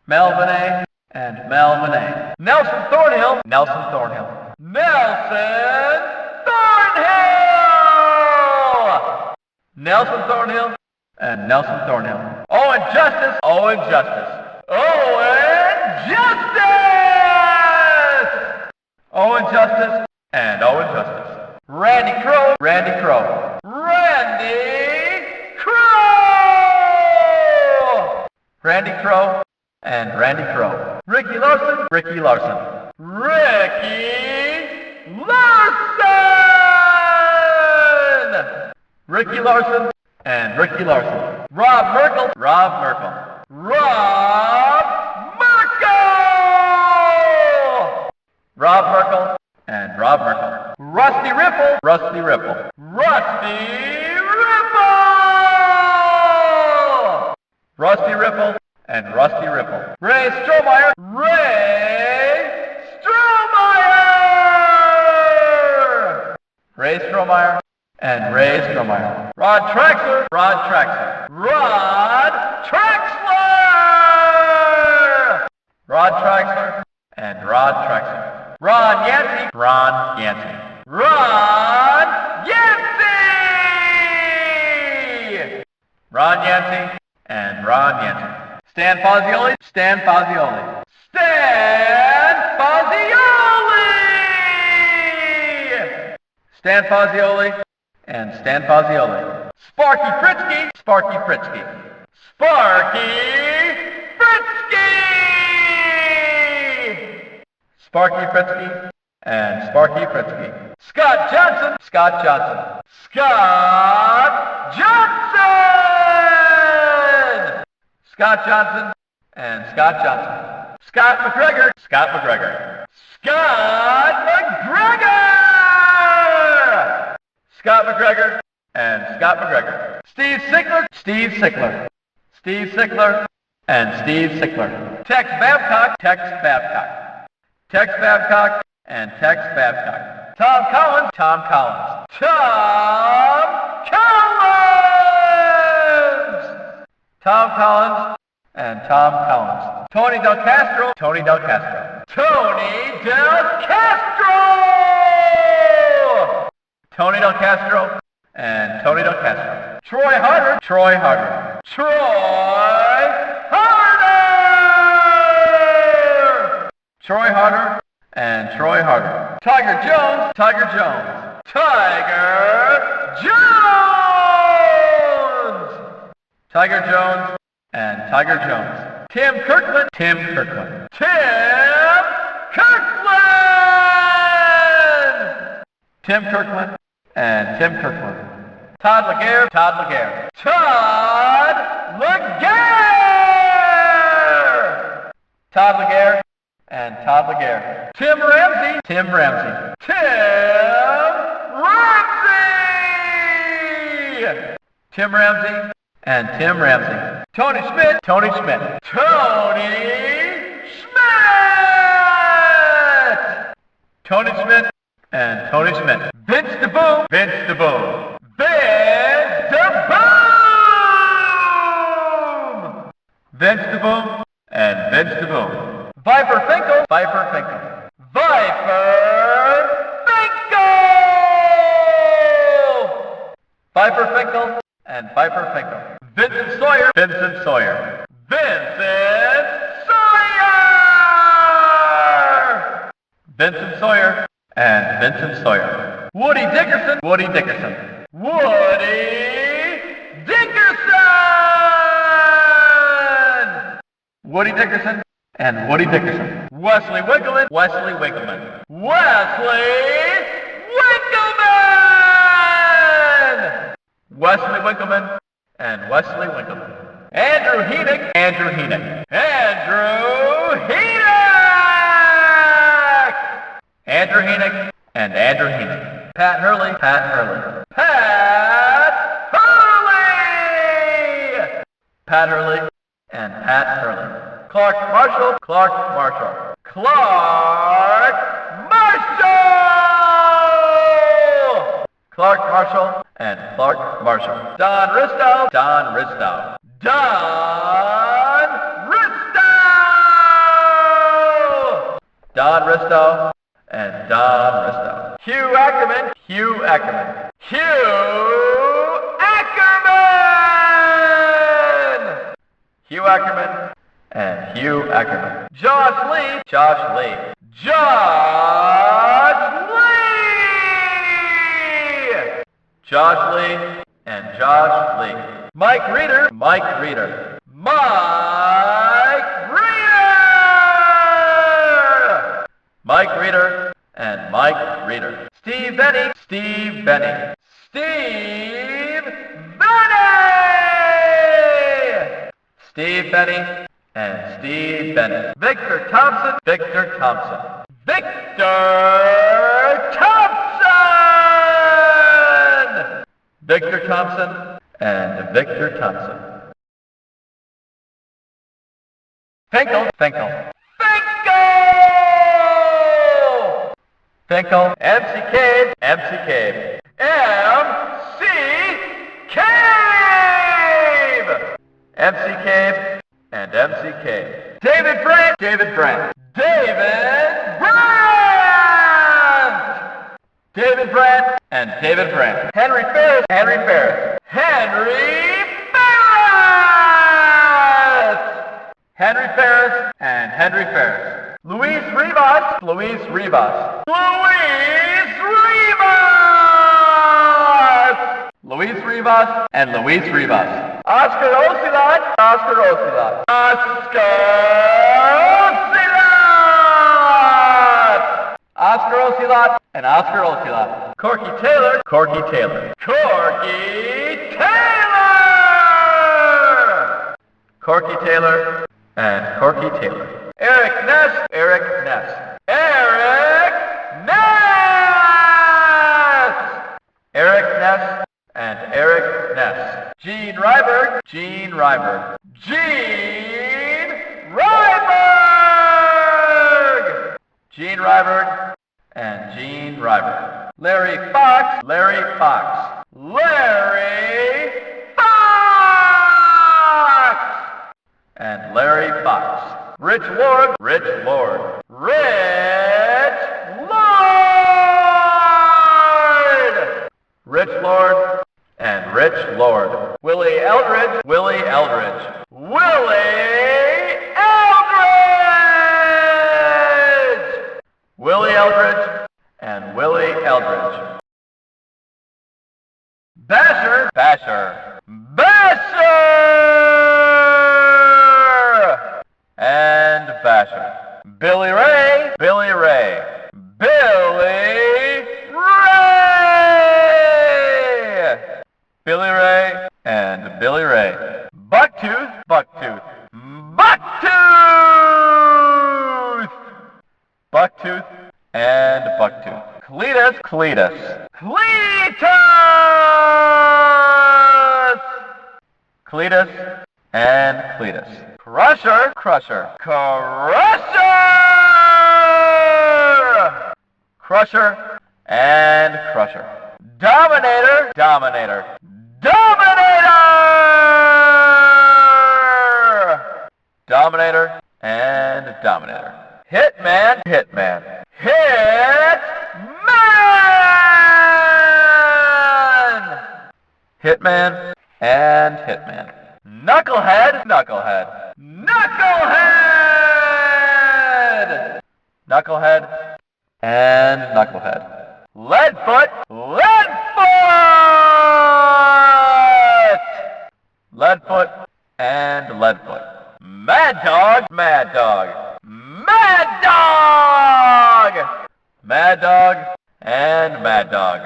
Mel Benet and Mel Benet. Nelson Thornhill, Nelson Thornhill. Nelson Thornhill! Nelson Thornhill and Nelson Thornhill. Owen Justice, Owen Justice. Owen Justice! Owen Justice and Owen Justice. Randy Crow, Randy Crow. Randy Crow! Randy Crow and Randy Crow. Ricky Larson, Ricky Larson. Ricky Larson! Ricky Larson and Ricky Larson. Rob Merkel, Rob Merkel. Rob Merkel! Rob Merkel and Rob Merkel. Rusty Ripple, Rusty Ripple. Rusty Ripple! Rusty Ripple and Rusty Ripple. Ray Strohmeyer, Ray Strohmeyer! Ray Strohmeyer and Ray Strohmeyer. Rod Traxler, Rod Traxler. Rod Traxler! Rod Traxler and Rod Traxler. Ron Yancey, Ron Yancey. Ron Yancey! Ron Yancey and Ron Yancey. Stan Fazioli, Stan Fazioli. Stan Fazioli! Stan Fazioli and Stan Fazioli. Sparky Fritzky, Sparky Fritzky. Sparky Fritzky! Sparky Fritzky and Sparky Fritzky. Scott Johnson, Scott Johnson. Scott Johnson! Scott Johnson and Scott Johnson. Scott McGregor, Scott McGregor. Scott McGregor! Scott McGregor and Scott McGregor. Steve Sickler, Steve Sickler. Steve Sickler and Steve Sickler. Tex Babcock, Tex Babcock. Tex Babcock and Tex Babcock. Tom Collins, Tom Collins. Tom Collins! Tom Collins and Tom Collins. Tony Del Castro, Tony Del Castro. Tony Del Castro! Tony Del Castro and Tony Del Castro. Troy Harder, Troy Harder. Troy Harder! Troy Harder and Troy Harder. Tiger Jones, Tiger Jones. Tiger Jones! Tiger Jones and Tiger Jones. Tim Kirkland, Tim Kirkland. Tim Kirkland! Tim Kirkland and Tim Kirkland. Todd Laguerre, Todd Laguerre. Todd Laguerre! Todd Laguerre and Todd Laguerre. Tim Ramsey, Tim Ramsey. Tim Ramsey! Tim Ramsey and Tim Ramsey. Tony Schmidt, Tony Schmidt. Tony Schmidt! Tony Schmidt and Tony Schmidt. Vince DeBoom, Vince DeBoom. Vince DeBoom! Vince DeBoom and Vince DeBoom. Viper Finkel, Viper Finkel. Viper Finkel! Viper Finkel and Viper Finkel. Vincent Sawyer, Vincent Sawyer. Vincent Sawyer! Vincent Sawyer and Vincent Sawyer. Woody Dickerson, Woody Dickerson. Woody Dickerson! Woody Dickerson and Woody Dickerson. Wesley Winkleman, Wesley Winkleman. Wesley Winkleman! Wesley Winkleman and Wesley Winkleman. Andrew Heenick, Andrew Heenick. Andrew Heenick! Andrew Heenick and Andrew Heenick. Pat Hurley, Pat Hurley. Pat Hurley! Pat Hurley and Pat Hurley. Clark Marshall, Clark Marshall. Clark Marshall! Clark Marshall and Clark Marshall. Don Ristow, Don Ristow. Don Ristow! Don Ristow and Don Ristow. Hugh Ackerman, Hugh Ackerman. Hugh Ackerman! Hugh Ackerman and Hugh Ackerman. Josh Lee, Josh Lee. Josh Lee! Josh Lee and Josh Lee. Mike Reeder, Mike Reeder. Mike Reeder! Mike Reeder and Mike Reeder. Steve Benny, Steve Benny. Steve Benny! Steve Benny and Steve Benny. Victor Thompson, Victor Thompson. Victor Thompson! Victor Thompson and Victor Thompson. Finkel, Finkel. Finkel! Finkel, MC Cave, MC Cave. MC Cave! MC Cave and MC Cave. David Brandt, David Brandt. David Brandt! David Brandt and David Brandt. Henry Ferris, Henry Ferris. Henry Ferris! Henry Ferris and Henry Ferris. Luis Rivas, Luis Rivas. Luis Rivas! Luis Rivas and Luis Rivas. Oscar Ocelot, Oscar Ocelot. Oscar Ocelot! Oscar Ocelot and Oscar Ocelot. Corky Taylor, Corky Taylor. Corky Taylor! Corky Taylor and Corky Taylor. Eric Ness, Eric Ness. Eric Ness! Eric Ness and Eric Ness. Gene Ryberg, Gene Ryberg. Gene Ryberg! Gene Ryberg and Gene Ryberg. Larry Fox, Larry Fox. Larry Fox! And Larry Fox. Rich Lord, Rich Lord. Rich Lord! Rich Lord and Rich Lord. Willie Eldridge, Willie Eldridge. Willie Eldridge! Willie Eldridge and Willie Eldridge. Basher, Basher. Basher! And Basher. Billy Ray, Billy Ray. Billy Ray! Billy Ray and Billy Ray. Bucktooth, Bucktooth. Bucktooth! Bucktooth and Bucktooth. Cletus, Cletus. Cletus! Cletus and Cletus. Crusher, Crusher. Crusher! Crusher and Crusher. Dominator, Dominator. Dominator! Dominator and Dominator. Hitman, Hitman. Hitman! Hitman and Hitman. Knucklehead, Knucklehead. Knucklehead! Knucklehead and Knucklehead. Leadfoot, Leadfoot! Leadfoot and Leadfoot. Mad Dog, Mad Dog. Mad Dog! Mad Dog and Mad Dog.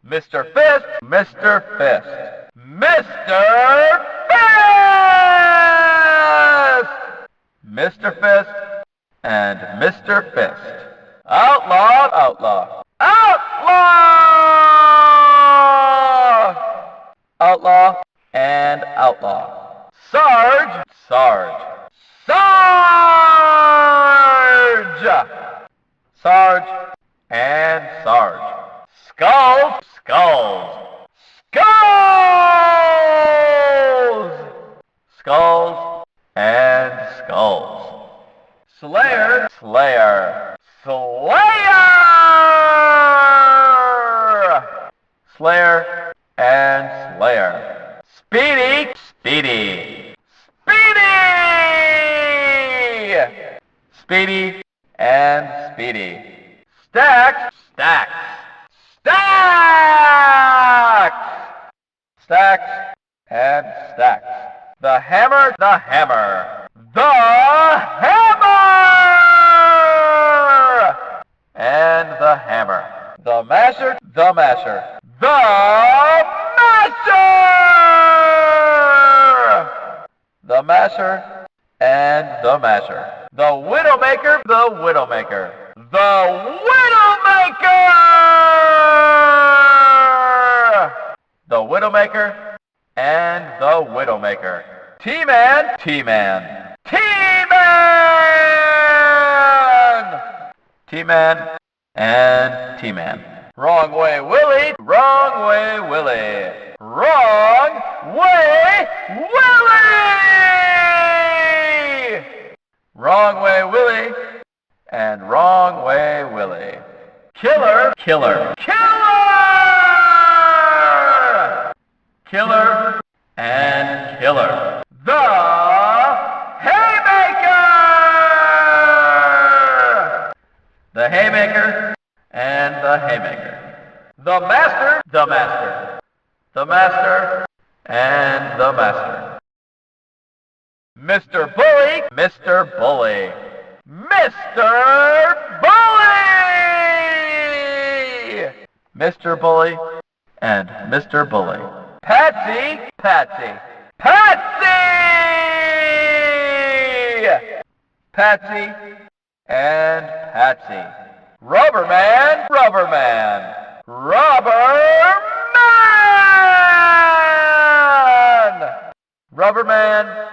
Mr. Fist, Mr. Fist. Mr. Fist! Mr. Fist and Mr. Fist. Outlaw, Outlaw. outlaw, outlaw, and outlaw. Sarge, sarge, sarge, sarge, and sarge. Skulls, skulls, skulls, skulls, and skulls. Slayer, slayer, slayer, slayer, and slayer. Speedy, speedy, speedy, speedy, and speedy. Stacks, stacks, stacks, stacks, and stacks. The hammer, the hammer, the hammer, and the hammer. The masher, the masher, the masher, the masher, and the masher. The widowmaker, the widowmaker, the widowmaker, the widowmaker, and the widowmaker. T-Man, T-Man, T-Man, T-Man, and T-Man. Wrong way, Willie, wrong way, Willie, wrong way, Willie, wrong way, Willie, and wrong way, Willie. Killer, killer, killer, killer, and killer. The haymaker, the haymaker, and the haymaker. The master, the master, the master, and the master. Mr. Bully, Mr. Bully, Mr. Bully, Mr. Bully, and Mr. Bully. Patsy, Patsy, Patsy, Patsy, and Patsy. Rubberman, Rubberman, Rubberman, Rubberman,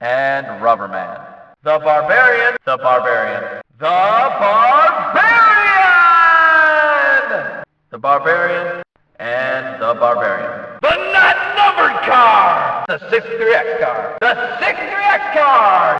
and Rubberman. The Barbarian, the Barbarian, the Barbarian, the Barbarian, and the Barbarian. The not numbered car, the 63X car, the 63X car.